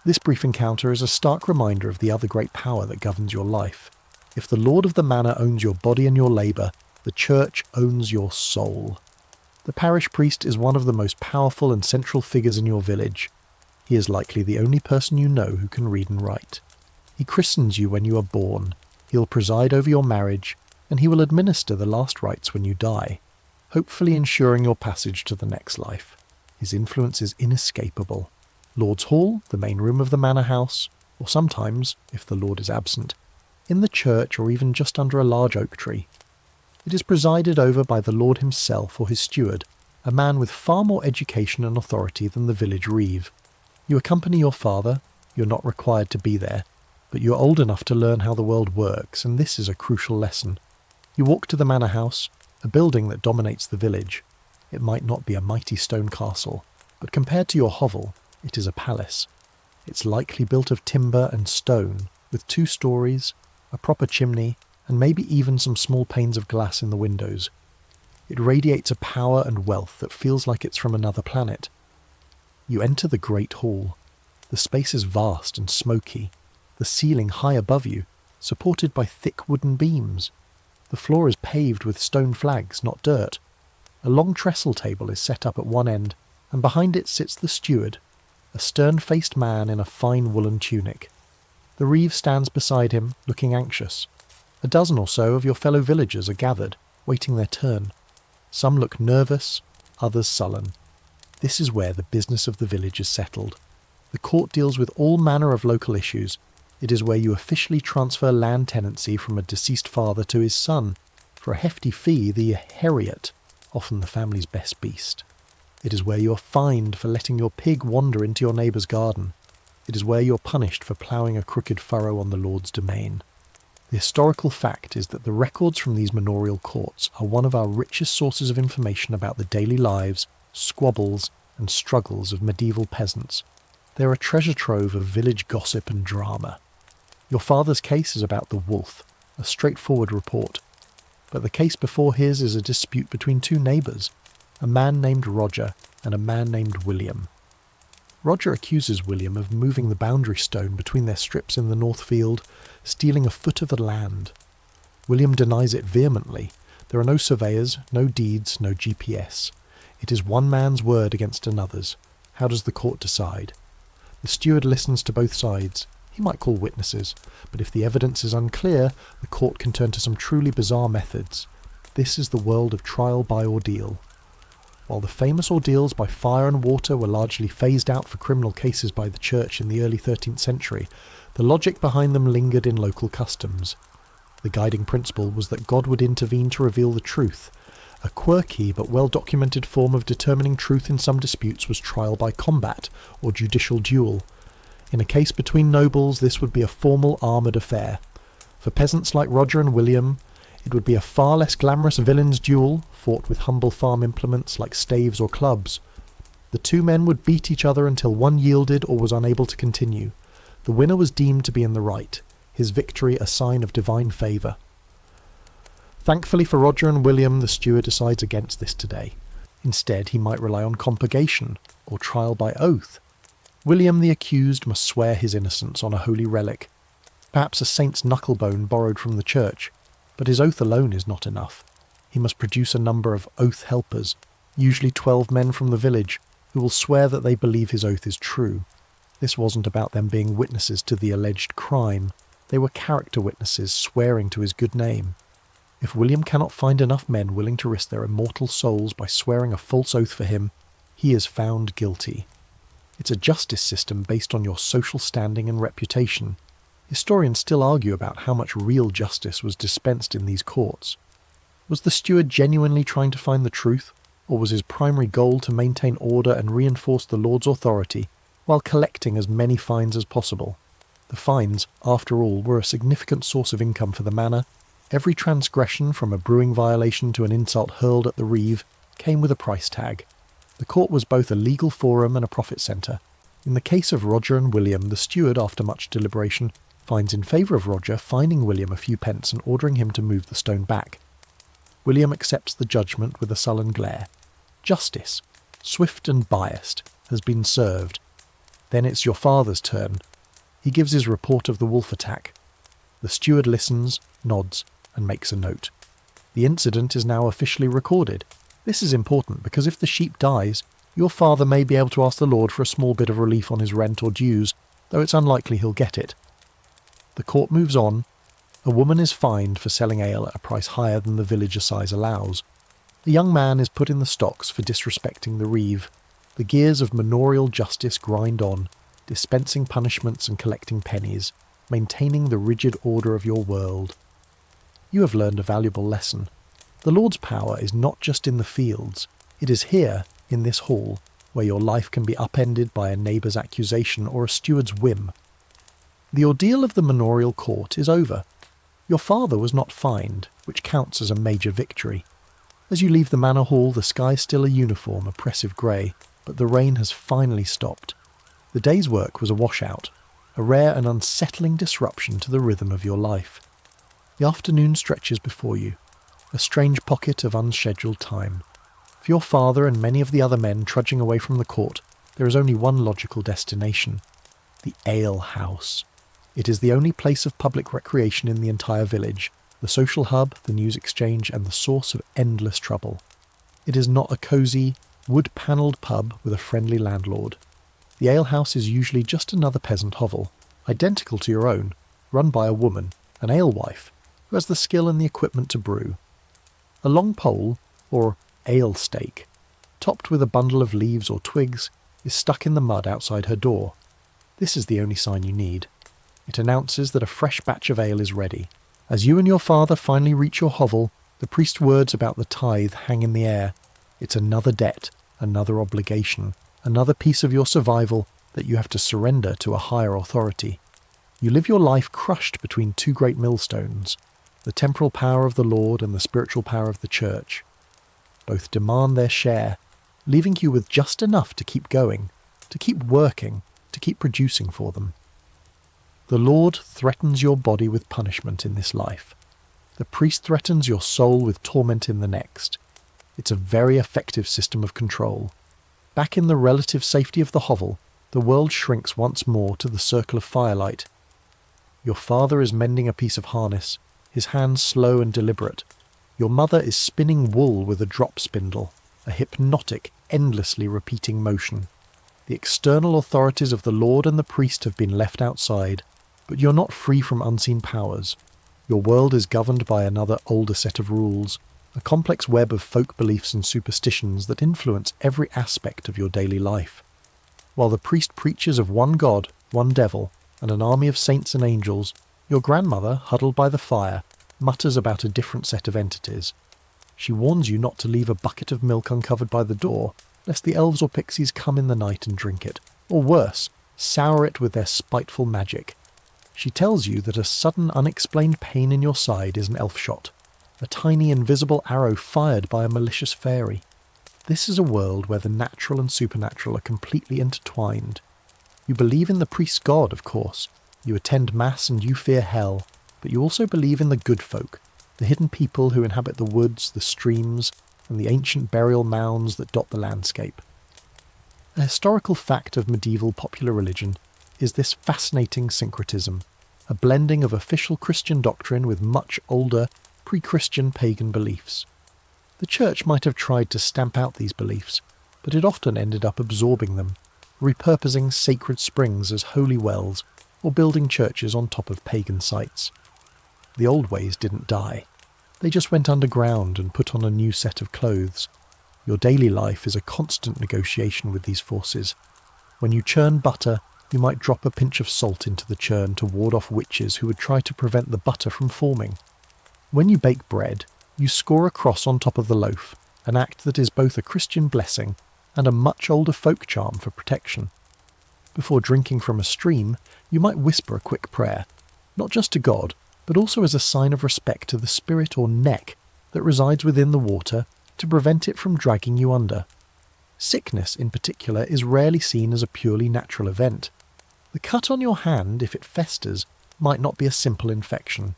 This brief encounter is a stark reminder of the other great power that governs your life. If the Lord of the Manor owns your body and your labour, the church owns your soul. The parish priest is one of the most powerful and central figures in your village. He is likely the only person you know who can read and write. He christens you when you are born. He'll preside over your marriage, and he will administer the last rites when you die, hopefully ensuring your passage to the next life. His influence is inescapable. Lord's Hall, the main room of the manor house, or sometimes, if the Lord is absent, in the church or even just under a large oak tree. It is presided over by the Lord himself or his steward, a man with far more education and authority than the village reeve. You accompany your father. You're not required to be there, but you're old enough to learn how the world works, and this is a crucial lesson. You walk to the manor house, a building that dominates the village. It might not be a mighty stone castle, but compared to your hovel, it is a palace. It's likely built of timber and stone, with 2 stories, a proper chimney, and maybe even some small panes of glass in the windows. It radiates a power and wealth that feels like it's from another planet. You enter the great hall. The space is vast and smoky, the ceiling high above you, supported by thick wooden beams. The floor is paved with stone flags, not dirt. A long trestle table is set up at one end, and behind it sits the steward, a stern-faced man in a fine woolen tunic. The reeve stands beside him, looking anxious. A dozen or so of your fellow villagers are gathered, waiting their turn. Some look nervous, others sullen. This is where the business of the village is settled. The court deals with all manner of local issues. It is where you officially transfer land tenancy from a deceased father to his son, for a hefty fee, the heriot, often the family's best beast. It is where you are fined for letting your pig wander into your neighbour's garden. It is where you are punished for ploughing a crooked furrow on the Lord's domain. The historical fact is that the records from these manorial courts are one of our richest sources of information about the daily lives, squabbles, and struggles of medieval peasants. They are a treasure trove of village gossip and drama. Your father's case is about the wolf, a straightforward report. But the case before his is a dispute between 2 neighbours, a man named Roger and a man named William. Roger accuses William of moving the boundary stone between their strips in the north field, stealing a foot of the land. William denies it vehemently. There are no surveyors, no deeds, no GPS. It is one man's word against another's. How does the court decide? The steward listens to both sides. He might call witnesses, but if the evidence is unclear, the court can turn to some truly bizarre methods. This is the world of trial by ordeal. While the famous ordeals by fire and water were largely phased out for criminal cases by the church in the early 13th century, the logic behind them lingered in local customs. The guiding principle was that God would intervene to reveal the truth. A quirky but well-documented form of determining truth in some disputes was trial by combat, or judicial duel. In a case between nobles, this would be a formal armoured affair. For peasants like Roger and William, it would be a far less glamorous villain's duel, fought with humble farm implements like staves or clubs. The 2 men would beat each other until one yielded or was unable to continue. The winner was deemed to be in the right, his victory a sign of divine favour. Thankfully for Roger and William, the steward decides against this today. Instead, he might rely on compurgation, or trial by oath. William the accused must swear his innocence on a holy relic, perhaps a saint's knucklebone borrowed from the church, but his oath alone is not enough. He must produce a number of oath helpers, usually 12 men from the village, who will swear that they believe his oath is true. This wasn't about them being witnesses to the alleged crime. They were character witnesses swearing to his good name. If William cannot find enough men willing to risk their immortal souls by swearing a false oath for him, he is found guilty. It's a justice system based on your social standing and reputation. Historians still argue about how much real justice was dispensed in these courts. Was the steward genuinely trying to find the truth, or was his primary goal to maintain order and reinforce the Lord's authority while collecting as many fines as possible? The fines, after all, were a significant source of income for the manor. Every transgression, from a brewing violation to an insult hurled at the reeve, came with a price tag. The court was both a legal forum and a profit centre. In the case of Roger and William, the steward, after much deliberation, finds in favour of Roger, fining William a few pence and ordering him to move the stone back. William accepts the judgment with a sullen glare. Justice, swift and biased, has been served. Then it's your father's turn. He gives his report of the wolf attack. The steward listens, nods, and makes a note. The incident is now officially recorded. This is important because if the sheep dies, your father may be able to ask the Lord for a small bit of relief on his rent or dues, though it's unlikely he'll get it. The court moves on. A woman is fined for selling ale at a price higher than the village assize allows. A young man is put in the stocks for disrespecting the reeve. The gears of manorial justice grind on, dispensing punishments and collecting pennies, maintaining the rigid order of your world. You have learned a valuable lesson. The Lord's power is not just in the fields. It is here, in this hall, where your life can be upended by a neighbour's accusation or a steward's whim. The ordeal of the manorial court is over. Your father was not fined, which counts as a major victory. As you leave the manor hall, the sky is still a uniform, oppressive grey, but the rain has finally stopped. The day's work was a washout, a rare and unsettling disruption to the rhythm of your life. The afternoon stretches before you, a strange pocket of unscheduled time. For your father and many of the other men trudging away from the court, there is only one logical destination: the ale house. It is the only place of public recreation in the entire village, the social hub, the news exchange, and the source of endless trouble. It is not a cosy, wood-panelled pub with a friendly landlord. The alehouse is usually just another peasant hovel, identical to your own, run by a woman, an alewife, who has the skill and the equipment to brew. A long pole, or ale stake, topped with a bundle of leaves or twigs, is stuck in the mud outside her door. This is the only sign you need. It announces that a fresh batch of ale is ready. As you and your father finally reach your hovel, the priest's words about the tithe hang in the air. It's another debt, another obligation, another piece of your survival that you have to surrender to a higher authority. You live your life crushed between two great millstones, the temporal power of the Lord and the spiritual power of the Church. Both demand their share, leaving you with just enough to keep going, to keep working, to keep producing for them. The Lord threatens your body with punishment in this life. The priest threatens your soul with torment in the next. It's a very effective system of control. Back in the relative safety of the hovel, the world shrinks once more to the circle of firelight. Your father is mending a piece of harness, his hands slow and deliberate. Your mother is spinning wool with a drop spindle, a hypnotic, endlessly repeating motion. The external authorities of the Lord and the priest have been left outside, but you're not free from unseen powers. Your world is governed by another older set of rules, a complex web of folk beliefs and superstitions that influence every aspect of your daily life. While the priest preaches of one God, one devil, and an army of saints and angels, your grandmother, huddled by the fire, mutters about a different set of entities. She warns you not to leave a bucket of milk uncovered by the door, lest the elves or pixies come in the night and drink it, or worse, sour it with their spiteful magic. She tells you that a sudden unexplained pain in your side is an elf shot, a tiny invisible arrow fired by a malicious fairy. This is a world where the natural and supernatural are completely intertwined. You believe in the priest's God, of course. You attend mass and you fear hell, but you also believe in the good folk, the hidden people who inhabit the woods, the streams, and the ancient burial mounds that dot the landscape. A historical fact of medieval popular religion is this fascinating syncretism, a blending of official Christian doctrine with much older, pre-Christian pagan beliefs. The Church might have tried to stamp out these beliefs, but it often ended up absorbing them, repurposing sacred springs as holy wells, or building churches on top of pagan sites. The old ways didn't die. They just went underground and put on a new set of clothes. Your daily life is a constant negotiation with these forces. When you churn butter, you might drop a pinch of salt into the churn to ward off witches who would try to prevent the butter from forming. When you bake bread, you score a cross on top of the loaf, an act that is both a Christian blessing and a much older folk charm for protection. Before drinking from a stream, you might whisper a quick prayer, not just to God, but also as a sign of respect to the spirit or neck that resides within the water to prevent it from dragging you under. Sickness, in particular, is rarely seen as a purely natural event. The cut on your hand, if it festers, might not be a simple infection.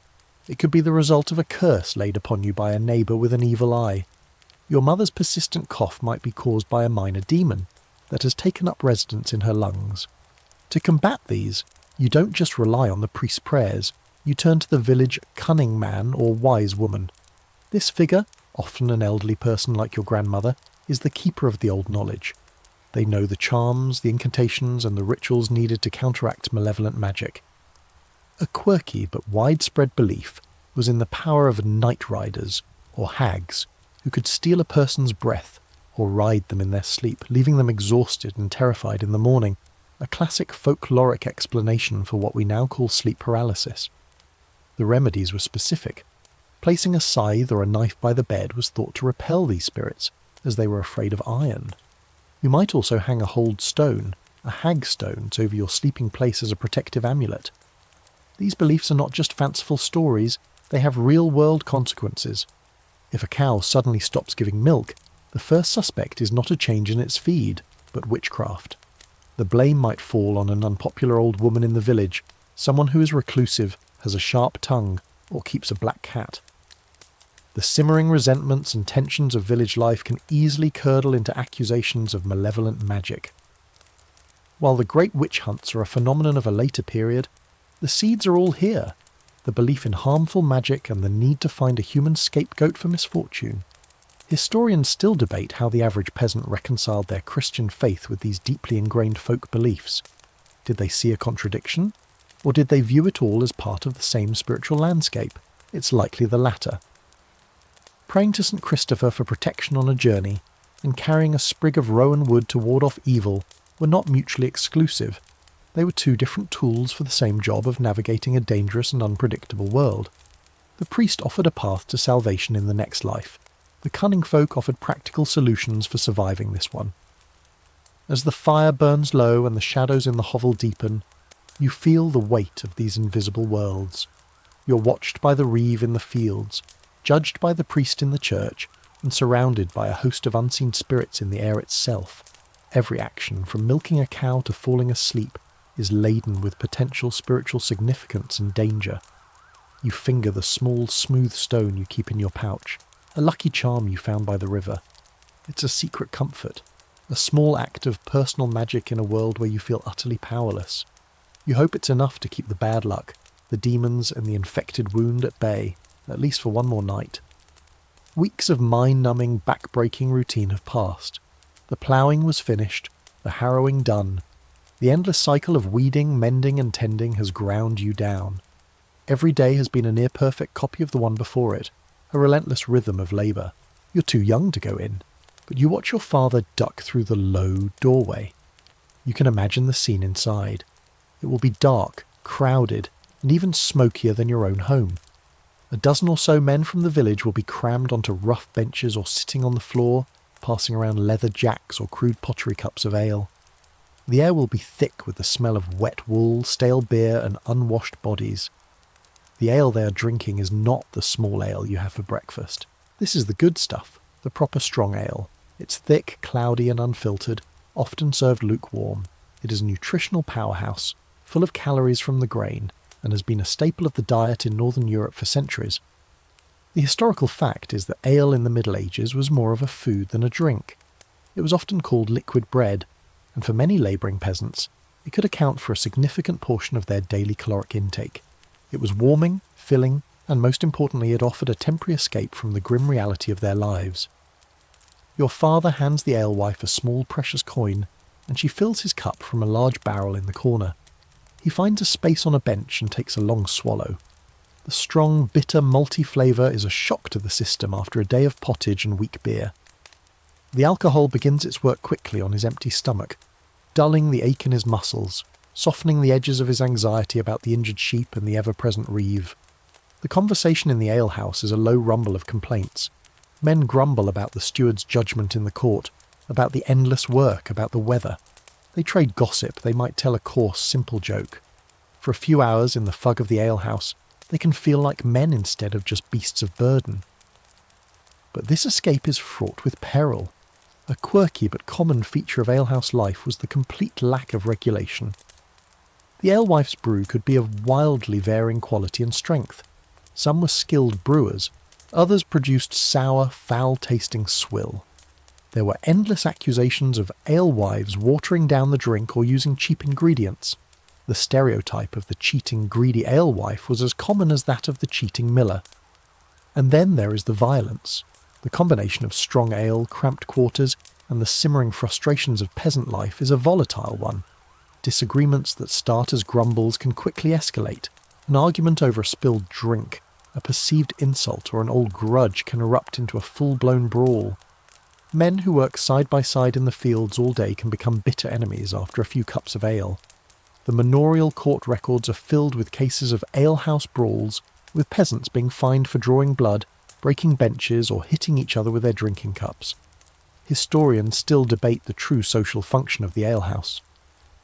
It could be the result of a curse laid upon you by a neighbour with an evil eye. Your mother's persistent cough might be caused by a minor demon that has taken up residence in her lungs. To combat these, you don't just rely on the priest's prayers, you turn to the village cunning man or wise woman. This figure, often an elderly person like your grandmother, is the keeper of the old knowledge. They know the charms, the incantations, and the rituals needed to counteract malevolent magic. A quirky but widespread belief was in the power of night riders, or hags, who could steal a person's breath or ride them in their sleep, leaving them exhausted and terrified in the morning, a classic folkloric explanation for what we now call sleep paralysis. The remedies were specific. Placing a scythe or a knife by the bed was thought to repel these spirits, as they were afraid of iron. You might also hang a hold stone, a hag stone, over your sleeping place as a protective amulet. These beliefs are not just fanciful stories, they have real-world consequences. If a cow suddenly stops giving milk, the first suspect is not a change in its feed, but witchcraft. The blame might fall on an unpopular old woman in the village, someone who is reclusive, has a sharp tongue, or keeps a black cat. The simmering resentments and tensions of village life can easily curdle into accusations of malevolent magic. While the great witch hunts are a phenomenon of a later period, the seeds are all here. The belief in harmful magic and the need to find a human scapegoat for misfortune. Historians still debate how the average peasant reconciled their Christian faith with these deeply ingrained folk beliefs. Did they see a contradiction? Or did they view it all as part of the same spiritual landscape? It's likely the latter. Praying to St. Christopher for protection on a journey, and carrying a sprig of rowan wood to ward off evil were not mutually exclusive. They were two different tools for the same job of navigating a dangerous and unpredictable world. The priest offered a path to salvation in the next life. The cunning folk offered practical solutions for surviving this one. As the fire burns low and the shadows in the hovel deepen, you feel the weight of these invisible worlds. You're watched by the reeve in the fields, judged by the priest in the church, and surrounded by a host of unseen spirits in the air itself. Every action, from milking a cow to falling asleep, is laden with potential spiritual significance and danger. You finger the small, smooth stone you keep in your pouch, a lucky charm you found by the river. It's a secret comfort, a small act of personal magic in a world where you feel utterly powerless. You hope it's enough to keep the bad luck, the demons and the infected wound at bay, at least for one more night. Weeks of mind-numbing, back-breaking routine have passed. The ploughing was finished, the harrowing done. The endless cycle of weeding, mending and tending has ground you down. Every day has been a near-perfect copy of the one before it, a relentless rhythm of labour. You're too young to go in, but you watch your father duck through the low doorway. You can imagine the scene inside. It will be dark, crowded, and even smokier than your own home. A dozen or so men from the village will be crammed onto rough benches or sitting on the floor, passing around leather jacks or crude pottery cups of ale. The air will be thick with the smell of wet wool, stale beer and unwashed bodies. The ale they are drinking is not the small ale you have for breakfast. This is the good stuff, the proper strong ale. It's thick, cloudy and unfiltered, often served lukewarm. It is a nutritional powerhouse, full of calories from the grain, and has been a staple of the diet in Northern Europe for centuries. The historical fact is that ale in the Middle Ages was more of a food than a drink. It was often called liquid bread, and for many labouring peasants, it could account for a significant portion of their daily caloric intake. It was warming, filling, and most importantly it offered a temporary escape from the grim reality of their lives. Your father hands the alewife a small precious coin, and she fills his cup from a large barrel in the corner. He finds a space on a bench and takes a long swallow. The strong, bitter, malty flavour is a shock to the system after a day of pottage and weak beer. The alcohol begins its work quickly on his empty stomach. dulling the ache in his muscles, softening the edges of his anxiety about the injured sheep and the ever-present reeve. The conversation in the alehouse is a low rumble of complaints. Men grumble about the steward's judgment in the court, about the endless work, about the weather. They trade gossip, they might tell a coarse, simple joke. For a few hours in the fug of the alehouse, they can feel like men instead of just beasts of burden. But this escape is fraught with peril. A quirky but common feature of alehouse life was the complete lack of regulation. The alewife's brew could be of wildly varying quality and strength. Some were skilled brewers, others produced sour, foul-tasting swill. There were endless accusations of alewives watering down the drink or using cheap ingredients. The stereotype of the cheating, greedy alewife was as common as that of the cheating miller. And then there is the violence. The combination of strong ale, cramped quarters, and the simmering frustrations of peasant life is a volatile one. Disagreements that start as grumbles can quickly escalate. An argument over a spilled drink, a perceived insult, or an old grudge can erupt into a full-blown brawl. Men who work side by side in the fields all day can become bitter enemies after a few cups of ale. The manorial court records are filled with cases of alehouse brawls, with peasants being fined for drawing blood, breaking benches, or hitting each other with their drinking cups. Historians still debate the true social function of the alehouse.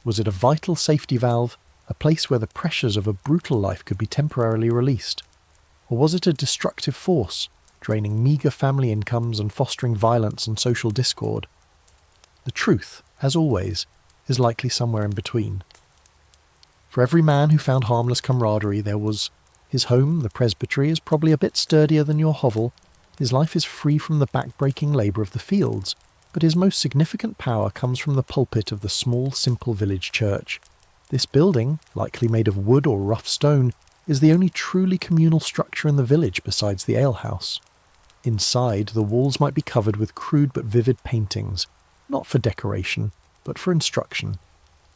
Was it a vital safety valve, a place where the pressures of a brutal life could be temporarily released? Or was it a destructive force, draining meagre family incomes and fostering violence and social discord? The truth, as always, is likely somewhere in between. For every man who found harmless camaraderie, there was his home. The presbytery is probably a bit sturdier than your hovel. His life is free from the back-breaking labour of the fields, but his most significant power comes from the pulpit of the small, simple village church. This building, likely made of wood or rough stone, is the only truly communal structure in the village besides the alehouse. Inside, the walls might be covered with crude but vivid paintings, not for decoration, but for instruction.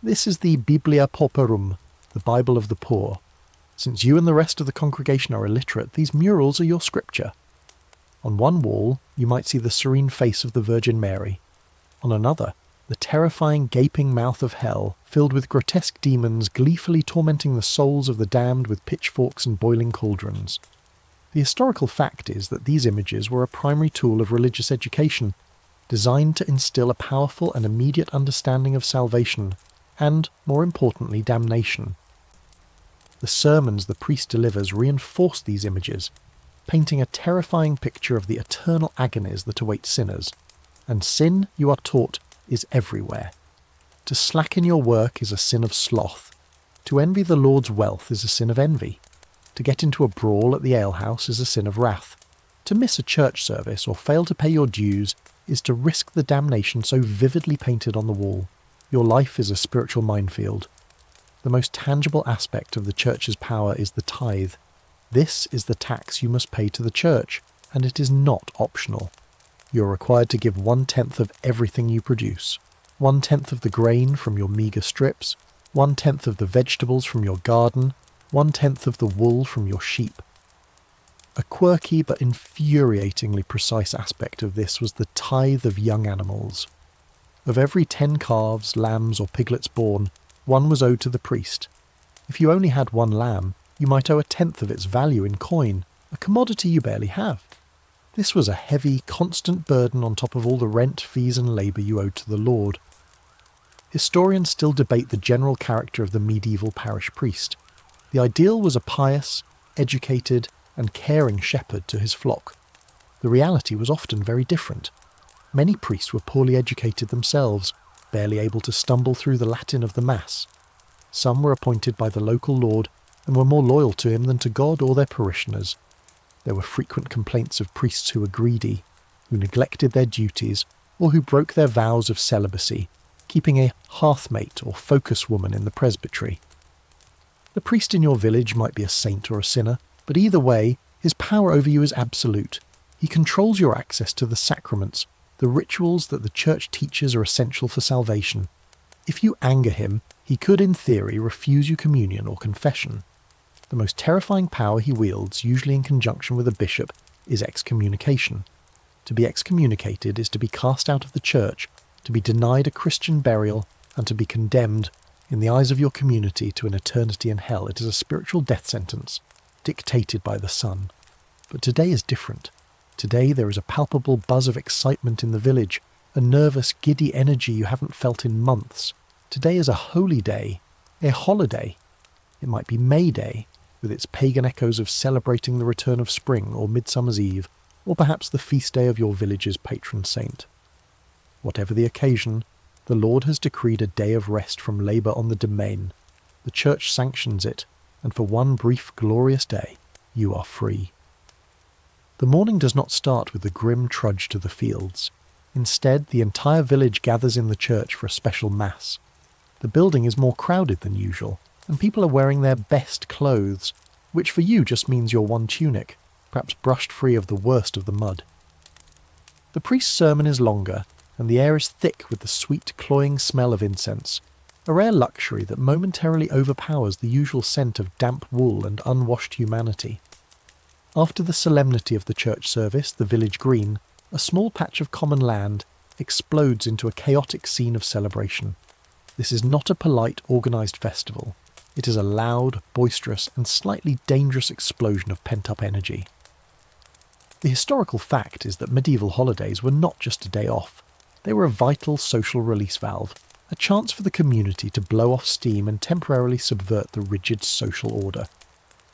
This is the Biblia Pauperum, the Bible of the poor. Since you and the rest of the congregation are illiterate, these murals are your scripture. On one wall, you might see the serene face of the Virgin Mary. On another, the terrifying gaping mouth of hell, filled with grotesque demons gleefully tormenting the souls of the damned with pitchforks and boiling cauldrons. The historical fact is that these images were a primary tool of religious education, designed to instill a powerful and immediate understanding of salvation, and, more importantly, damnation. The sermons the priest delivers reinforce these images, painting a terrifying picture of the eternal agonies that await sinners. And sin, you are taught, is everywhere. To slacken your work is a sin of sloth. To envy the Lord's wealth is a sin of envy. To get into a brawl at the alehouse is a sin of wrath. To miss a church service or fail to pay your dues is to risk the damnation so vividly painted on the wall. Your life is a spiritual minefield. The most tangible aspect of the church's power is the tithe. This is the tax you must pay to the church, and it is not optional. You are required to give 1/10 of everything you produce. 1/10 of the grain from your meagre strips, 1/10 of the vegetables from your garden, 1/10 of the wool from your sheep. A quirky but infuriatingly precise aspect of this was the tithe of young animals. Of every 10 calves, lambs, or piglets born, 1 was owed to the priest. If you only had 1 lamb, you might owe 1/10 of its value in coin, a commodity you barely have. This was a heavy, constant burden on top of all the rent, fees and labour you owed to the Lord. Historians still debate the general character of the medieval parish priest. The ideal was a pious, educated, and caring shepherd to his flock. The reality was often very different. Many priests were poorly educated themselves, barely able to stumble through the Latin of the Mass. Some were appointed by the local lord and were more loyal to him than to God or their parishioners. There were frequent complaints of priests who were greedy, who neglected their duties, or who broke their vows of celibacy, keeping a hearthmate or focus woman in the presbytery. The priest in your village might be a saint or a sinner, but either way, his power over you is absolute. He controls your access to the sacraments, the rituals that the church teaches are essential for salvation. If you anger him, he could, in theory, refuse you communion or confession. The most terrifying power he wields, usually in conjunction with a bishop, is excommunication. To be excommunicated is to be cast out of the church, to be denied a Christian burial, and to be condemned, in the eyes of your community, to an eternity in hell. It is a spiritual death sentence, dictated by the sun. But today is different. Today there is a palpable buzz of excitement in the village, a nervous, giddy energy you haven't felt in months. Today is a holy day, a holiday. It might be May Day, with its pagan echoes of celebrating the return of spring, or Midsummer's Eve, or perhaps the feast day of your village's patron saint. Whatever the occasion, the Lord has decreed a day of rest from labour on the domain. The Church sanctions it, and for one brief, glorious day, you are free. The morning does not start with the grim trudge to the fields. Instead, the entire village gathers in the church for a special mass. The building is more crowded than usual, and people are wearing their best clothes, which for you just means your one tunic, perhaps brushed free of the worst of the mud. The priest's sermon is longer, and the air is thick with the sweet, cloying smell of incense, a rare luxury that momentarily overpowers the usual scent of damp wool and unwashed humanity. After the solemnity of the church service, the village green, a small patch of common land, explodes into a chaotic scene of celebration. This is not a polite, organised festival. It is a loud, boisterous, and slightly dangerous explosion of pent-up energy. The historical fact is that medieval holidays were not just a day off. They were a vital social release valve, a chance for the community to blow off steam and temporarily subvert the rigid social order.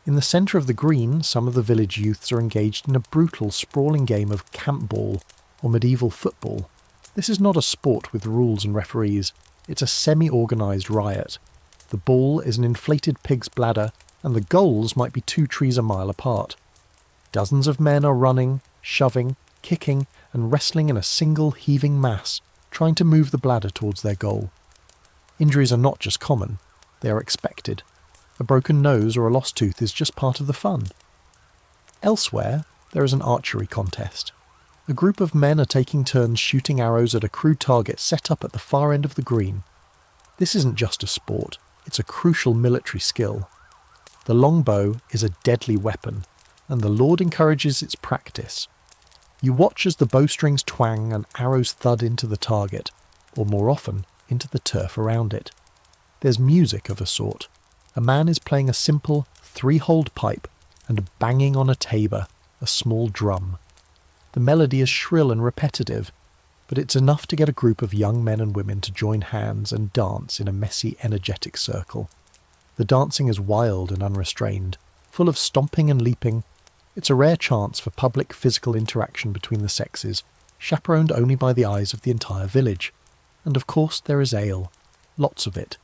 In the centre of the green, some of the village youths are engaged in a brutal, sprawling game of camp ball or medieval football. This is not a sport with rules and referees. It's a semi-organised riot. The ball is an inflated pig's bladder, and the goals might be 2 trees a mile apart. Dozens of men are running, shoving, kicking, and wrestling in a single heaving mass, trying to move the bladder towards their goal. Injuries are not just common, they are expected. A broken nose or a lost tooth is just part of the fun. Elsewhere, there is an archery contest. A group of men are taking turns shooting arrows at a crude target set up at the far end of the green. This isn't just a sport, it's a crucial military skill. The longbow is a deadly weapon, and the Lord encourages its practice. You watch as the bowstrings twang and arrows thud into the target, or more often, into the turf around it. There's music of a sort. A man is playing a simple, 3-holed pipe and banging on a tabor, a small drum. The melody is shrill and repetitive, but it's enough to get a group of young men and women to join hands and dance in a messy, energetic circle. The dancing is wild and unrestrained, full of stomping and leaping. It's a rare chance for public physical interaction between the sexes, chaperoned only by the eyes of the entire village. And of course there is ale. Lots of it.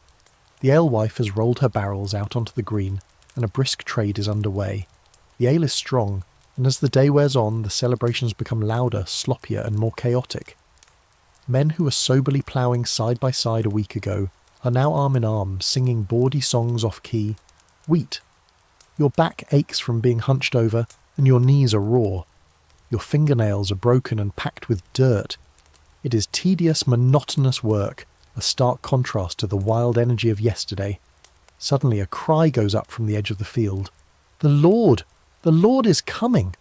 The alewife has rolled her barrels out onto the green, and a brisk trade is underway. The ale is strong, and as the day wears on, the celebrations become louder, sloppier, and more chaotic. Men who were soberly ploughing side by side a week ago are now arm in arm, singing bawdy songs off-key. Wheat. Your back aches from being hunched over, and your knees are raw. Your fingernails are broken and packed with dirt. It is tedious, monotonous work, a stark contrast to the wild energy of yesterday. Suddenly a cry goes up from the edge of the field. The Lord! The Lord is coming!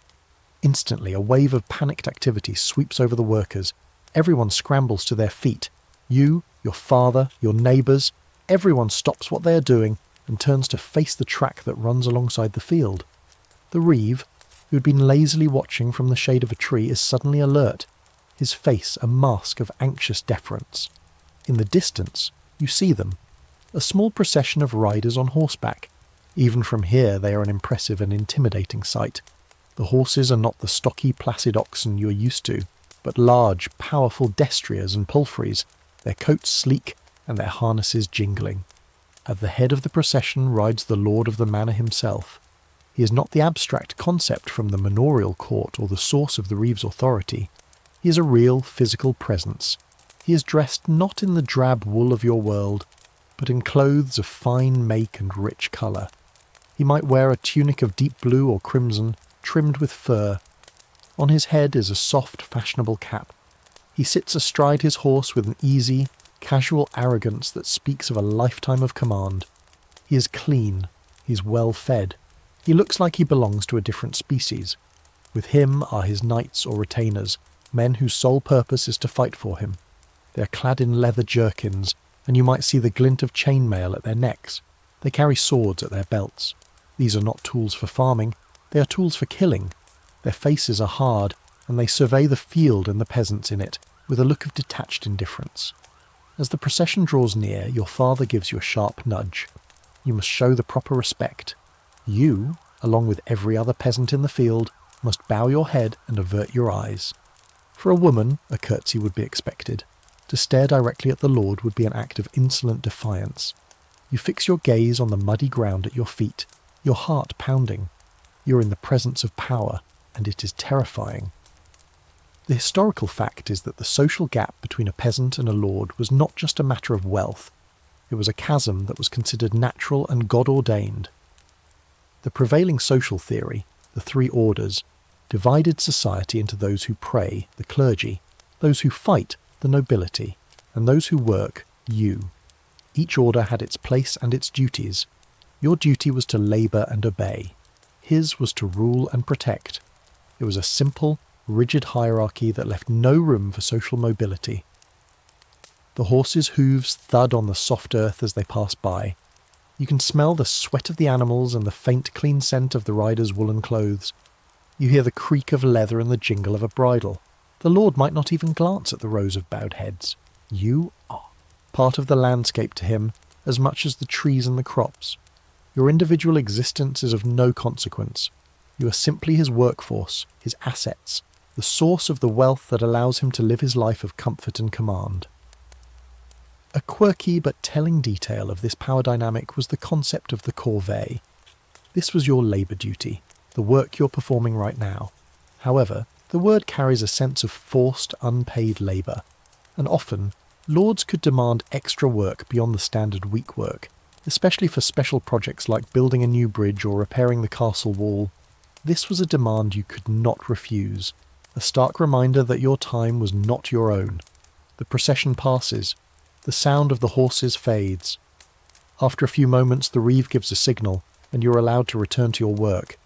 Instantly a wave of panicked activity sweeps over the workers. Everyone scrambles to their feet. You, your father, your neighbours, everyone stops what they are doing and turns to face the track that runs alongside the field. The reeve, who had been lazily watching from the shade of a tree, is suddenly alert, his face a mask of anxious deference. In the distance, you see them, a small procession of riders on horseback. Even from here they are an impressive and intimidating sight. The horses are not the stocky, placid oxen you are used to, but large, powerful destriers and palfreys, their coats sleek and their harnesses jingling. At the head of the procession rides the lord of the manor himself. He is not the abstract concept from the manorial court or the source of the reeve's authority. He is a real physical presence. He is dressed not in the drab wool of your world, but in clothes of fine make and rich colour. He might wear a tunic of deep blue or crimson, trimmed with fur. On his head is a soft, fashionable cap. He sits astride his horse with an easy, casual arrogance that speaks of a lifetime of command. He is clean. He is well fed. He looks like he belongs to a different species. With him are his knights or retainers, men whose sole purpose is to fight for him. They are clad in leather jerkins, and you might see the glint of chainmail at their necks. They carry swords at their belts. These are not tools for farming, they are tools for killing. Their faces are hard, and they survey the field and the peasants in it with a look of detached indifference. As the procession draws near, your father gives you a sharp nudge. You must show the proper respect. You, along with every other peasant in the field, must bow your head and avert your eyes. For a woman, a curtsy would be expected. To stare directly at the Lord would be an act of insolent defiance. You fix your gaze on the muddy ground at your feet, your heart pounding. You're in the presence of power, and it is terrifying. The historical fact is that the social gap between a peasant and a lord was not just a matter of wealth. It was a chasm that was considered natural and God-ordained. The prevailing social theory, the three orders, divided society into those who pray, the clergy, those who fight, the nobility, and those who work, you. Each order had its place and its duties. Your duty was to labour and obey. His was to rule and protect. It was a simple, rigid hierarchy that left no room for social mobility. The horses' hooves thud on the soft earth as they pass by. You can smell the sweat of the animals and the faint, clean scent of the riders' woolen clothes. You hear the creak of leather and the jingle of a bridle. The Lord might not even glance at the rows of bowed heads. You are part of the landscape to him, as much as the trees and the crops. Your individual existence is of no consequence. You are simply his workforce, his assets, the source of the wealth that allows him to live his life of comfort and command. A quirky but telling detail of this power dynamic was the concept of the corvée. This was your labour duty, the work you're performing right now. However, the word carries a sense of forced, unpaid labour, and often, lords could demand extra work beyond the standard week work, especially for special projects like building a new bridge or repairing the castle wall. This was a demand you could not refuse, a stark reminder that your time was not your own. The procession passes. The sound of the horses fades. After a few moments, the reeve gives a signal, and you're allowed to return to your work.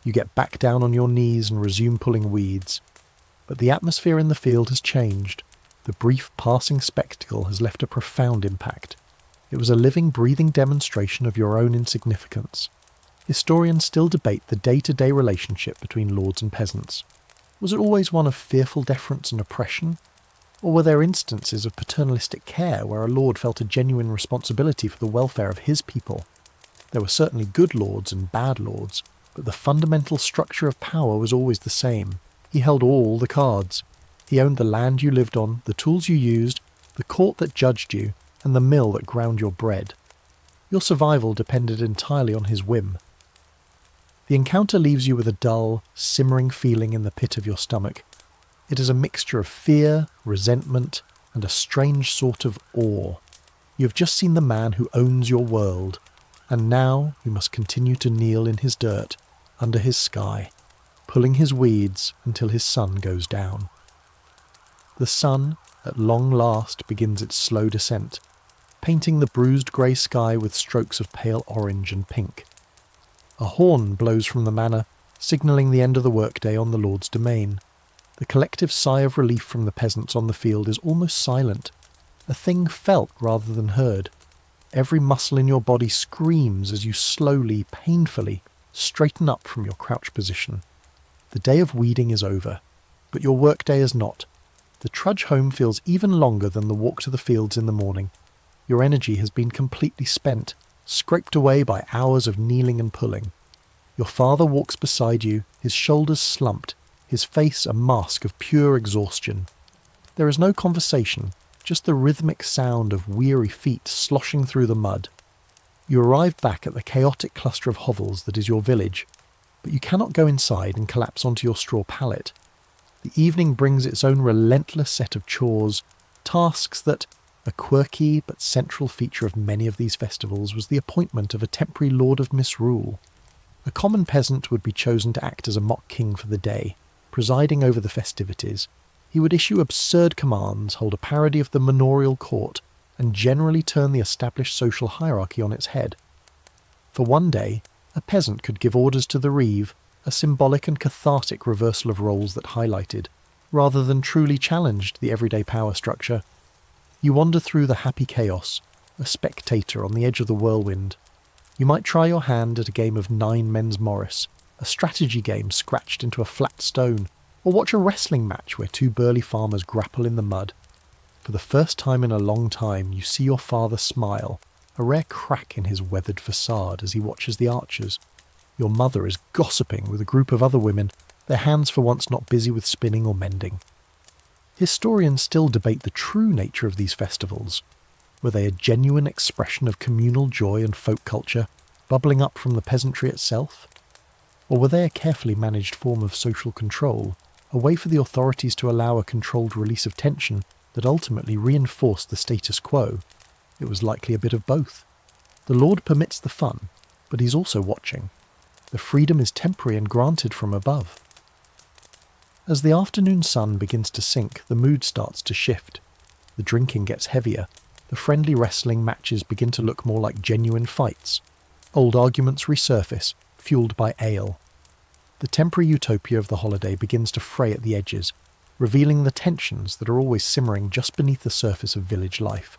You get back down on your knees and resume pulling weeds. But the atmosphere in the field has changed. The brief passing spectacle has left a profound impact. It was a living, breathing demonstration of your own insignificance. Historians still debate the day-to-day relationship between lords and peasants. Was it always one of fearful deference and oppression? Or were there instances of paternalistic care where a lord felt a genuine responsibility for the welfare of his people? There were certainly good lords and bad lords, but the fundamental structure of power was always the same. He held all the cards. He owned the land you lived on, the tools you used, the court that judged you, and the mill that ground your bread. Your survival depended entirely on his whim. The encounter leaves you with a dull, simmering feeling in the pit of your stomach. It is a mixture of fear, resentment, and a strange sort of awe. You have just seen the man who owns your world, and now you must continue to kneel in his dirt, under his sky, pulling his weeds until his sun goes down. The sun, at long last, begins its slow descent, painting the bruised grey sky with strokes of pale orange and pink. A horn blows from the manor, signalling the end of the workday on the Lord's domain. The collective sigh of relief from the peasants on the field is almost silent, a thing felt rather than heard. Every muscle in your body screams as you slowly, painfully, straighten up from your crouch position. The day of weeding is over, but your workday is not. The trudge home feels even longer than the walk to the fields in the morning. Your energy has been completely spent, scraped away by hours of kneeling and pulling. Your father walks beside you, his shoulders slumped, his face a mask of pure exhaustion. There is no conversation, just the rhythmic sound of weary feet sloshing through the mud. You arrive back at the chaotic cluster of hovels that is your village, but you cannot go inside and collapse onto your straw pallet. The evening brings its own relentless set of chores, tasks that, a quirky but central feature of many of these festivals, was the appointment of a temporary lord of misrule. A common peasant would be chosen to act as a mock king for the day, presiding over the festivities. He would issue absurd commands, hold a parody of the manorial court, and generally turn the established social hierarchy on its head. For one day, a peasant could give orders to the reeve, a symbolic and cathartic reversal of roles that highlighted, rather than truly challenged, the everyday power structure. You wander through the happy chaos, a spectator on the edge of the whirlwind. You might try your hand at a game of 9 Men's Morris, a strategy game scratched into a flat stone, or watch a wrestling match where 2 burly farmers grapple in the mud. For the first time in a long time, you see your father smile, a rare crack in his weathered facade as he watches the archers. Your mother is gossiping with a group of other women, their hands for once not busy with spinning or mending. Historians still debate the true nature of these festivals. Were they a genuine expression of communal joy and folk culture, bubbling up from the peasantry itself? Or were they a carefully managed form of social control, a way for the authorities to allow a controlled release of tension that ultimately reinforced the status quo? It was likely a bit of both. The Lord permits the fun, but he's also watching. The freedom is temporary and granted from above. As the afternoon sun begins to sink, the mood starts to shift. The drinking gets heavier. The friendly wrestling matches begin to look more like genuine fights. Old arguments resurface, fueled by ale. The temporary utopia of the holiday begins to fray at the edges, revealing the tensions that are always simmering just beneath the surface of village life.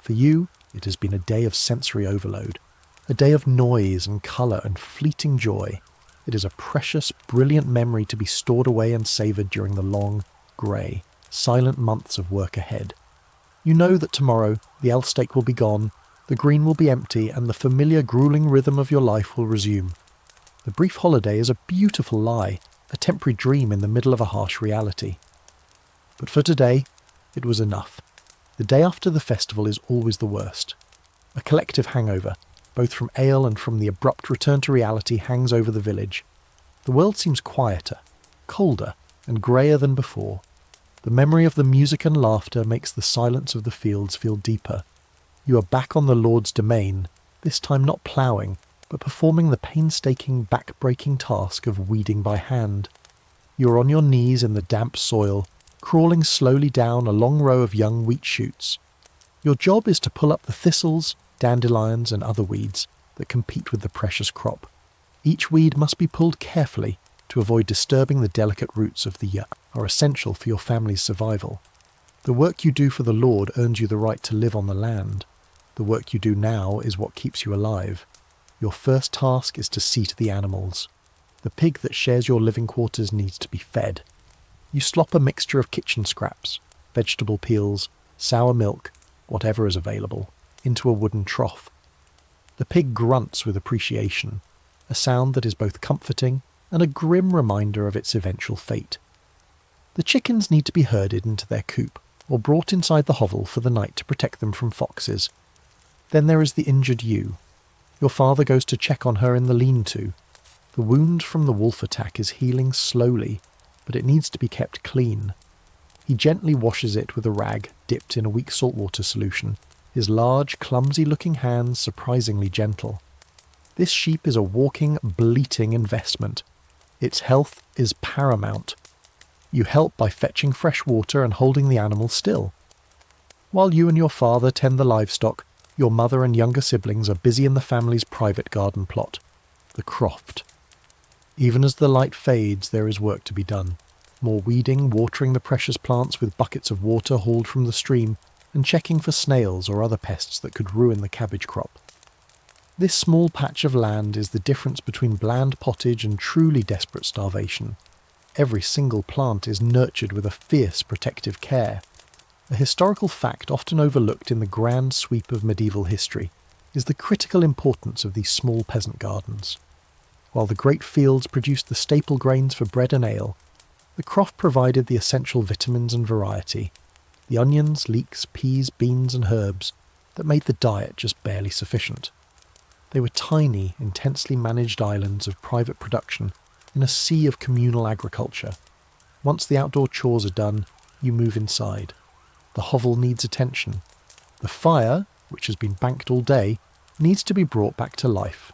For you, it has been a day of sensory overload, a day of noise and colour and fleeting joy. It is a precious, brilliant memory to be stored away and savoured during the long, grey, silent months of work ahead. You know that tomorrow the L stake will be gone, the green will be empty, and the familiar gruelling rhythm of your life will resume. The brief holiday is a beautiful lie, a temporary dream in the middle of a harsh reality. But for today, it was enough. The day after the festival is always the worst. A collective hangover, both from ale and from the abrupt return to reality, hangs over the village. The world seems quieter, colder, and greyer than before. The memory of the music and laughter makes the silence of the fields feel deeper. You are back on the Lord's domain, this time not ploughing, but performing the painstaking, back-breaking task of weeding by hand. You are on your knees in the damp soil, crawling slowly down a long row of young wheat shoots. Your job is to pull up the thistles, dandelions and other weeds that compete with the precious crop. Each weed must be pulled carefully to avoid disturbing the delicate roots of the are essential for your family's survival. The work you do for the Lord earns you the right to live on the land. The work you do now is what keeps you alive. Your first task is to see to the animals. The pig that shares your living quarters needs to be fed. You slop a mixture of kitchen scraps, vegetable peels, sour milk, whatever is available, into a wooden trough. The pig grunts with appreciation, a sound that is both comforting and a grim reminder of its eventual fate. The chickens need to be herded into their coop, or brought inside the hovel for the night to protect them from foxes. Then there is the injured ewe. Your father goes to check on her in the lean-to. The wound from the wolf attack is healing slowly, but it needs to be kept clean. He gently washes it with a rag dipped in a weak saltwater solution, his large, clumsy-looking hands surprisingly gentle. This sheep is a walking, bleating investment. Its health is paramount. You help by fetching fresh water and holding the animal still. While you and your father tend the livestock, your mother and younger siblings are busy in the family's private garden plot, the croft. Even as the light fades, there is work to be done. More weeding, watering the precious plants with buckets of water hauled from the stream, and checking for snails or other pests that could ruin the cabbage crop. This small patch of land is the difference between bland pottage and truly desperate starvation. Every single plant is nurtured with a fierce protective care. A historical fact often overlooked in the grand sweep of medieval history is the critical importance of these small peasant gardens. While the great fields produced the staple grains for bread and ale, the croft provided the essential vitamins and variety, the onions, leeks, peas, beans and herbs that made the diet just barely sufficient. They were tiny, intensely managed islands of private production in a sea of communal agriculture. Once the outdoor chores are done, you move inside. The hovel needs attention. The fire, which has been banked all day, needs to be brought back to life.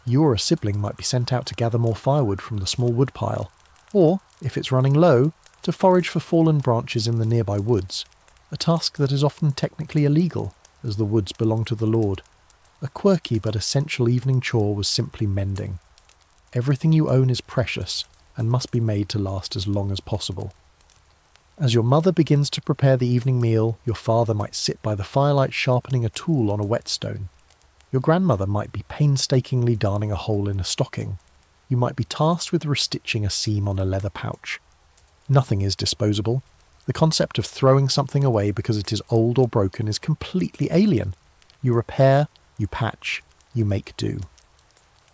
You or a sibling might be sent out to gather more firewood from the small wood pile, or, if it's running low, to forage for fallen branches in the nearby woods, a task that is often technically illegal, as the woods belong to the Lord. A quirky but essential evening chore was simply mending. Everything you own is precious, and must be made to last as long as possible. As your mother begins to prepare the evening meal, your father might sit by the firelight sharpening a tool on a whetstone. Your grandmother might be painstakingly darning a hole in a stocking. You might be tasked with restitching a seam on a leather pouch. Nothing is disposable. The concept of throwing something away because it is old or broken is completely alien. You repair, you patch, you make do.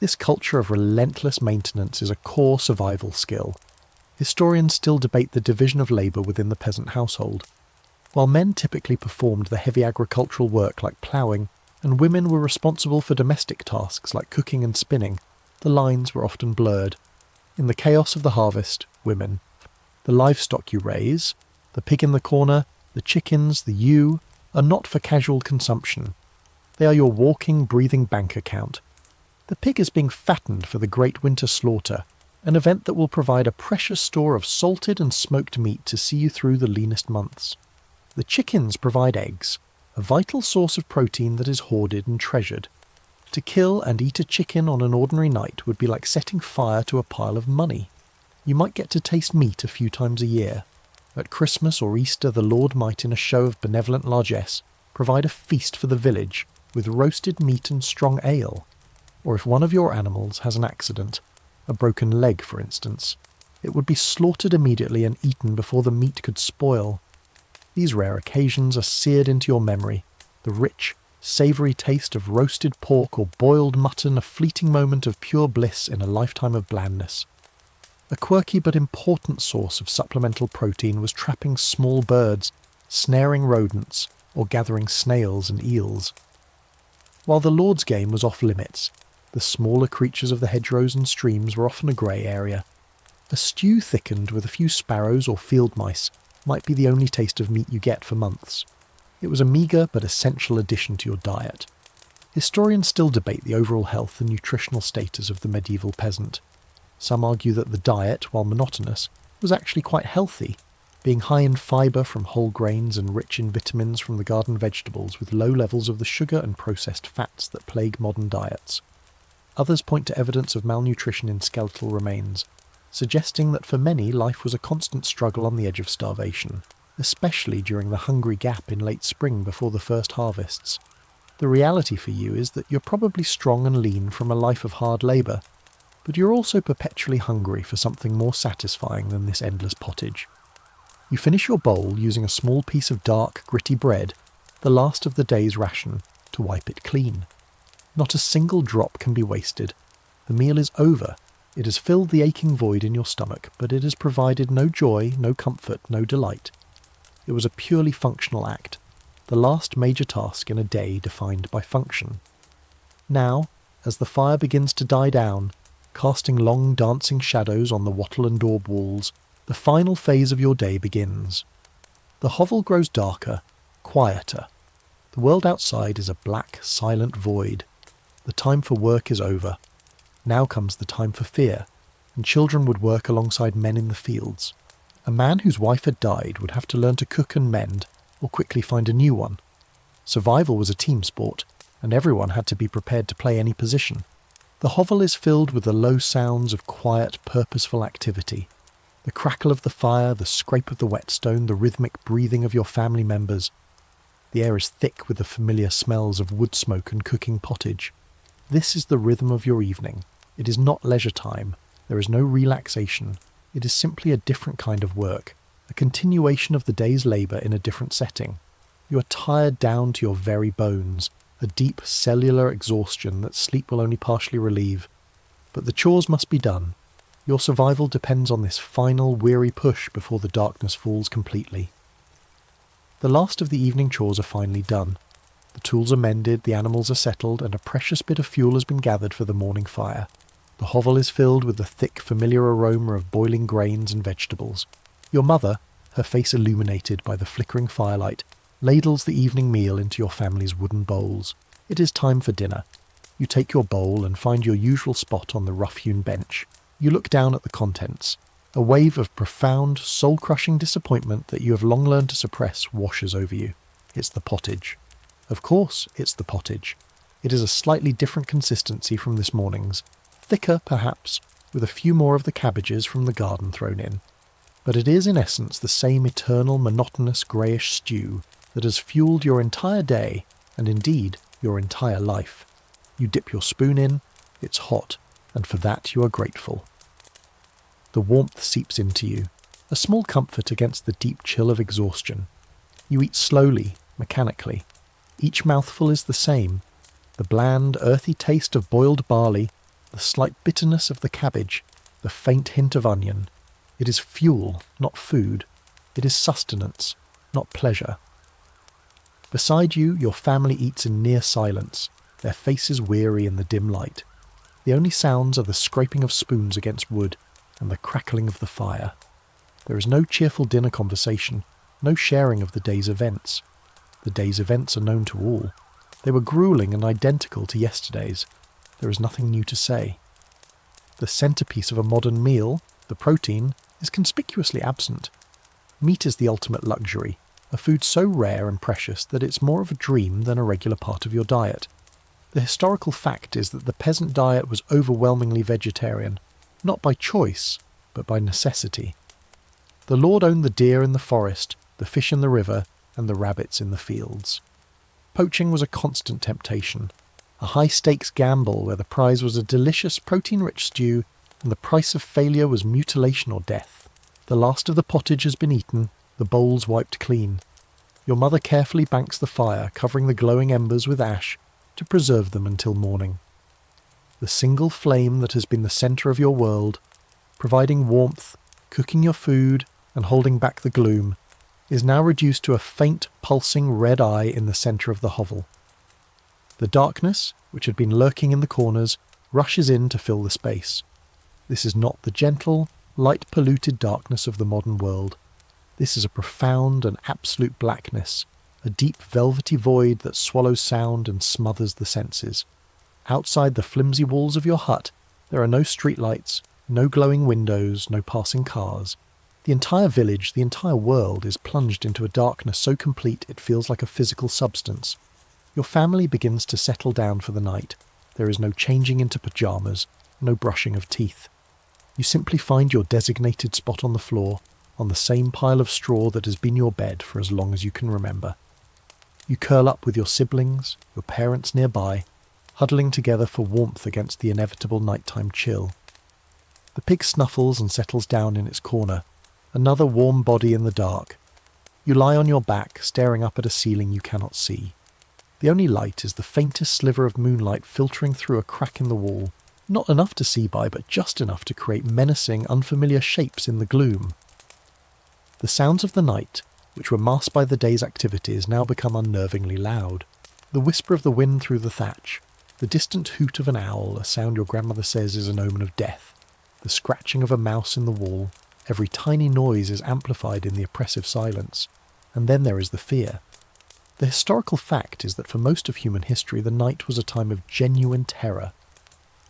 This culture of relentless maintenance is a core survival skill. Historians still debate the division of labour within the peasant household. While men typically performed the heavy agricultural work like ploughing, and women were responsible for domestic tasks like cooking and spinning, the lines were often blurred. In the chaos of the harvest, women. The livestock you raise, the pig in the corner, the chickens, the ewe, are not for casual consumption. They are your walking, breathing bank account. The pig is being fattened for the great winter slaughter, an event that will provide a precious store of salted and smoked meat to see you through the leanest months. The chickens provide eggs, a vital source of protein that is hoarded and treasured. To kill and eat a chicken on an ordinary night would be like setting fire to a pile of money. You might get to taste meat a few times a year. At Christmas or Easter, the Lord might, in a show of benevolent largesse, provide a feast for the village with roasted meat and strong ale. Or if one of your animals has an accident, a broken leg for instance, it would be slaughtered immediately and eaten before the meat could spoil. These rare occasions are seared into your memory, the rich, savoury taste of roasted pork or boiled mutton, a fleeting moment of pure bliss in a lifetime of blandness. A quirky but important source of supplemental protein was trapping small birds, snaring rodents, or gathering snails and eels. While the Lord's game was off limits, the smaller creatures of the hedgerows and streams were often a grey area. A stew thickened with a few sparrows or field mice might be the only taste of meat you get for months. It was a meagre but essential addition to your diet. Historians still debate the overall health and nutritional status of the medieval peasant. Some argue that the diet, while monotonous, was actually quite healthy, being high in fibre from whole grains and rich in vitamins from the garden vegetables with low levels of the sugar and processed fats that plague modern diets. Others point to evidence of malnutrition in skeletal remains, suggesting that for many life was a constant struggle on the edge of starvation, especially during the hungry gap in late spring before the first harvests. The reality for you is that you're probably strong and lean from a life of hard labour, but you're also perpetually hungry for something more satisfying than this endless pottage. You finish your bowl using a small piece of dark, gritty bread, the last of the day's ration, to wipe it clean. Not a single drop can be wasted. The meal is over. It has filled the aching void in your stomach, but it has provided no joy, no comfort, no delight. It was a purely functional act, the last major task in a day defined by function. Now, as the fire begins to die down, casting long dancing shadows on the wattle and daub walls, the final phase of your day begins. The hovel grows darker, quieter. The world outside is a black, silent void. The time for work is over. Now comes the time for fear, and children would work alongside men in the fields. A man whose wife had died would have to learn to cook and mend, or quickly find a new one. Survival was a team sport, and everyone had to be prepared to play any position. The hovel is filled with the low sounds of quiet, purposeful activity. The crackle of the fire, the scrape of the whetstone, the rhythmic breathing of your family members. The air is thick with the familiar smells of wood smoke and cooking pottage. This is the rhythm of your evening. It is not leisure time. There is no relaxation. It is simply a different kind of work, a continuation of the day's labour in a different setting. You are tired down to your very bones, a deep cellular exhaustion that sleep will only partially relieve. But the chores must be done. Your survival depends on this final weary push before the darkness falls completely. The last of the evening chores are finally done. The tools are mended, the animals are settled, and a precious bit of fuel has been gathered for the morning fire. The hovel is filled with the thick, familiar aroma of boiling grains and vegetables. Your mother, her face illuminated by the flickering firelight, ladles the evening meal into your family's wooden bowls. It is time for dinner. You take your bowl and find your usual spot on the rough-hewn bench. You look down at the contents. A wave of profound, soul-crushing disappointment that you have long learned to suppress washes over you. It's the pottage. Of course, it's the pottage. It is a slightly different consistency from this morning's. Thicker, perhaps, with a few more of the cabbages from the garden thrown in. But it is in essence the same eternal, monotonous, greyish stew that has fueled your entire day, and indeed your entire life. You dip your spoon in, it's hot, and for that you are grateful. The warmth seeps into you, a small comfort against the deep chill of exhaustion. You eat slowly, mechanically. Each mouthful is the same. The bland, earthy taste of boiled barley, the slight bitterness of the cabbage, the faint hint of onion. It is fuel, not food. It is sustenance, not pleasure. Beside you, your family eats in near silence, their faces weary in the dim light. The only sounds are the scraping of spoons against wood and the crackling of the fire. There is no cheerful dinner conversation, no sharing of the day's events. The day's events are known to all. They were grueling and identical to yesterday's. There is nothing new to say. The centrepiece of a modern meal, the protein, is conspicuously absent. Meat is the ultimate luxury, a food so rare and precious that it's more of a dream than a regular part of your diet. The historical fact is that the peasant diet was overwhelmingly vegetarian, not by choice, but by necessity. The lord owned the deer in the forest, the fish in the river, and the rabbits in the fields. Poaching was a constant temptation, a high-stakes gamble where the prize was a delicious protein-rich stew and the price of failure was mutilation or death. The last of the pottage has been eaten, the bowls wiped clean. Your mother carefully banks the fire, covering the glowing embers with ash to preserve them until morning. The single flame that has been the centre of your world, providing warmth, cooking your food, and holding back the gloom, is now reduced to a faint, pulsing red eye in the centre of the hovel. The darkness, which had been lurking in the corners, rushes in to fill the space. This is not the gentle, light-polluted darkness of the modern world. This is a profound and absolute blackness, a deep velvety void that swallows sound and smothers the senses. Outside the flimsy walls of your hut, there are no streetlights, no glowing windows, no passing cars. The entire village, the entire world is plunged into a darkness so complete it feels like a physical substance. Your family begins to settle down for the night. There is no changing into pyjamas, no brushing of teeth. You simply find your designated spot on the floor, on the same pile of straw that has been your bed for as long as you can remember. You curl up with your siblings, your parents nearby, huddling together for warmth against the inevitable nighttime chill. The pig snuffles and settles down in its corner, another warm body in the dark. You lie on your back, staring up at a ceiling you cannot see. The only light is the faintest sliver of moonlight filtering through a crack in the wall, not enough to see by, but just enough to create menacing, unfamiliar shapes in the gloom. The sounds of the night, which were masked by the day's activities, now become unnervingly loud. The whisper of the wind through the thatch, the distant hoot of an owl, a sound your grandmother says is an omen of death, the scratching of a mouse in the wall, every tiny noise is amplified in the oppressive silence. And then there is the fear. The historical fact is that for most of human history the night was a time of genuine terror.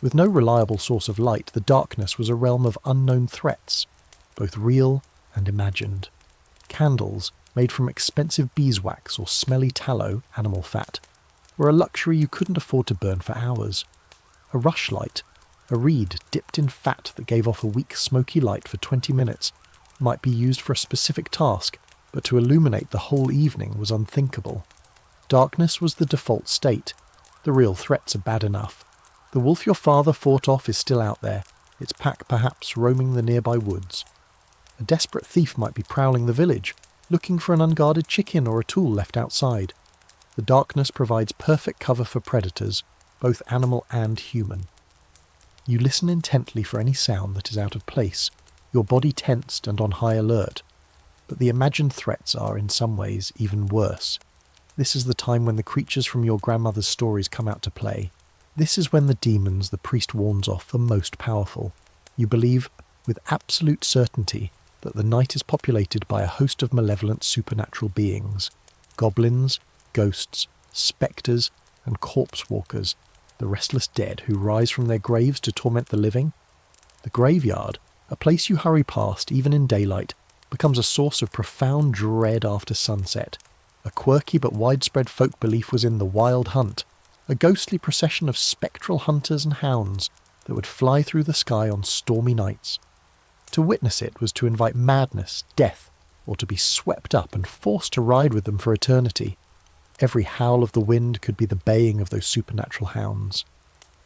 With no reliable source of light, the darkness was a realm of unknown threats, both real and imagined. Candles, made from expensive beeswax or smelly tallow, animal fat, were a luxury you couldn't afford to burn for hours. A rushlight, a reed dipped in fat that gave off a weak smoky light for 20 minutes, might be used for a specific task, but to illuminate the whole evening was unthinkable. Darkness was the default state. The real threats are bad enough. The wolf your father fought off is still out there, its pack perhaps roaming the nearby woods. A desperate thief might be prowling the village, looking for an unguarded chicken or a tool left outside. The darkness provides perfect cover for predators, both animal and human. You listen intently for any sound that is out of place, your body tensed and on high alert. But the imagined threats are, in some ways, even worse. This is the time when the creatures from your grandmother's stories come out to play. This is when the demons the priest warns off are most powerful. You believe, with absolute certainty, that the night is populated by a host of malevolent supernatural beings. Goblins, ghosts, spectres, and corpse walkers, the restless dead who rise from their graves to torment the living. The graveyard, a place you hurry past even in daylight, becomes a source of profound dread after sunset. A quirky but widespread folk belief was in the Wild Hunt, a ghostly procession of spectral hunters and hounds that would fly through the sky on stormy nights. To witness it was to invite madness, death, or to be swept up and forced to ride with them for eternity. Every howl of the wind could be the baying of those supernatural hounds.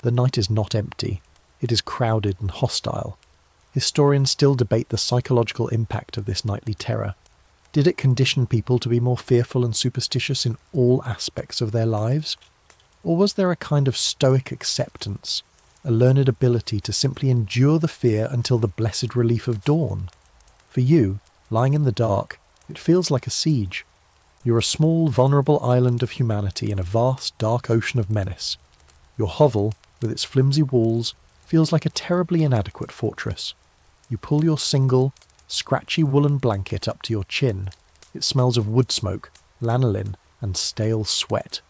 The night is not empty. It is crowded and hostile. Historians still debate the psychological impact of this nightly terror. Did it condition people to be more fearful and superstitious in all aspects of their lives? Or was there a kind of stoic acceptance, a learned ability to simply endure the fear until the blessed relief of dawn? For you, lying in the dark, it feels like a siege. You're a small, vulnerable island of humanity in a vast, dark ocean of menace. Your hovel, with its flimsy walls, feels like a terribly inadequate fortress. You pull your single, scratchy woolen blanket up to your chin. It smells of wood smoke, lanolin, and stale sweat.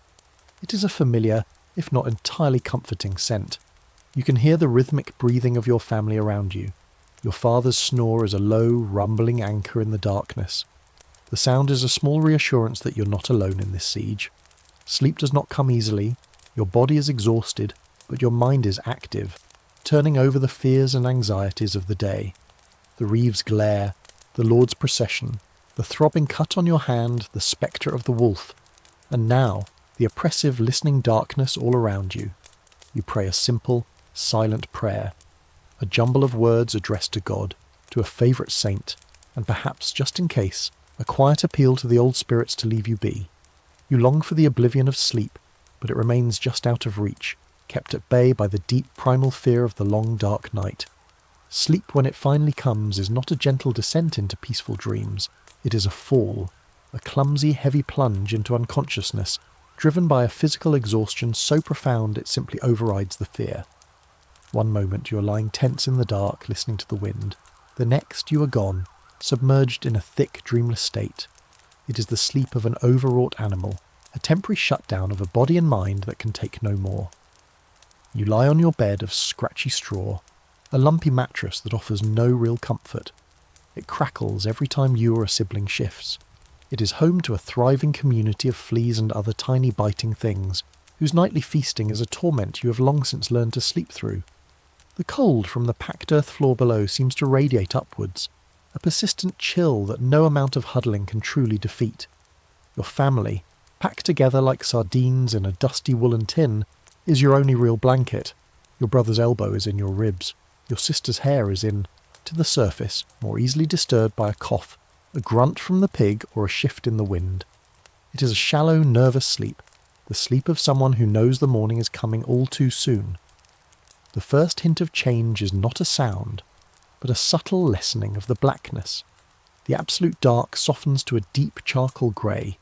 It is a familiar, if not entirely comforting scent. You can hear the rhythmic breathing of your family around you. Your father's snore is a low, rumbling anchor in the darkness. The sound is a small reassurance that you're not alone in this siege. Sleep does not come easily. Your body is exhausted, but your mind is active, turning over the fears and anxieties of the day. The Reeves glare, the Lord's procession, the throbbing cut on your hand, the spectre of the wolf, and now the oppressive listening darkness all around you. You pray a simple, silent prayer, a jumble of words addressed to God, to a favourite saint, and perhaps, just in case, a quiet appeal to the old spirits to leave you be. You long for the oblivion of sleep, but it remains just out of reach, kept at bay by the deep primal fear of the long dark night. Sleep, when it finally comes, is not a gentle descent into peaceful dreams. It is a fall, a clumsy, heavy plunge into unconsciousness, driven by a physical exhaustion so profound it simply overrides the fear. One moment you are lying tense in the dark, listening to the wind. The next you are gone, submerged in a thick, dreamless state. It is the sleep of an overwrought animal, a temporary shutdown of a body and mind that can take no more. You lie on your bed of scratchy straw, a lumpy mattress that offers no real comfort. It crackles every time you or a sibling shifts. It is home to a thriving community of fleas and other tiny biting things, whose nightly feasting is a torment you have long since learned to sleep through. The cold from the packed earth floor below seems to radiate upwards, a persistent chill that no amount of huddling can truly defeat. Your family, packed together like sardines in a dusty woolen tin, is your only real blanket. Your brother's elbow is in your ribs. Your sister's hair is in, to the surface, more easily disturbed by a cough, a grunt from the pig, or a shift in the wind. It is a shallow, nervous sleep, the sleep of someone who knows the morning is coming all too soon. The first hint of change is not a sound, but a subtle lessening of the blackness. The absolute dark softens to a deep charcoal grey.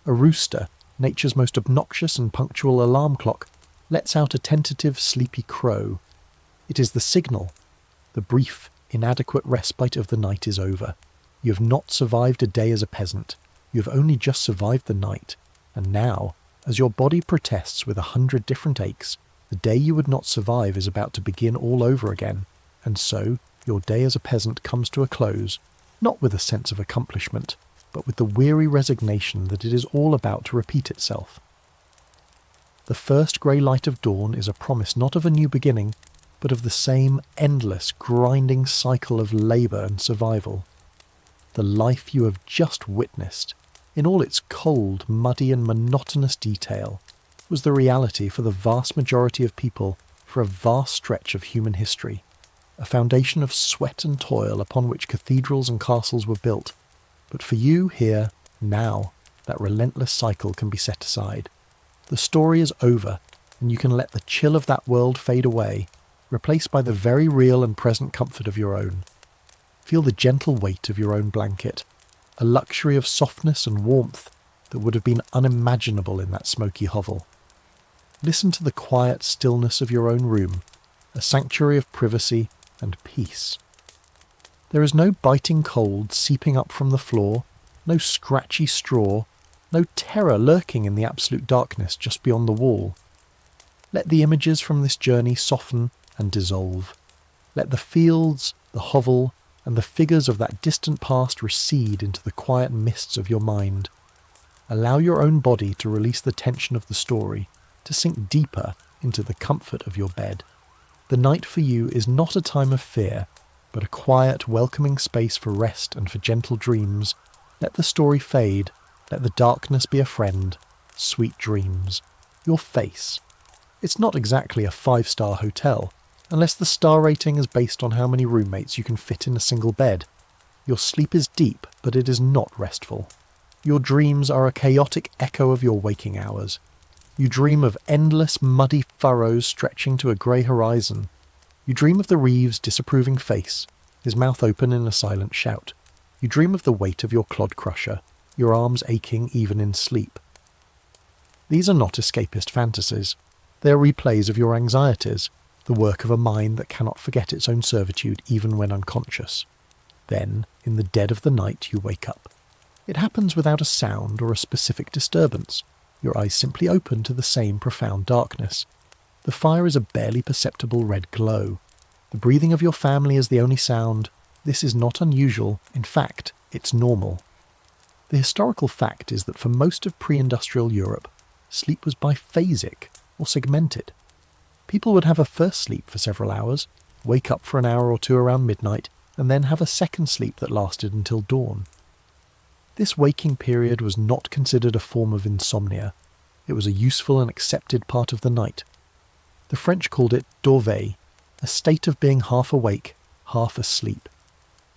A rooster, nature's most obnoxious and punctual alarm clock, lets out a tentative, sleepy crow. It is the signal. The brief, inadequate respite of the night is over. You have not survived a day as a peasant. You have only just survived the night. And now, as your body protests with 100 different aches, the day you would not survive is about to begin all over again. And so, your day as a peasant comes to a close, not with a sense of accomplishment, but with the weary resignation that it is all about to repeat itself. The first grey light of dawn is a promise not of a new beginning, but of the same endless, grinding cycle of labour and survival. The life you have just witnessed, in all its cold, muddy and monotonous detail, was the reality for the vast majority of people for a vast stretch of human history, a foundation of sweat and toil upon which cathedrals and castles were built. But for you here, now, that relentless cycle can be set aside. The story is over, and you can let the chill of that world fade away, replaced by the very real and present comfort of your own. Feel the gentle weight of your own blanket, a luxury of softness and warmth that would have been unimaginable in that smoky hovel. Listen to the quiet stillness of your own room, a sanctuary of privacy and peace. There is no biting cold seeping up from the floor, no scratchy straw, no terror lurking in the absolute darkness just beyond the wall. Let the images from this journey soften and dissolve. Let the fields, the hovel, and the figures of that distant past recede into the quiet mists of your mind. Allow your own body to release the tension of the story, to sink deeper into the comfort of your bed. The night for you is not a time of fear, but a quiet, welcoming space for rest and for gentle dreams. Let the story fade, let the darkness be a friend. Sweet dreams. Your face. It's not exactly a 5-star hotel, unless the star rating is based on how many roommates you can fit in a single bed. Your sleep is deep, but it is not restful. Your dreams are a chaotic echo of your waking hours. You dream of endless muddy furrows stretching to a grey horizon. You dream of the Reeve's disapproving face, his mouth open in a silent shout. You dream of the weight of your clod crusher, your arms aching even in sleep. These are not escapist fantasies. They are replays of your anxieties, the work of a mind that cannot forget its own servitude even when unconscious. Then, in the dead of the night, you wake up. It happens without a sound or a specific disturbance. Your eyes simply open to the same profound darkness. The fire is a barely perceptible red glow. The breathing of your family is the only sound. This is not unusual. In fact, it's normal. The historical fact is that for most of pre-industrial Europe, sleep was biphasic or segmented. People would have a first sleep for several hours, wake up for an hour or two around midnight, and then have a second sleep that lasted until dawn. This waking period was not considered a form of insomnia. It was a useful and accepted part of the night. The French called it dorveil, a state of being half awake, half asleep.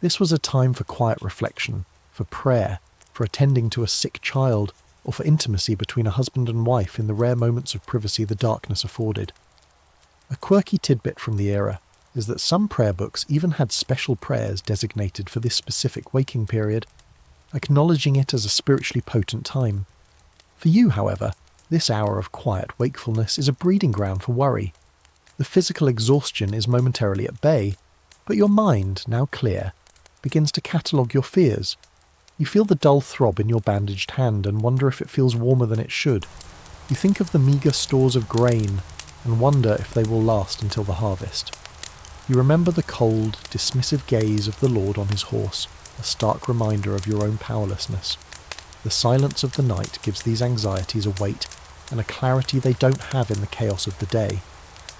This was a time for quiet reflection, for prayer, for attending to a sick child, or for intimacy between a husband and wife in the rare moments of privacy the darkness afforded. A quirky tidbit from the era is that some prayer books even had special prayers designated for this specific waking period, acknowledging it as a spiritually potent time. For you, however, this hour of quiet wakefulness is a breeding ground for worry. The physical exhaustion is momentarily at bay, but your mind, now clear, begins to catalogue your fears. You feel the dull throb in your bandaged hand and wonder if it feels warmer than it should. You think of the meagre stores of grain and wonder if they will last until the harvest. You remember the cold, dismissive gaze of the Lord on his horse, a stark reminder of your own powerlessness. The silence of the night gives these anxieties a weight and a clarity they don't have in the chaos of the day.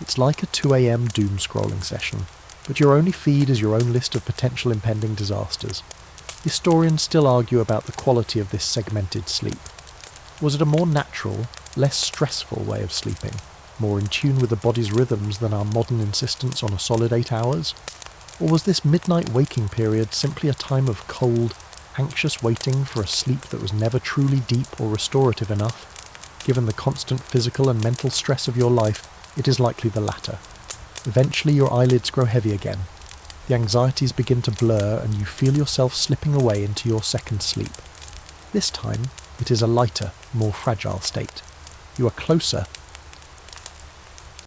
It's like a 2 a.m. doom-scrolling session, but your only feed is your own list of potential impending disasters. Historians still argue about the quality of this segmented sleep. Was it a more natural, less stressful way of sleeping, more in tune with the body's rhythms than our modern insistence on a solid 8 hours? Or was this midnight waking period simply a time of cold, anxious waiting for a sleep that was never truly deep or restorative enough? Given the constant physical and mental stress of your life, it is likely the latter. Eventually your eyelids grow heavy again. The anxieties begin to blur and you feel yourself slipping away into your second sleep. This time, it is a lighter, more fragile state. You are closer,